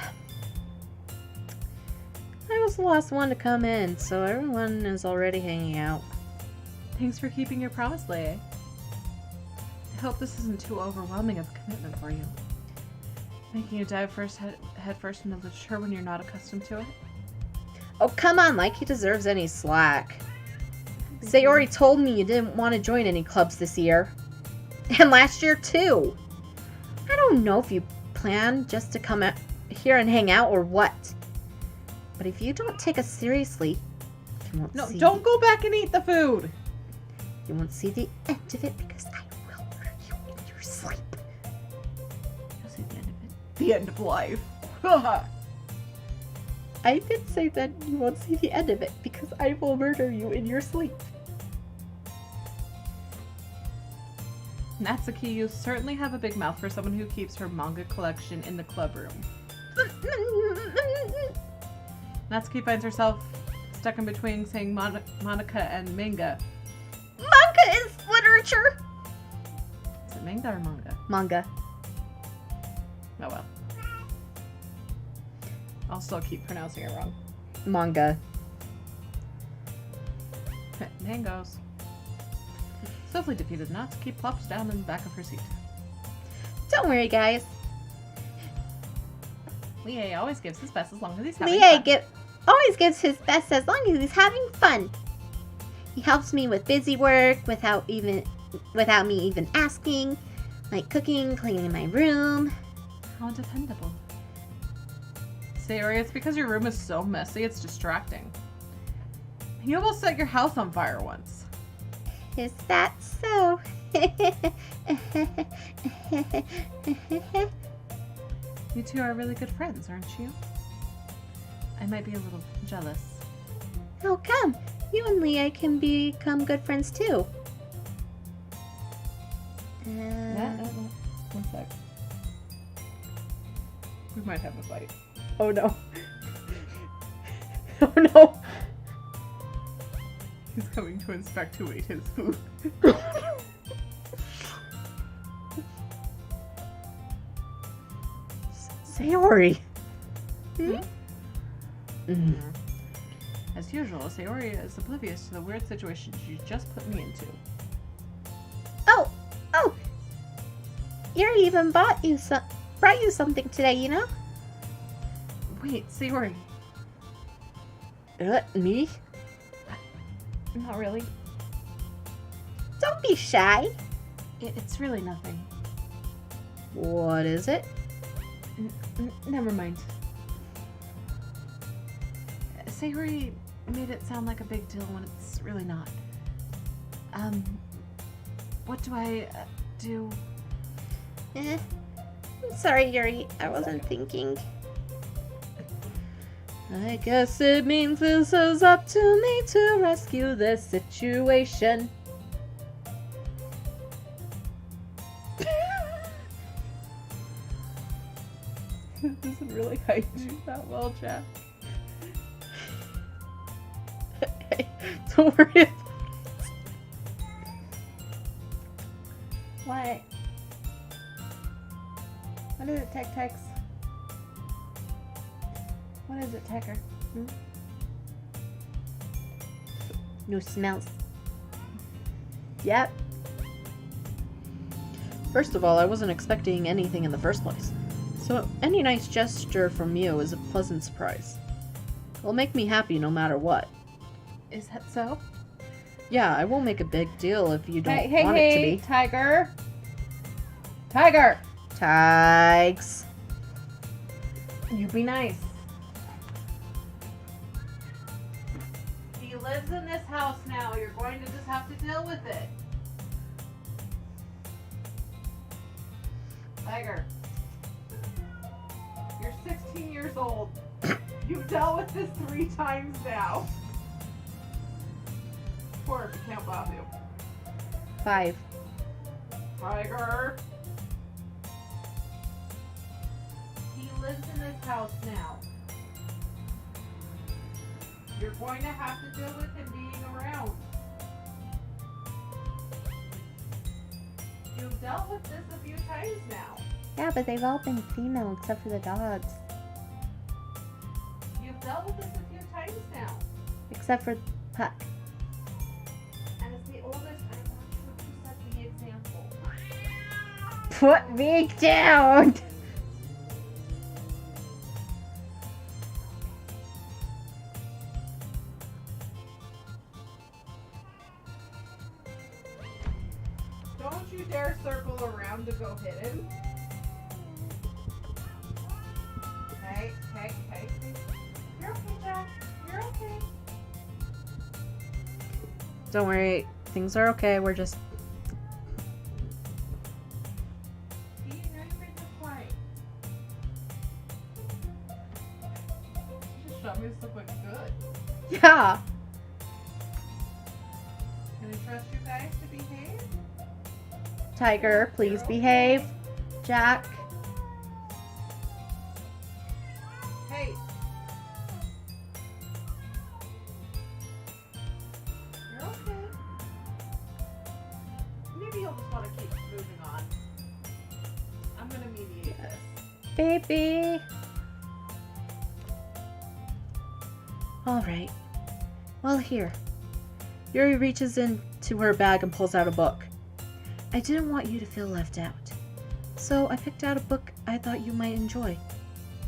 I was the last one to come in, so everyone is already hanging out. Thanks for keeping your promise, Lia. I hope this isn't too overwhelming of a commitment for you. Making you dive head first into literature when you're not accustomed to it. Oh, come on, like he deserves any slack. Sayori told me you didn't want to join any clubs this year. And last year, too. I don't know if you plan just to come out here and hang out or what. But if you don't take us seriously, you won't see... No, don't go back and eat the food! You won't see the end of it because I will murder you in your sleep. You'll see the end of it. The end of life. I did say that you won't see the end of it because I will murder you in your sleep. Natsuki, you certainly have a big mouth for someone who keeps her manga collection in the club room. Natsuki finds herself stuck in between saying Monica and manga. Manga is literature! Is it manga or manga? Manga. Oh well. I'll still keep pronouncing it wrong. Manga. Mangoes. Swiftly defeated, Natsuki plops down in the back of her seat. Don't worry, guys. Lia always gives his best as long as he's having fun. Always gives his best as long as he's having fun. He helps me with busy work without me even asking, like cooking, cleaning my room. How dependable. Sayori, it's because your room is so messy, it's distracting. You almost set your house on fire once. Is that so? You two are really good friends, aren't you? I might be a little jealous. How come? You and Lia can become good friends too. One sec. We might have a fight. Oh no. Oh no. He's coming to inspect who ate his food. Sayori! As usual, Sayori is oblivious to the weird situation she just put me into. Oh! Yuri even brought you something today, you know? Wait, Sayori. Me? Not really. Don't be shy. It's really nothing. What is it? Never mind. Sayori made it sound like a big deal when it's really not. What do I do? I'm sorry, Yuri. I wasn't thinking. I guess it means this is up to me to rescue this situation. This isn't really hide you that well, Jack. Don't worry. What? What is it, Tex? What is it, Tecker? New smells. Yep. First of all, I wasn't expecting anything in the first place. So any nice gesture from you is a pleasant surprise. It'll make me happy no matter what. Is that so? Yeah, I won't make a big deal if you don't Hey, want it to be. Tiger! Tiger! Tiggs. You be nice. He lives in this house now. You're going to just have to deal with it. Tiger. You're 16 years old. You've dealt with this 3 times now. 4 if you can't bother you. 5. Tiger. He lives in this house now. You're going to have to deal with him being around. You've dealt with this a few times now. Yeah, but they've all been female except for the dogs. You've dealt with this a few times now. Except for Puck. As the oldest, I want you to set the example. Put me down! Don't you dare circle around to go hit him. Hey. You're okay, Jack. You're okay. Don't worry, things are okay. We're just... See, now you're making it quiet. Just shot me this look like good. Yeah! Can I trust you guys to behave? Tiger, please behave. Jack. Hey. You're okay. Maybe you'll just want to keep moving on. I'm gonna mediate this. Baby. Alright. Well, here. Yuri reaches into her bag and pulls out a book. I didn't want you to feel left out, so I picked out a book I thought you might enjoy.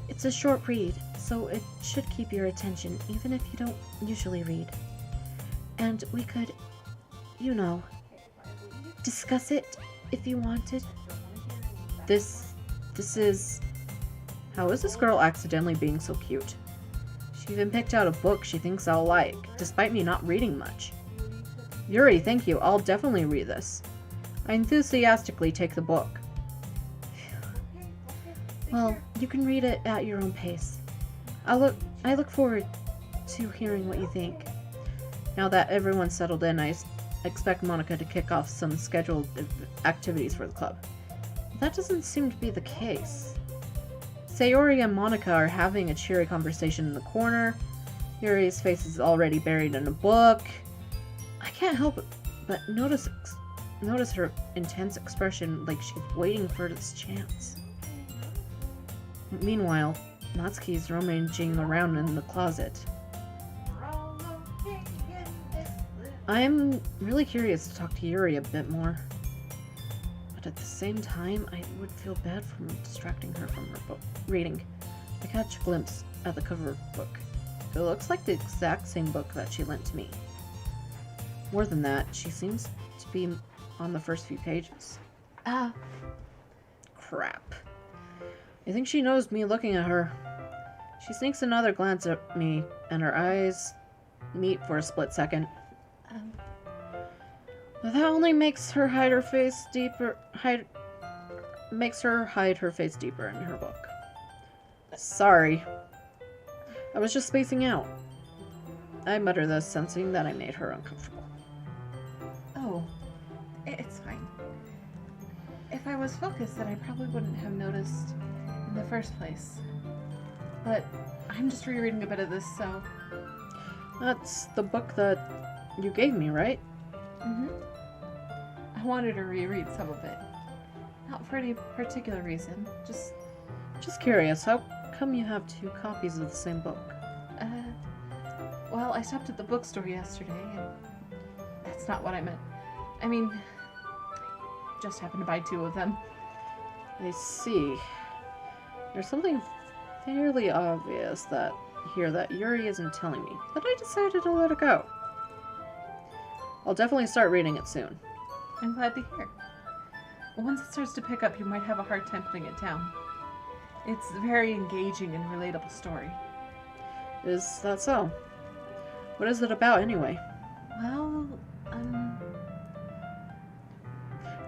It's a short read, so it should keep your attention even if you don't usually read. And we could, you know, discuss it if you wanted. This is... How is this girl accidentally being so cute? She even picked out a book she thinks I'll like, despite me not reading much. Yuri, thank you. I'll definitely read this. I enthusiastically take the book. Well, you can read it at your own pace. I look forward to hearing what you think. Now that everyone's settled in, I expect Monica to kick off some scheduled activities for the club. That doesn't seem to be the case. Sayori and Monica are having a cheery conversation in the corner. Yuri's face is already buried in a book. I can't help but notice her intense expression, like she's waiting for this chance. Meanwhile, Natsuki's rummaging around in the closet. I'm really curious to talk to Yuri a bit more. But at the same time, I would feel bad for distracting her from her book reading. I catch a glimpse at the cover of the book. It looks like the exact same book that she lent to me. More than that, she seems to be on the first few pages. Ah. Crap. I think she knows me looking at her. She sneaks another glance at me, and her eyes meet for a split second. But that only makes her hide her face deeper. Makes her hide her face deeper in her book. Sorry. I was just spacing out. I mutter this, sensing that I made her uncomfortable. Oh, it's fine. If I was focused, then I probably wouldn't have noticed in the first place. But I'm just rereading a bit of this, so... That's the book that you gave me, right? Mm-hmm. I wanted to reread some of it. Not for any particular reason, Just curious, how come you have 2 copies of the same book? Well, I stopped at the bookstore yesterday, and that's not what I meant. I mean, just happened to buy 2 of them. I see. There's something fairly obvious that Yuri isn't telling me, but I decided to let it go. I'll definitely start reading it soon. I'm glad to hear. Once it starts to pick up, you might have a hard time putting it down. It's a very engaging and relatable story. Is that so? What is it about, anyway? Well,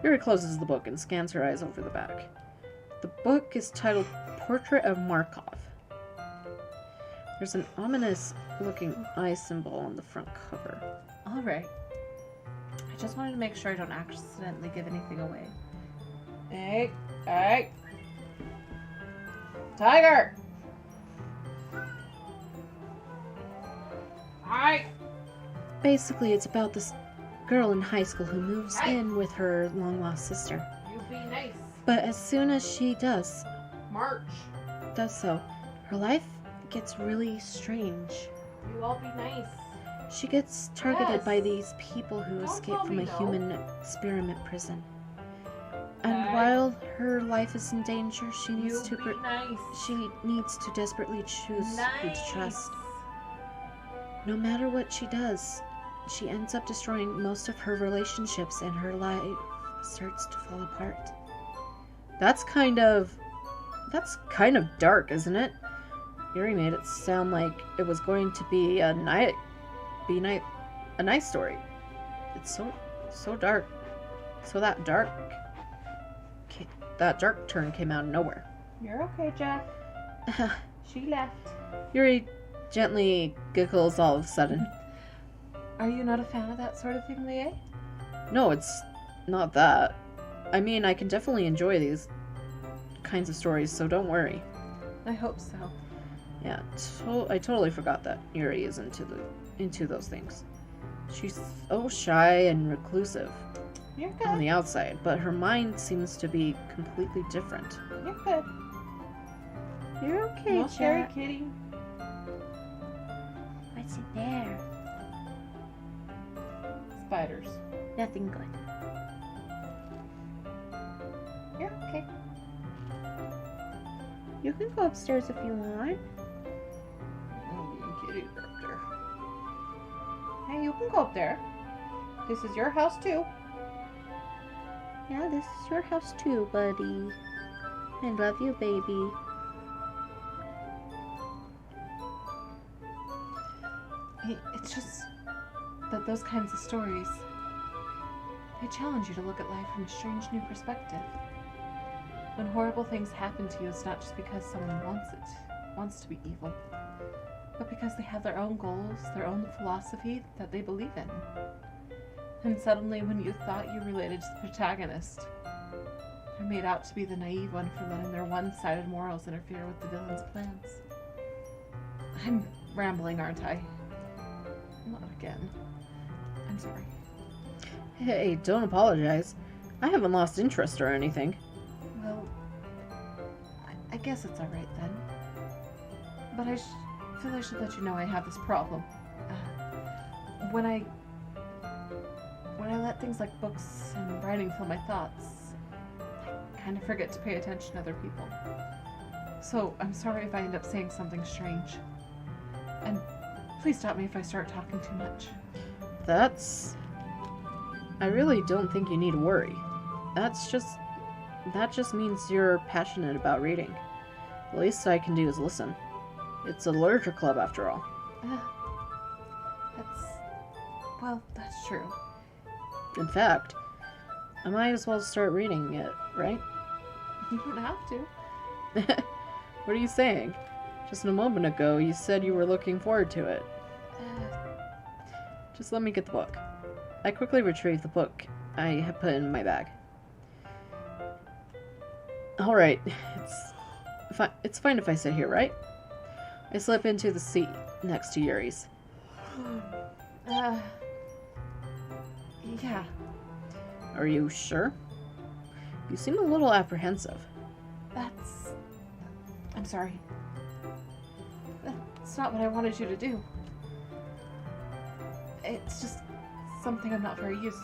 Yuri closes the book and scans her eyes over the back. The book is titled Portrait of Markov. There's an ominous-looking eye symbol on the front cover. Alright. I just wanted to make sure I don't accidentally give anything away. Hey! Hey! Tiger! Hi! Basically, it's about this girl in high school who moves in with her long-lost sister. You be nice. But as soon as she does so, her life gets really strange. You all be nice. She gets targeted Yes. by these people who Don't escape tell from me a no. human experiment prison. And Okay. while her life is in danger, she needs You to be nice. she needs to desperately choose who to trust. No matter what she does, she ends up destroying most of her relationships and her life starts to fall apart. That's kind of dark, isn't it? Yuri made it sound like it was going to be a nice story. It's so dark. So that dark turn came out of nowhere. You're okay, Jeff. She left. Yuri gently giggles all of a sudden. Are you not a fan of that sort of thing, Lia? No, it's not that. I mean, I can definitely enjoy these kinds of stories, so don't worry. I hope so. Yeah, I totally forgot that Yuri is into those things. She's so shy and reclusive You're good. on the outside, but her mind seems to be completely different. You're good. You're okay, No scary Jack. kitty. What's in there? Spiders. Nothing good. You're okay. You can go upstairs if you want. Oh, kitty up there. Hey, you can go up there. This is your house too. Yeah, this is your house too, buddy. I love you, baby. It's just that those kinds of stories, they challenge you to look at life from a strange new perspective. When horrible things happen to you, it's not just because someone wants to be evil, but because they have their own goals, their own philosophy that they believe in. And suddenly, when you thought you related to the protagonist, they're made out to be the naive one for letting their one-sided morals interfere with the villain's plans. I'm rambling, aren't I? Not again. I'm sorry. Hey, don't apologize. I haven't lost interest or anything. Well, I guess it's alright then. But I feel I should let you know I have this problem. When I let things like books and writing fill my thoughts, I kind of forget to pay attention to other people. So I'm sorry if I end up saying something strange. And please stop me if I start talking too much. I really don't think you need to worry. That just means you're passionate about reading. The least I can do is listen. It's a literature club after all. That's true. In fact, I might as well start reading it, right? You don't have to. What are you saying? Just a moment ago, you said you were looking forward to it. Just let me get the book. I quickly retrieved the book I had put in my bag. Alright, it's fine if I sit here, right? I slip into the seat next to Yuri's. Yeah. Are you sure? You seem a little apprehensive. I'm sorry. That's not what I wanted you to do. It's just something I'm not very used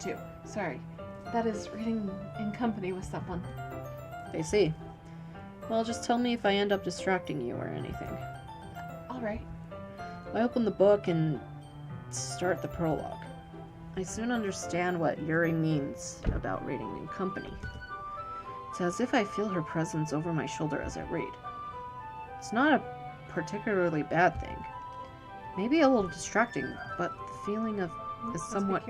to. Sorry. That is reading in company with someone. I see. Well, just tell me if I end up distracting you or anything. Alright. I open the book and start the prologue. I soon understand what Yuri means about reading in company. It's as if I feel her presence over my shoulder as I read. It's not a particularly bad thing. Maybe a little distracting, but the feeling is somewhat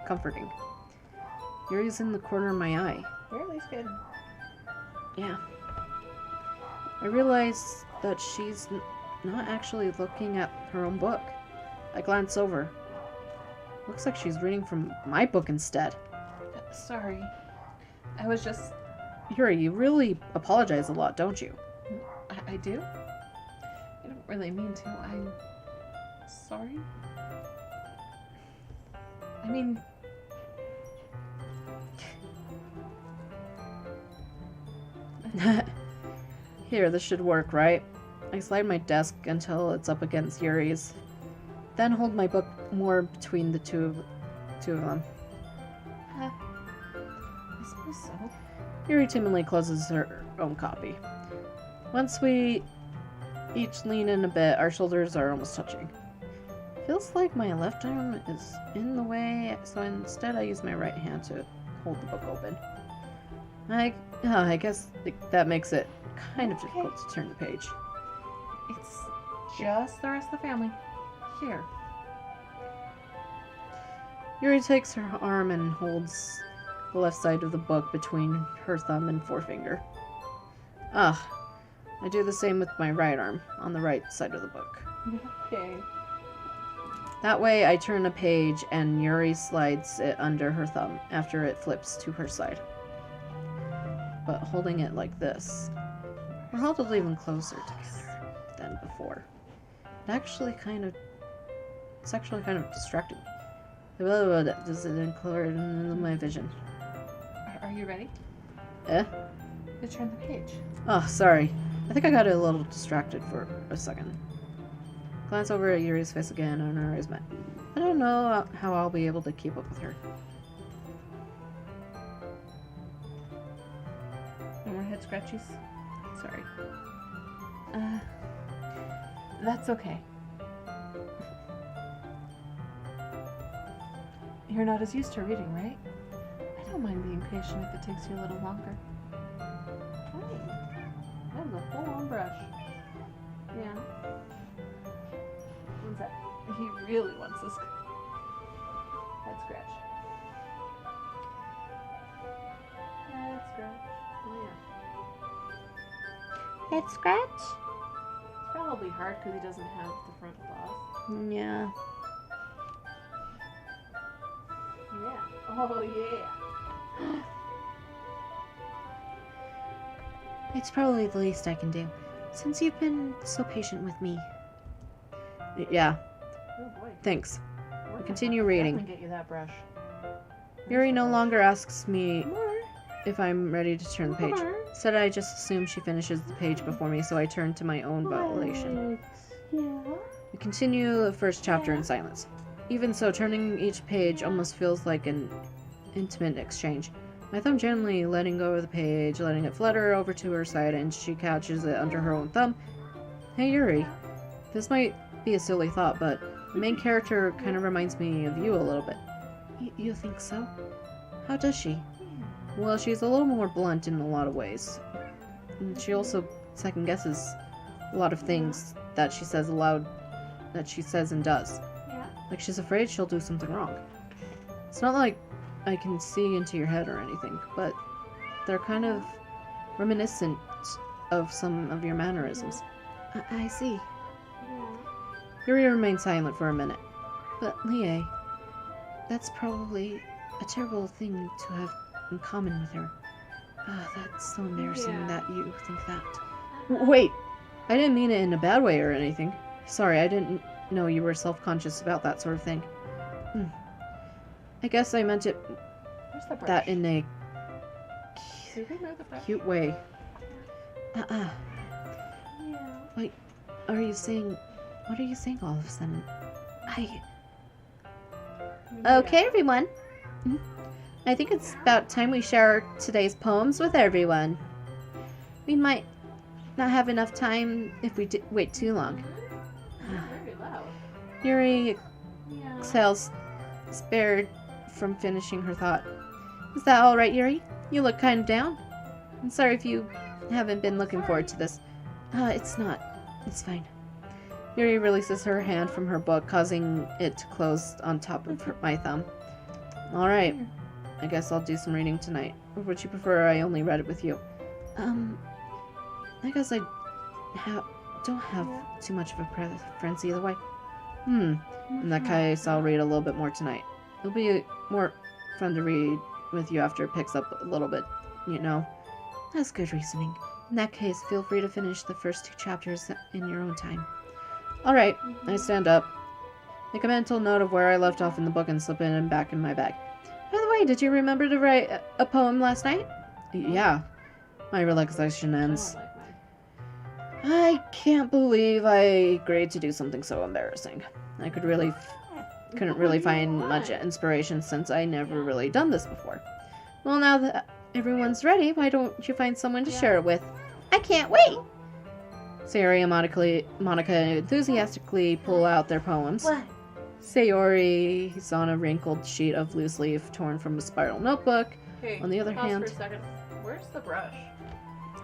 comforting. Yuri's in the corner of my eye. You're at least good. Yeah. I realize that she's not actually looking at her own book. I glance over. Looks like she's reading from my book instead. Sorry. I was just... Yuri, you really apologize a lot, don't you? I do? I don't really mean to. I'm sorry. I mean... Here, this should work, right? I slide my desk until it's up against Yuri's. Then hold my book more between the two of them. I suppose so. Yuri timidly closes her own copy. Once we each lean in a bit, our shoulders are almost touching. Feels like my left arm is in the way, so instead I use my right hand to hold the book open. I guess that makes it kind of difficult to turn the page. It's just the rest of the family. Here. Yuri takes her arm and holds the left side of the book between her thumb and forefinger. I do the same with my right arm, on the right side of the book. Okay. That way I turn a page and Yuri slides it under her thumb after it flips to her side. But holding it like this, we're held even closer together than before. It's actually kind of distracting me. Does it include in my vision? Are you ready? Eh? To turn the page. Oh, sorry. I think I got a little distracted for a second. Glance over at Yuri's face again and our eyes met. I don't know how I'll be able to keep up with her. No more head scratchies? Sorry. That's okay. You're not as used to reading, right? I don't mind being patient if it takes you a little longer. Fine. That was a full-on brush. Yeah. What's that? He really wants this head scratch. Head scratch. Oh yeah. Head scratch? It's probably hard because he doesn't have the front claws. Yeah. Yeah. Oh yeah. It's probably the least I can do, since you've been so patient with me. Yeah. Oh boy. Thanks. We're Continue gonna reading. definitely get you that brush. Yuri no longer asks me if I'm ready to turn the page. Instead, I just assume she finishes the page before me, so I turn to my own violation. Yeah. We continue the first chapter in silence. Even so, turning each page almost feels like an intimate exchange. My thumb gently letting go of the page, letting it flutter over to her side, and she catches it under her own thumb. Hey Yuri, this might be a silly thought, but the main character kind of reminds me of you a little bit. You think so? How does she? Well, she's a little more blunt in a lot of ways. And she also second guesses a lot of things that she says aloud, that she says and does. Like she's afraid she'll do something wrong. It's not like I can see into your head or anything, but they're kind of reminiscent of some of your mannerisms. I see. Yuri remained silent for a minute. But Lia, that's probably a terrible thing to have in common with her. That's so embarrassing that you think that. Wait! I didn't mean it in a bad way or anything. Sorry, I didn't know you were self-conscious about that sort of thing. I guess I meant it that in a cute way. Wait, what are you saying all of a sudden? Okay, everyone. I think it's about time we share today's poems with everyone. We might not have enough time if we wait too long. Yuri exhales, spared from finishing her thought. Is that all right, Yuri? You look kind of down. I'm sorry if you haven't been looking forward to this. It's not. It's fine. Yuri releases her hand from her book, causing it to close on top of my thumb. All right. I guess I'll do some reading tonight. Or would you prefer I only read it with you? I guess I don't have too much of a preference either way. In that case, I'll read a little bit more tonight. It'll be more fun to read with you after it picks up a little bit, you know. That's good reasoning. In that case, feel free to finish the first 2 chapters in your own time. Alright, I stand up. Make a mental note of where I left off in the book and slip it in back in my bag. By the way, did you remember to write a poem last night? Yeah. My relaxation ends. I can't believe I agreed to do something so embarrassing. I couldn't really find much inspiration since I never really done this before. Well, now that everyone's ready, why don't you find someone to share it with? I can't wait. Sayori and Monica enthusiastically pull out their poems. What? Sayori is on a wrinkled sheet of loose leaf torn from a spiral notebook. Hey, On the other pause hand, for a second. Where's the brush?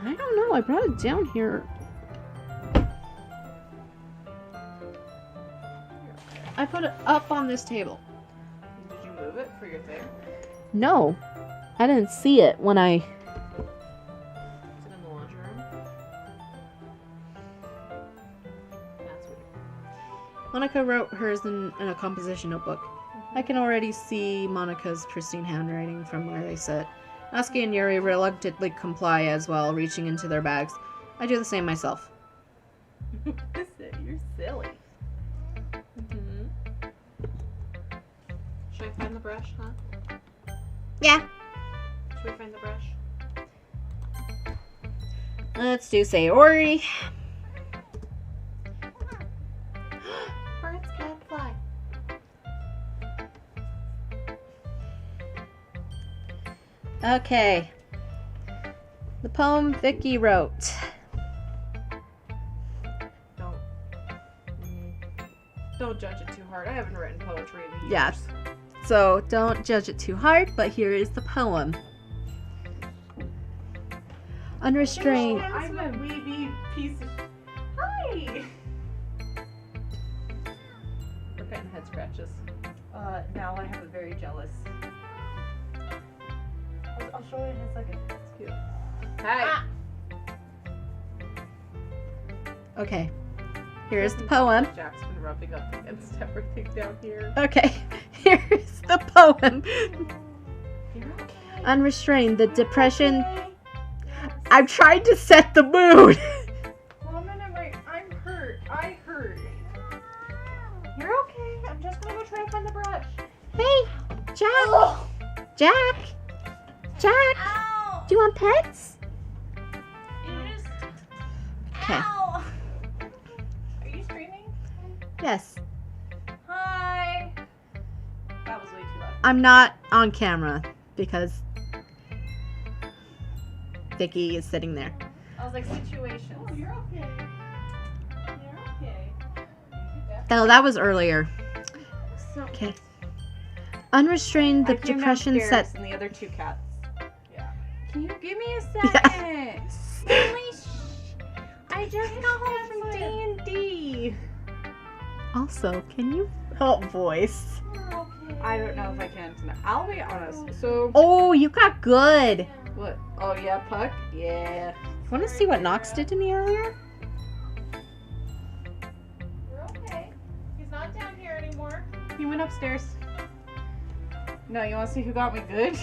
I don't know. I brought it down here. I put it up on this table. Did you move it for your thing? No, I didn't see it when I. Is it in the laundry room? That's weird. Monica wrote hers in a composition notebook. I can already see Monica's pristine handwriting from where they sit. Natsuki and Yuri reluctantly comply as well, reaching into their bags. I do the same myself. You're silly. Should I find the brush, huh? Yeah. Should we find the brush? Let's do Sayori. Birds can't fly. Okay. The poem Vicky wrote. Don't judge it too hard. I haven't written poetry in years. Yes. So don't judge it too hard, but here is the poem. Unrestrained. I'm a weeby piece of. Hi! We're getting head scratches. Now I have a very jealous. I'll show you in a second. It's cute. Hi! Okay. Here's the poem. Jack's been rubbing up against everything down here. Okay. Here's the poem. You're okay. Unrestrained. The depression. I'm trying to set the mood. Well, no, wait. I'm hurt. I hurt. You're okay. I'm just gonna go try and find the brush. Hey, Jack. Oh. Jack. Jack. Ow. Do you want pets? You just. Okay. Ow. Are you streaming? Yes. Hi. That was way too loud. I'm not on camera because Vicky is sitting there. I was like, situations. Oh, you're okay. You're okay. Oh, that was earlier. So, Okay. Unrestrained, the I came depression downstairs set. and the other two cats. Yeah. Can you give me a second? I just got home from D&D. Also, can you help voice? I don't know if I can tonight. I'll be honest. So. Oh, you got good. What? Oh yeah, Puck. Yeah. Want to see what Nox did to me earlier? We're okay. He's not down here anymore. He went upstairs. No, you want to see who got me good?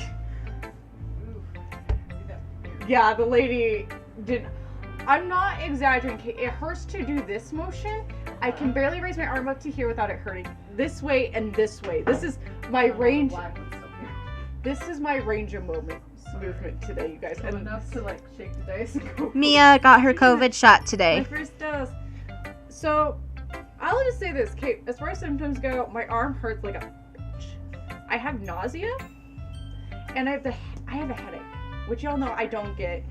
Yeah, the lady didn't. I'm not exaggerating. It hurts to do this motion. I can barely raise my arm up to here without it hurting. This way and this way. This is my range. This is my range of movement today, you guys. And enough to like shake the dice and go. Mia got her COVID shot today. My first dose. So, I'll just say this, Kate. As far as symptoms go, my arm hurts like a bitch. I have nausea, and I have a headache, which y'all know I don't get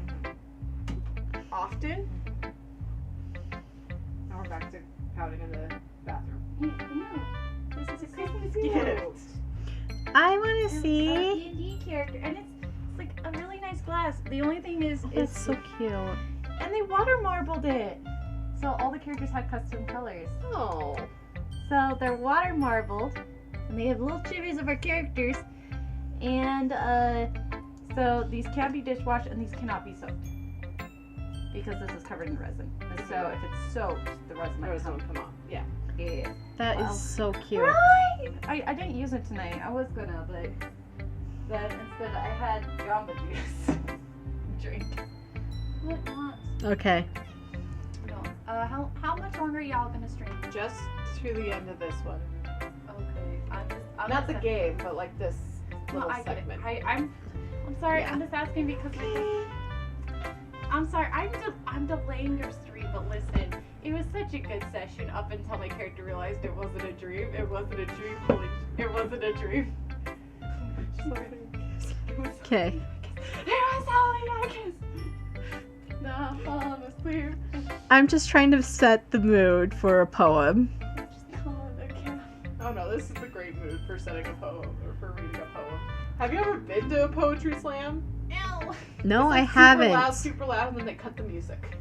often. Now we're back to pouting in the bathroom. No, this is a Christmas gift. I want to A see. D&D character, and it's like a really nice glass. The only thing is, That's so cute. and they water marbled it. So all the characters had custom colors. Oh. So they're water marbled, and they have little chibis of our characters. And so these can be dishwashed, and these cannot be soaked because this is covered in resin. And so if it's soaked, the resin might come off. Yeah. Yeah. That is so cute. Right? I didn't use it tonight. I was gonna, but then instead I had Jamba Juice drink. What not? Okay. No. How much longer are y'all gonna stream? Just to the end of this one. Not the game, but like this little segment. I'm sorry. I'm just asking because I'm sorry. I'm delaying your stream, but listen, it was such a good session up until my character realized it wasn't a dream. It wasn't a dream. It wasn't a dream. Okay. It was only a kiss. No, honestly. I'm just trying to set the mood for a poem. Oh no, this is the great mood for setting a poem or for reading a poem. Have you ever been to a poetry slam? Ew. No, I It's haven't. super loud, and then they cut the music.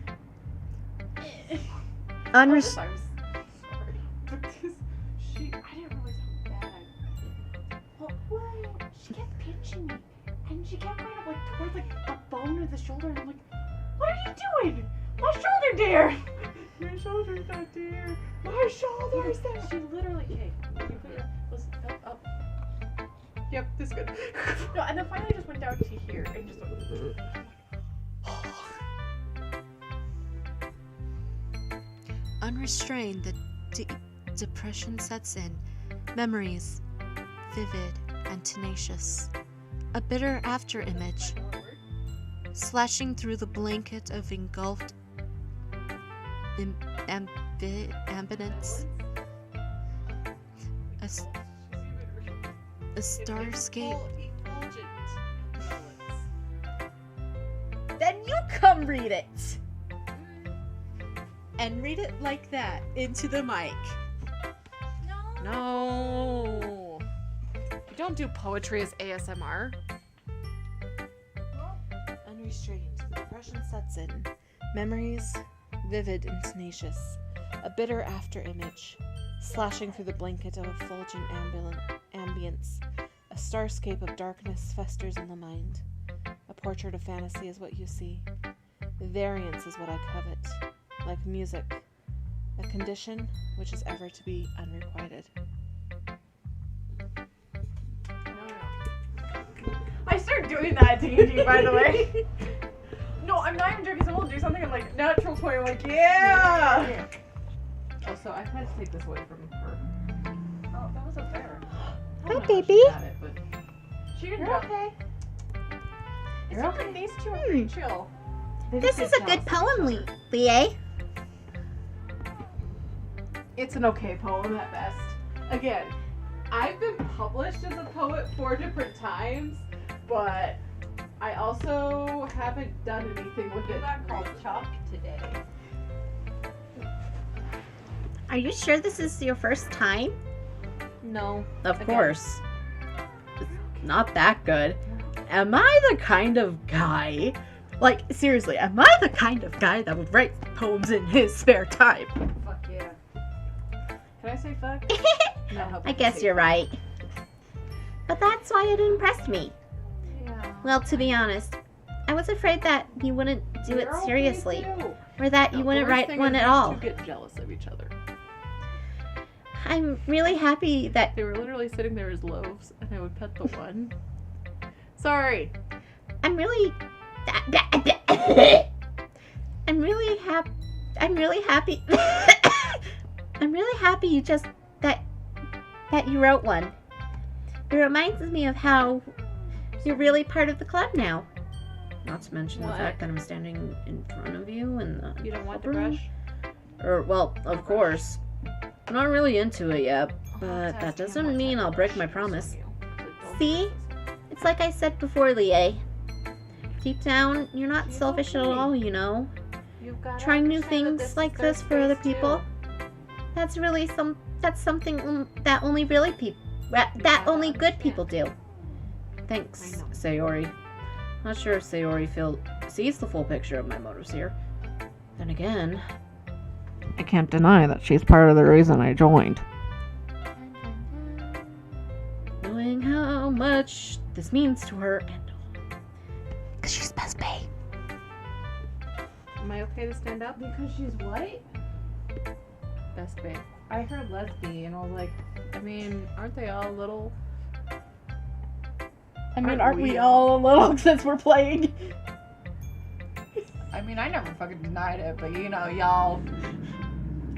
Unrestrained. I'm sorry. Because I didn't realize how bad I was. What? She kept pinching me. And she kept going up like towards like the bone of the shoulder. And I'm like, what are you doing? My shoulder, dear! My shoulder's not dear. My shoulder's there. She literally, okay, listen, up. Yep, this is good. No, and then finally just went down to here and just went. Unrestrained, the depression sets in. Memories, vivid and tenacious. A bitter afterimage, slashing through the blanket of engulfed ambience. A Starscape. Then you come read it! And read it like that, into the mic. No. You don't do poetry as ASMR. Unrestrained, depression sets in. Memories, vivid and tenacious. A bitter afterimage, slashing through the blanket of effulgent ambience. A starscape of darkness festers in the mind. A portrait of fantasy is what you see. Variance is what I covet. Like music, a condition which is ever to be unrequited. I start doing that at D&D, by the way. No, I'm not even joking. Someone will do something. I'm like, natural 20. I'm like, yeah. Also, I've had to take this away from her. Oh, that was unfair. Hi, baby. She didn't drop. Okay. It seems like these two are pretty chill. This is a good poem, Lia. It's an okay poem at best. Again, I've been published as a poet 4 different times, but I also haven't done anything with it. You got called chalk today. Are you sure this is your first time? No. Of course. It's not that good. Am I the kind of guy... Like, seriously, am I the kind of guy that would write poems in his spare time? Fuck yeah. Can I say fuck? No, I guess you're right. But that's why it impressed me. Yeah. Well, to be honest, I was afraid that you wouldn't do it seriously. Or that you wouldn't write one at all. You get jealous of each other. I'm really happy that... They were literally sitting there as loaves, and I would pet the one. Sorry. I'm really... I'm really happy. I'm really happy you just that you wrote one. It reminds me of how you're really part of the club now. Not to mention the fact that I'm standing in front of you and you don't want the brush? Or well, of course. I'm not really into it yet, but that doesn't mean I'll break my promise. See? It's like I said before, Lia. Deep down, you're not selfish at all, you know. Trying new things like this for other people. That's something that only really only good people do. Thanks, Sayori. Not sure if Sayori sees the full picture of my motives here. Then again, I can't deny that she's part of the reason I joined. Knowing how much this means to her and because she's best bae. Am I okay to stand up? Because she's white? Best babe. I heard lesbian and I was like, I mean, aren't they all a little... I mean, aren't we all a little since we're playing? I mean, I never fucking denied it, but you know, y'all...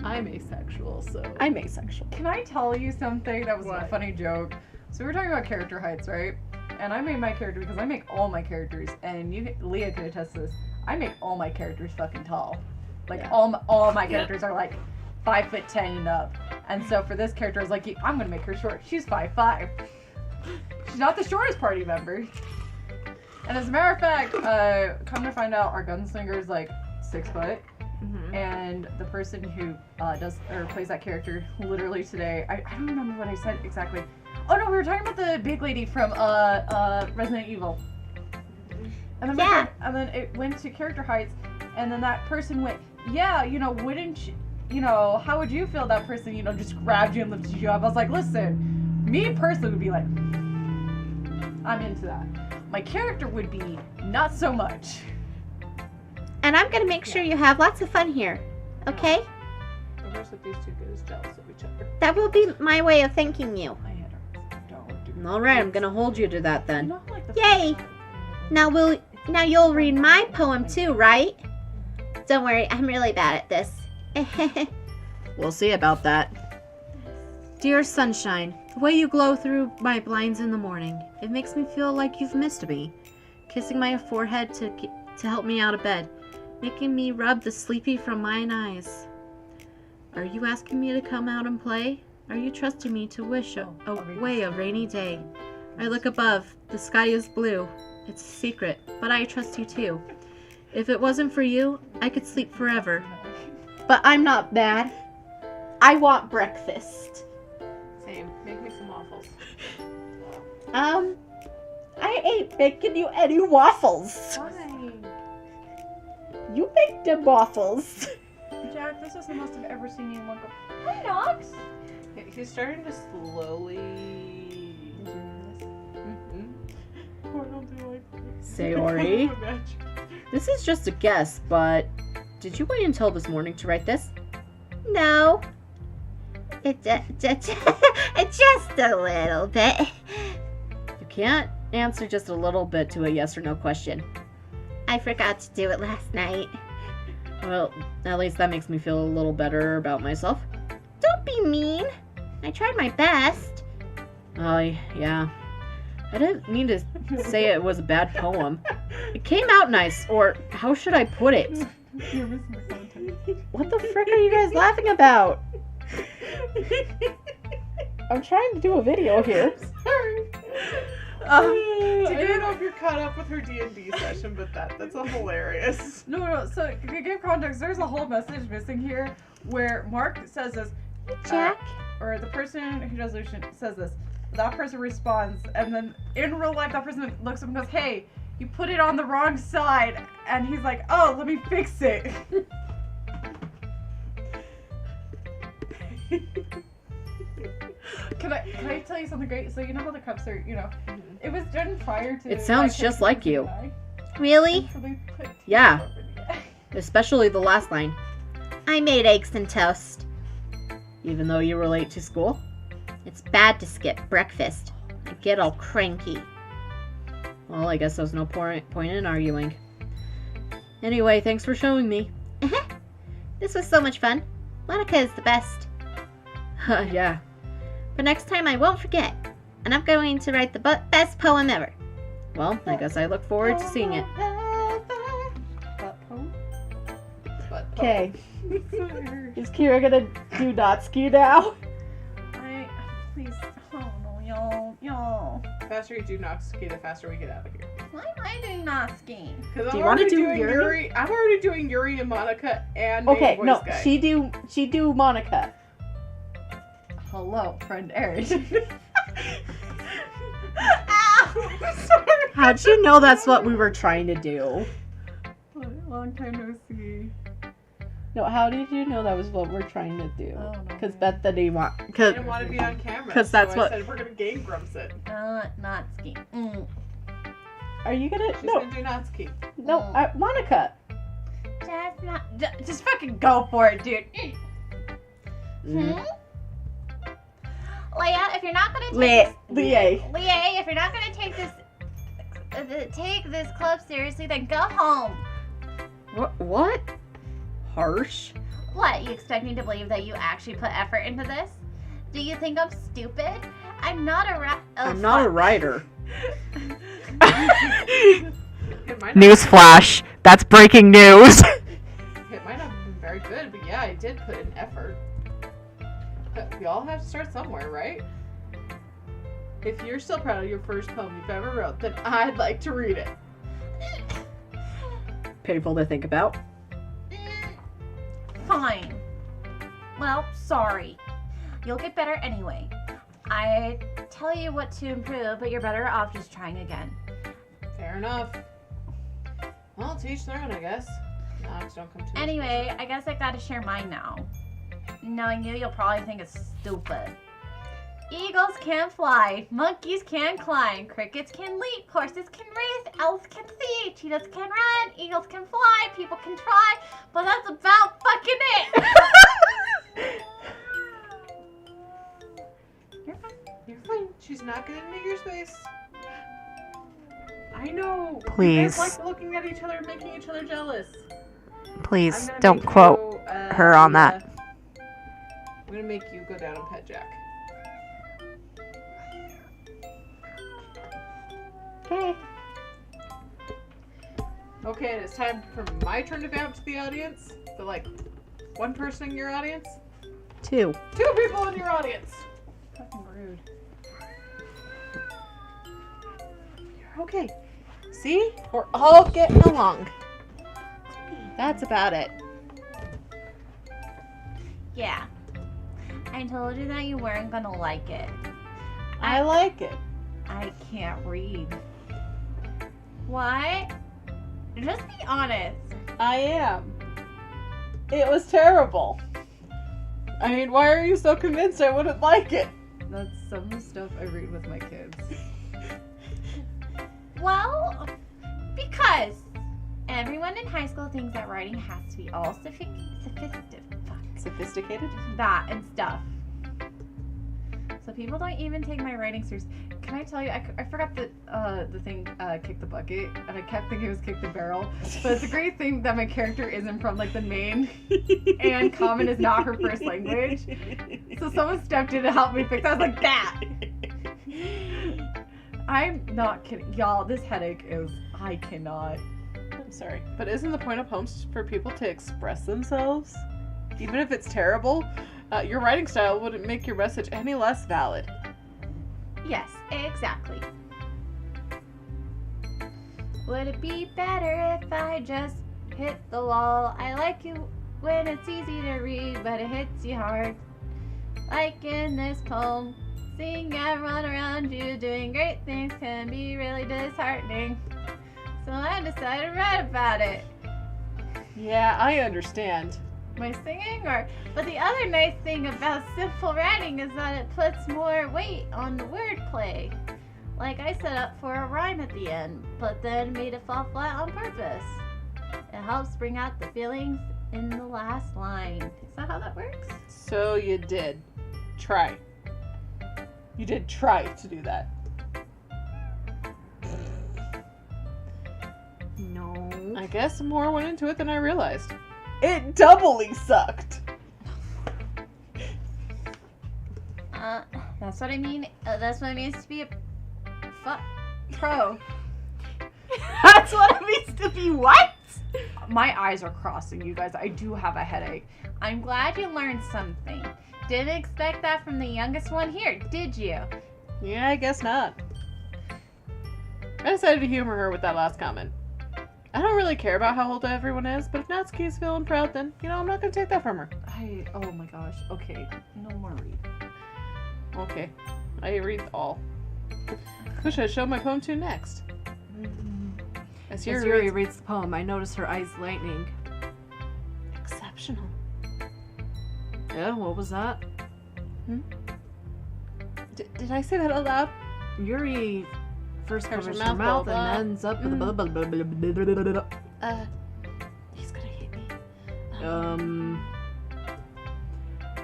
I'm asexual, so. I'm asexual. Can I tell you something that was a What? funny joke? So we were talking about character heights, right? And I made my character because I make all my characters, and Leah could attest to this. I make all my characters fucking tall. Like all my characters are like 5'10" and up. And so for this character, I was like, I'm gonna make her short. She's 5'5". She's not the shortest party member. And as a matter of fact, come to find out, our gunslinger is like 6 foot. Mm-hmm. And the person who plays that character literally today, I don't remember what I said exactly. Oh no, we were talking about the big lady from Resident Evil. And then and then it went to character heights, and then that person went, yeah, you know, wouldn't you know, how would you feel that person, you know, just grabbed you and lifted you up? I was like, listen, me personally would be like, I'm into that. My character would be not so much. And I'm gonna make sure you have lots of fun here, okay? The worst that these two get is jealous of each other. That will be my way of thanking you. Alright, I'm gonna hold you to that then. Yay! Now you'll read my poem too, right? Don't worry, I'm really bad at this. We'll see about that. Dear sunshine, the way you glow through my blinds in the morning, it makes me feel like you've missed me. Kissing my forehead to help me out of bed, making me rub the sleepy from mine eyes. Are you asking me to come out and play? Are you trusting me to wish away a rainy day? I look above, the sky is blue. It's a secret, but I trust you too. If it wasn't for you, I could sleep forever. But I'm not bad. I want breakfast. Same. Make me some waffles. I ain't making you any waffles. Fine. You make them waffles. Jack, this is the most I've ever seen you in one go. Hi, Nox. He's starting to slowly. Sayori, this is just a guess, but did you wait until this morning to write this? No. It's just a little bit. You can't answer just a little bit to a yes or no question. I forgot to do it last night. Well, at least that makes me feel a little better about myself. Don't be mean. I tried my best. Oh, yeah. I didn't mean to say it was a bad poem. It came out nice, or how should I put it? You're missing the context. What the frick are you guys laughing about? I'm trying to do a video here. Sorry. I don't know if you're caught up with her D&D session, but that's a hilarious. No. So to give context, there's a whole message missing here where Mark says this. Jack? Or the person who does Lucian says this. That person responds, and then in real life, that person looks up and goes, "Hey, you put it on the wrong side," and he's like, "Oh, let me fix it." Can I tell you something great? So you know how the cups are, you know, it was done prior to. It sounds just like you. Really? Yeah. Especially the last line. I made eggs and toast. Even though you were late to school? It's bad to skip breakfast. I get all cranky. Well, I guess there's no point in arguing. Anyway, thanks for showing me. This was so much fun. Monica is the best. Yeah. But next time I won't forget. And I'm going to write the best poem ever. Well, I guess I look forward to seeing it. Okay. Is Kira gonna do Natsuki now? Please. Oh no, y'all. The faster you do Natsuki, the faster we get out of here. Why am I doing Natsuki? Because Do you want to do Yuri? I'm already doing Yuri and Monica and okay, voice no, guy. she do Monica. Hello, friend Erin. Ow! Sorry. How'd you know that's what we were trying to do? Long time no see. No, how did you know that was what we're trying to do? I don't know. Because Beth didn't want. I didn't want to be on camera. Because that's so what. I said we're gonna Game Grumps it. Natsuki. Are you gonna? She's No. gonna do Natsuki. No, Monica. Just fucking go for it, dude. Leia, if you're not gonna Leia, if you're not gonna take this club seriously, then go home. What? Harsh. What, you expect me to believe that you actually put effort into this? Do you think I'm stupid? I'm not a I'm not a writer. Newsflash. That's breaking news. It might not have been very good, but yeah, I did put in effort. But we all have to start somewhere, right? If you're still proud of your first poem you've ever wrote, then I'd like to read it. Painful to think about. Fine. Well, sorry. You'll get better anyway. I tell you what to improve, but you're better off just trying again. Fair enough. Well, to each their own, I guess. Knocks don't come to Anyway, I guess I gotta share mine now. Knowing you, you'll probably think it's stupid. Eagles can fly, monkeys can climb, crickets can leap, horses can race, elves can see, cheetahs can run, eagles can fly, people can try, but that's about fucking it! You're fine. You're fine. She's not getting into your space. I know. Please. You guys like looking at each other and making each other jealous. Please don't quote her on that. I'm gonna make you go down and pet Jack. Okay. Okay, and it's time for my turn to vamp to the audience. So, like, one person in your audience? 2. 2 people in your audience! Fucking rude. You're okay. See? We're all getting along. That's about it. Yeah. I told you that you weren't gonna like it. I like it. I can't read. What? Just be honest. I am. It was terrible. I mean, why are you so convinced I wouldn't like it? That's some of the stuff I read with my kids. Well, because everyone in high school thinks that writing has to be all Sophisticated? That and stuff. So people don't even take my writing serious. Can I tell you, I forgot that the thing, kick the bucket, and I kept thinking it was kick the barrel. But it's a great thing that my character isn't from, like, the Maine, and common is not her first language. So someone stepped in to help me fix that. I was like, that! I'm not kidding. Y'all, this headache is, I cannot. I'm sorry. But isn't the point of poems for people to express themselves? Even if it's terrible? Your writing style wouldn't make your message any less valid. Yes, exactly. Would it be better if I just hit the wall? I like you when it's easy to read, but it hits you hard. Like in this poem, seeing everyone around you doing great things can be really disheartening. So I decided to write about it. Yeah, I understand. My singing, but the other nice thing about simple writing is that it puts more weight on the wordplay. Like I set up for a rhyme at the end, but then made it fall flat on purpose. It helps bring out the feelings in the last line. Is that how that works? So you did try. You did try to do that. No. I guess more went into it than I realized. It doubly sucked. That's what I mean. That's what it means to be a pro. That's what it means to be what? My eyes are crossing, you guys. I do have a headache. I'm glad you learned something. Didn't expect that from the youngest one here, did you? Yeah, I guess not. I decided to humor her with that last comment. I don't really care about how old everyone is, but if Natsuki is feeling proud, then, I'm not going to take that from her. Oh my gosh. Okay. No more read. Okay. I read all. Who should I show my poem to next? As Yuri reads the poem, I notice her eyes lightening. Exceptional. Yeah, what was that? Did I say that out loud? Yuri first covers her mouth and ends up with a he's gonna hit me.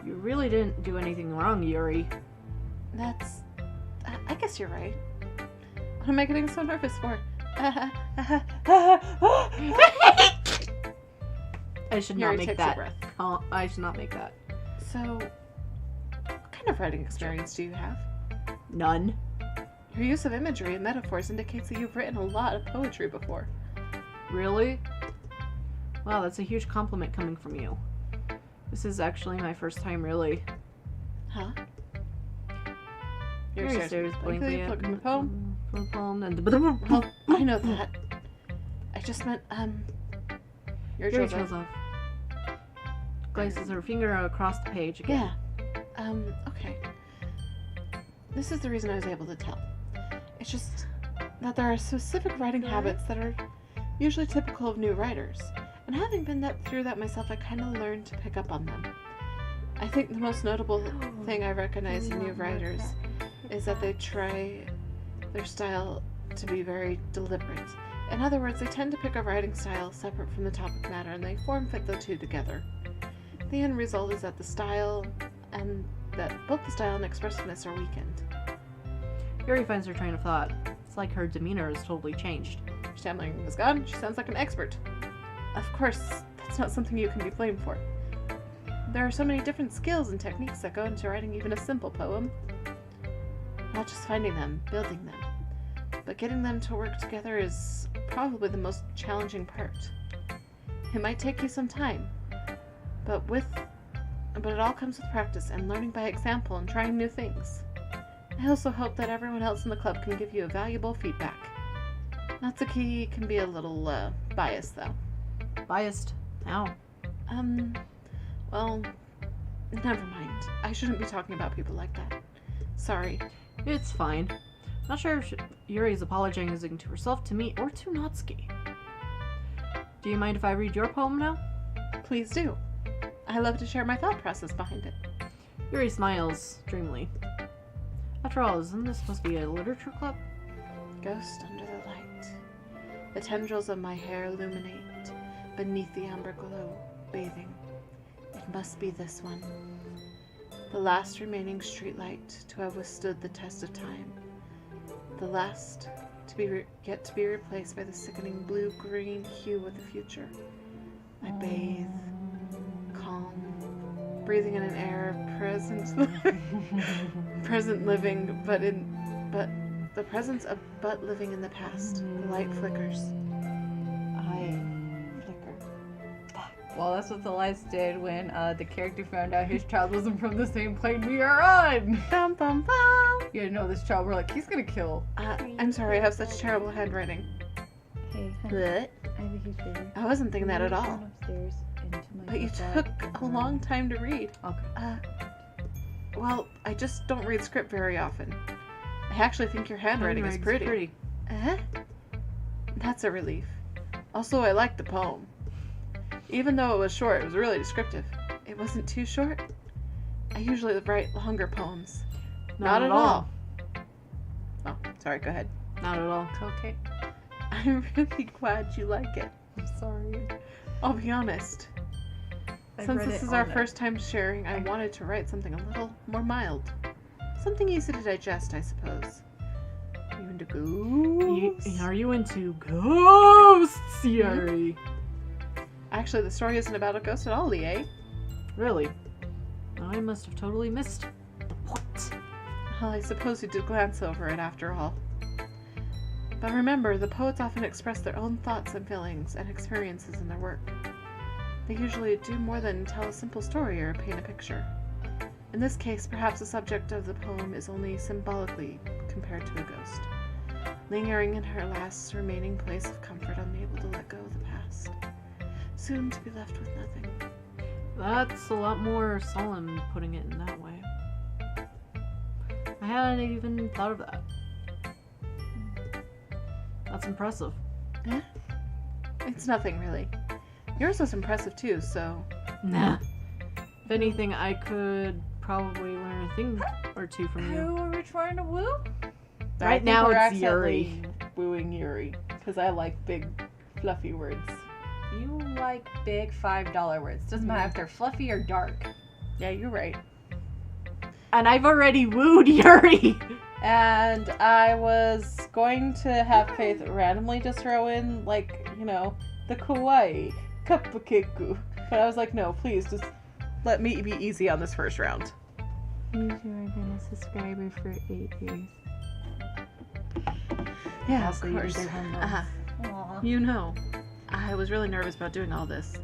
You really didn't do anything wrong, Yuri. That's... I guess you're right. What am I getting so nervous for? I I should Yuri not make takes that. a breath. Oh, I should not make that. So, what kind of writing experience do you have? None. Your use of imagery and metaphors indicates that you've written a lot of poetry before. Really? Wow, that's a huge compliment coming from you. This is actually my first time really. Huh? Yuri stares blankly at the poem. and Well, I know that. I just meant, Yuri Yuri trails trails off. Glances her finger across the page again. Yeah. Okay. This is the reason I was able to tell. It's just that there are specific writing habits that are usually typical of new writers. And having been through that myself, I kind of learned to pick up on them. I think the most notable thing I recognize in new writers is that they try their style to be very deliberate. In other words, they tend to pick a writing style separate from the topic matter, and they form-fit the two together. The end result is that both the style and expressiveness are weakened. Yuri finds her train of thought. It's like her demeanor has totally changed. Her stammering is gone. She sounds like an expert. Of course, that's not something you can be blamed for. There are so many different skills and techniques that go into writing even a simple poem. Not just finding them, building them, but getting them to work together is probably the most challenging part. It might take you some time, but it all comes with practice and learning by example and trying new things. I also hope that everyone else in the club can give you a valuable feedback. Natsuki can be a little biased though. Biased? How? Well, never mind. I shouldn't be talking about people like that. Sorry. It's fine. Not sure if Yuri is apologizing to herself, to me, or to Natsuki. Do you mind if I read your poem now? Please do. I love to share my thought process behind it. Yuri smiles dreamily. After all, isn't this supposed to be a literature club? Ghost under the light. The tendrils of my hair illuminate beneath the amber glow, bathing. It must be this one. The last remaining streetlight to have withstood the test of time. The last to be yet to be replaced by the sickening blue-green hue of the future. I bathe, calm, breathing in an air of present living, but the presence of living in the past. The light flickers. I flicker. Well, that's what the lights did when the character found out his child wasn't from the same plane we are on. Bum, bum, bum. You didn't know this child. We're like, he's gonna kill. I'm sorry, I have such terrible handwriting. Hey, What? I have a huge favor. I wasn't thinking that at all. Run upstairs into my But you book took bag a and, long time to read. Okay. Well, I just don't read script very often. I actually think your handwriting is pretty. That's a relief. Also, I liked the poem. Even though it was short, it was really descriptive. It wasn't too short. I usually write longer poems. Not at all. Oh, sorry, go ahead. Not at all. Okay. I'm really glad you like it. I'm sorry. I'll be honest. Since this is our first time sharing, I wanted to write something a little more mild. Something easy to digest, I suppose. Are you into ghosts? Are you into ghosts, Yuri? Actually, the story isn't about a ghost at all, Lia. Really? I must have totally missed the point. Well, I suppose you did glance over it after all. But remember, the poets often express their own thoughts and feelings and experiences in their work. They usually do more than tell a simple story or paint a picture. In this case, perhaps the subject of the poem is only symbolically compared to a ghost, lingering in her last remaining place of comfort, unable to let go of the past, soon to be left with nothing. That's a lot more solemn putting it in that way. I hadn't even thought of that. That's impressive. Eh? It's nothing, really. Yours was impressive, too, so... Nah. If anything, I could probably learn a thing or two from you. Who are we trying to woo? Right now it's Yuri. Wooing Yuri, because I like big, fluffy words. You like big $5 words. Doesn't matter if they're fluffy or dark. Yeah, you're right. And I've already wooed Yuri! And I was going to have Faith randomly just throw in, like, you know, the kawaii, kapakeku. But I was like, no, please, just let me be easy on this first round. You two have been a subscriber for 8 years. Yeah, Also, of you course. did their homework. Aw. You know, I was really nervous about doing all this,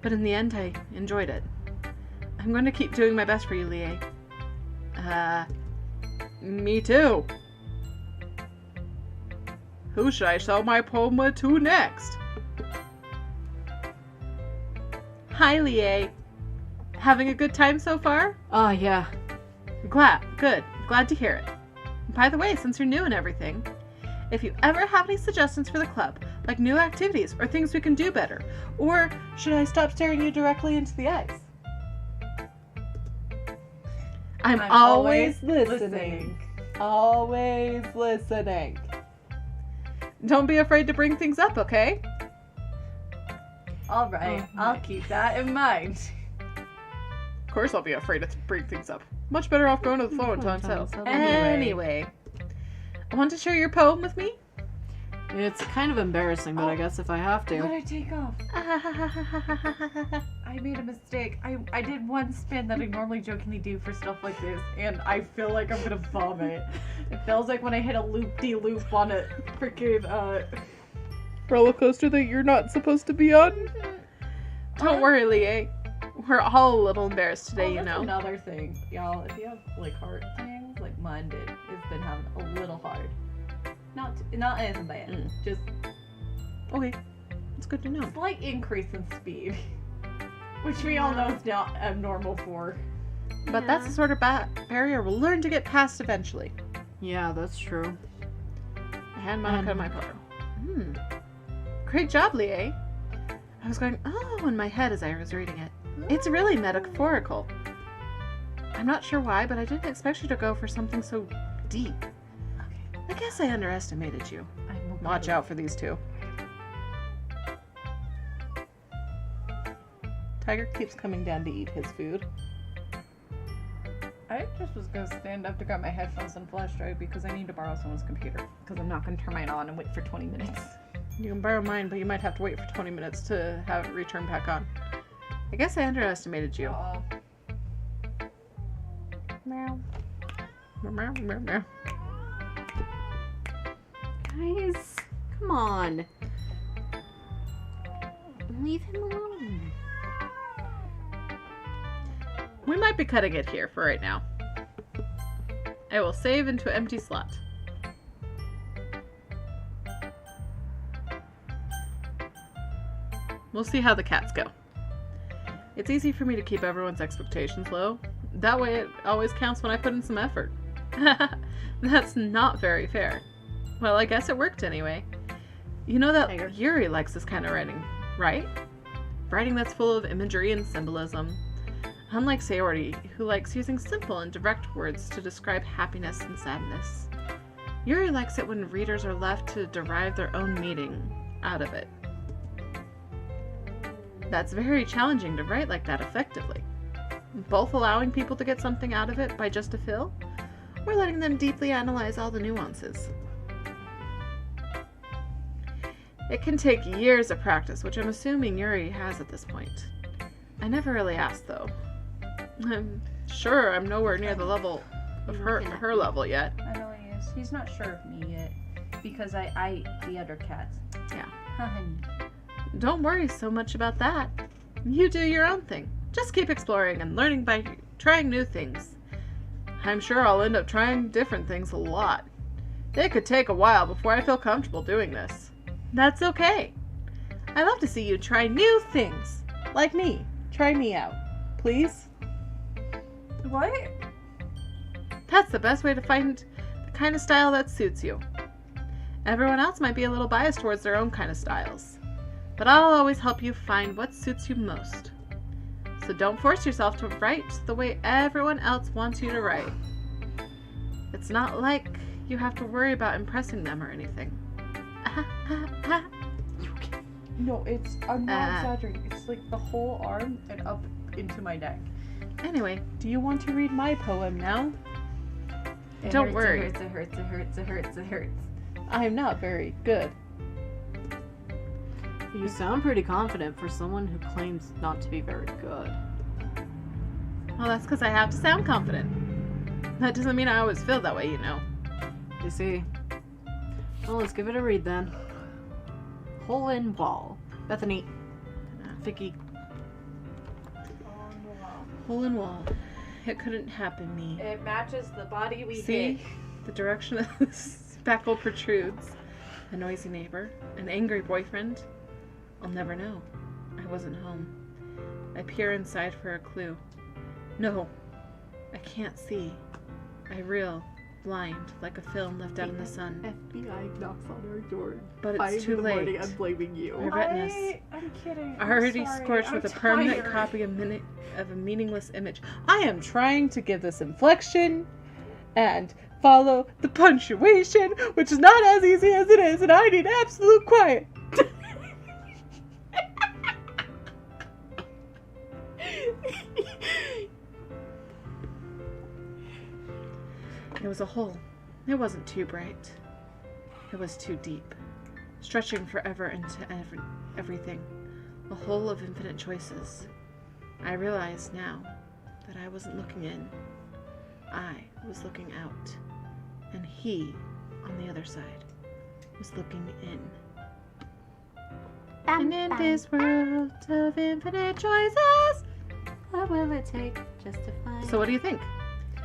but in the end, I enjoyed it. I'm going to keep doing my best for you, Lia. Me too. Who should I show my poem to next? Hi, Lia. Having a good time so far? Oh, yeah. Good. Glad to hear it. By the way, since you're new and everything, if you ever have any suggestions for the club, like new activities or things we can do better, or should I stop staring you directly into the eyes? I'm always listening. Always listening. Don't be afraid to bring things up, okay? Alright, I'll keep that in mind. Of course I'll be afraid to bring things up. Much better off going to the flow and telling myself. Anyway, I want to share your poem with me. It's kind of embarrassing, but I guess if I have What did to. I take off? I made a mistake. I did one spin that I normally jokingly do for stuff like this, and I feel like I'm gonna vomit. It feels like when I hit a loop-de-loop on a freaking, roller coaster that you're not supposed to be on. Don't worry, Lia. We're all a little embarrassed today, you know. Another thing, y'all, if you have like heart things, like mine did, it's been having a little hard. Not anything bad. Just okay. It's good to know. Slight increase in speed, which we all know is not abnormal for. But that's the sort of barrier we'll learn to get past eventually. Yeah, that's true. I hand Monica my poem. Great job, Lia. I was going, oh, in my head as I was reading it. It's really metaphorical. I'm not sure why, but I didn't expect you to go for something so deep. I guess I underestimated you. Watch out for these two. Tiger keeps coming down to eat his food. I just was gonna stand up to grab my headphones and flash drive because I need to borrow someone's computer. Because I'm not gonna turn mine on and wait for 20 minutes. You can borrow mine, but you might have to wait for 20 minutes to have it return back on. I guess I underestimated you. Meow. Meow, meow, meow. Guys, come on. Leave him alone. We might be cutting it here for right now. I will save into an empty slot. We'll see how the cats go. It's easy for me to keep everyone's expectations low. That way it always counts when I put in some effort. That's not very fair. Well, I guess it worked anyway. You know that Yuri likes this kind of writing, right? Writing that's full of imagery and symbolism. Unlike Sayori, who likes using simple and direct words to describe happiness and sadness. Yuri likes it when readers are left to derive their own meaning out of it. That's very challenging to write like that effectively. Both allowing people to get something out of it by just a fill, or letting them deeply analyze all the nuances. It can take years of practice, which I'm assuming Yuri has at this point. I never really asked, though. I'm sure I'm nowhere near the level of her level yet. I know he is. He's not sure of me yet. Because I eat the other cats. Yeah. Honey. Don't worry so much about that. You do your own thing. Just keep exploring and learning by trying new things. I'm sure I'll end up trying different things a lot. It could take a while before I feel comfortable doing this. That's okay. I love to see you try new things. Like me. Try me out. Please? What? That's the best way to find the kind of style that suits you. Everyone else might be a little biased towards their own kind of styles. But I'll always help you find what suits you most. So don't force yourself to write the way everyone else wants you to write. It's not like you have to worry about impressing them or anything. No, I'm not exaggerating. It's like the whole arm and up into my neck. Anyway, do you want to read my poem now? It Don't hurts, worry. It hurts. I'm not very good. You sound pretty confident for someone who claims not to be very good. Well, that's because I have to sound confident. That doesn't mean I always feel that way, you know. You see. Well, let's give it a read then. Hole in wall. Bethany. Vicky. Hole in wall. It couldn't happen, me. It matches the body we See? hit. The direction of the spackle protrudes. A noisy neighbor. An angry boyfriend. I'll never know. I wasn't home. I peer inside for a clue. No. I can't see. I reel. Blind, like a film left out in the sun. FBI knocks on our door. But it's too late. I'm blaming you. My retinas I'm kidding. already sorry. scorched I'm with a permanent tired. copy of a meaningless image. I am trying to give this inflection and follow the punctuation, which is not as easy as it is, and I need absolute quiet. It was a hole. It wasn't too bright. It was too deep, stretching forever into everything. A hole of infinite choices. I realized now that I wasn't looking in. I was looking out. And he, on the other side, was looking in. And in this world of infinite choices, what will it take just to find? So what do you think?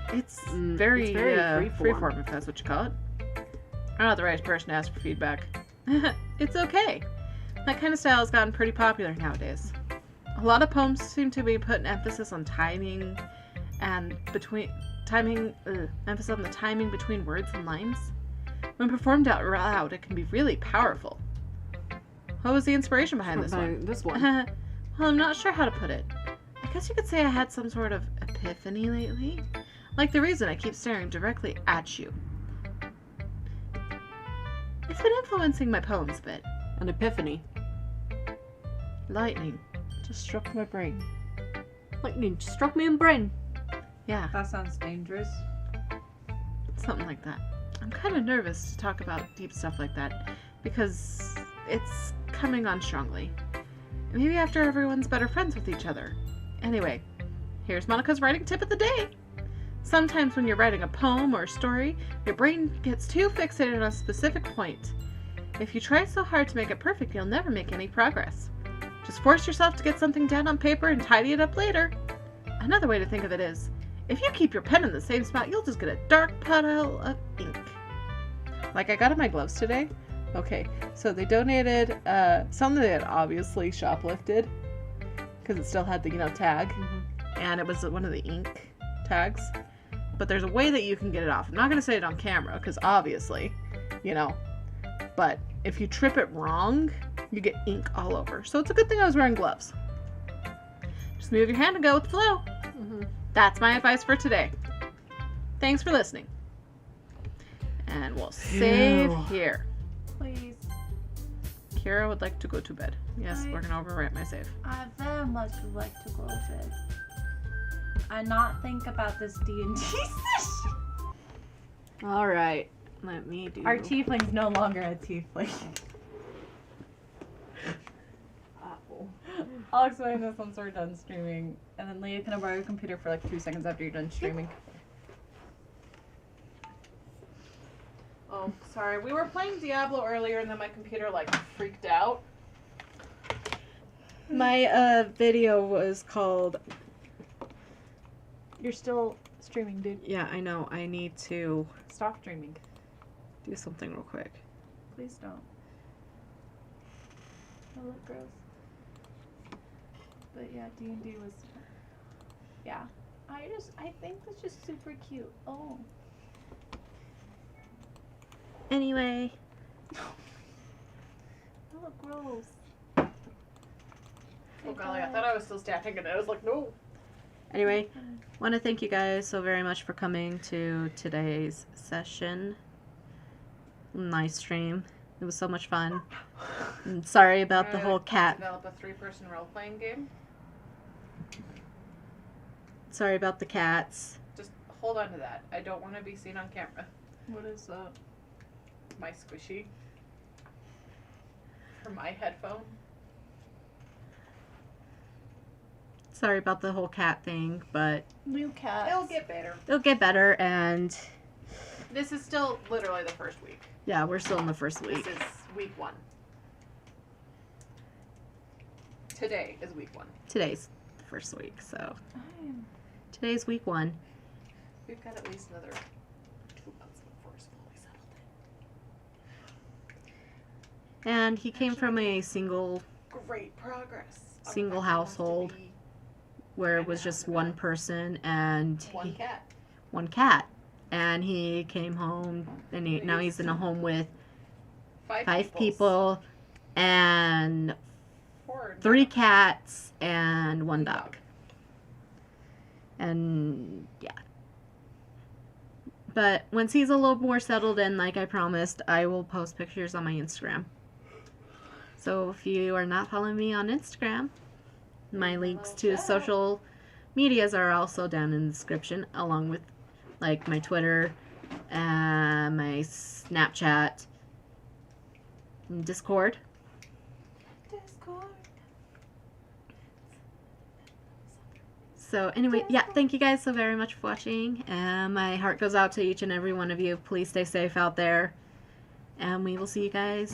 It's very freeform. freeform, if that's what you call it. I'm not the right person to ask for feedback. It's okay. That kind of style has gotten pretty popular nowadays. A lot of poems seem to be putting emphasis on timing and emphasis on the timing between words and lines. When performed out loud, it can be really powerful. What was the inspiration behind this one? This one. Well, I'm not sure how to put it. I guess you could say I had some sort of epiphany lately. Like the reason I keep staring directly at you. It's been influencing my poems a bit. An epiphany. Lightning just struck my brain. Lightning just struck me in the brain. Yeah, That sounds dangerous. something like that. I'm kind of nervous to talk about deep stuff like that because it's coming on strongly. Maybe after everyone's better friends with each other. Anyway, here's Monica's writing tip of the day. Sometimes when you're writing a poem or a story, your brain gets too fixated on a specific point. If you try so hard to make it perfect, you'll never make any progress. Just force yourself to get something down on paper and tidy it up later. Another way to think of it is, if you keep your pen in the same spot, you'll just get a dark puddle of ink. Like I got in my gloves today. Okay, so they donated something they had obviously shoplifted because it still had the, tag. And it was one of the ink tags. But there's a way that you can get it off. I'm not going to say it on camera because obviously, but if you trip it wrong, you get ink all over. So it's a good thing I was wearing gloves. Just move your hand and go with the flow. That's my advice for today. Thanks for listening. And we'll save here. Please. Kira would like to go to bed. Yes, we're going to overwrite my save. I very much would like to go to bed. And not think about this D&D session. Alright. Let me do... Our tiefling's no longer a tiefling. I'll explain this once we're done streaming. And then Leah, can I borrow your computer for like 2 seconds after you're done streaming? Oh, sorry. We were playing Diablo earlier and then my computer freaked out. My video was called... You're still streaming, dude. Yeah, I know. I need to Stop streaming. do something real quick. Please don't. That look gross. But yeah, D&D was... Yeah. I think that's just super cute. Oh. Anyway. That look gross. Oh golly, I thought I was still standing and I was like, no. Anyway, want to thank you guys so very much for coming to today's session. Nice stream. It was so much fun. And sorry about the whole cat. Develop a 3-person role-playing game. Sorry about the cats. Just hold on to that. I don't want to be seen on camera. What is that? My squishy. For my headphone. sorry about the whole cat thing, but New cats. It'll get better. it'll get better, and This is still literally the first week. yeah, we're still in the first week. This is week 1. Today is week 1. Today's the first week, so today's week 1. We've got at least another 2 months before it's fully settled in. And he came from a single Great progress. household where it was just one person and One cat. and he came home and now he's in a home with 5 peoples. people and 4 3 cats and 1 dog. And yeah. But once he's a little more settled in, like I promised, I will post pictures on my Instagram. So if you are not following me on Instagram, my links to social medias are also down in the description, along with like my Twitter, my Snapchat, and Discord. So anyway, yeah, thank you guys so very much for watching. My heart goes out to each and every one of you. Please stay safe out there. And we will see you guys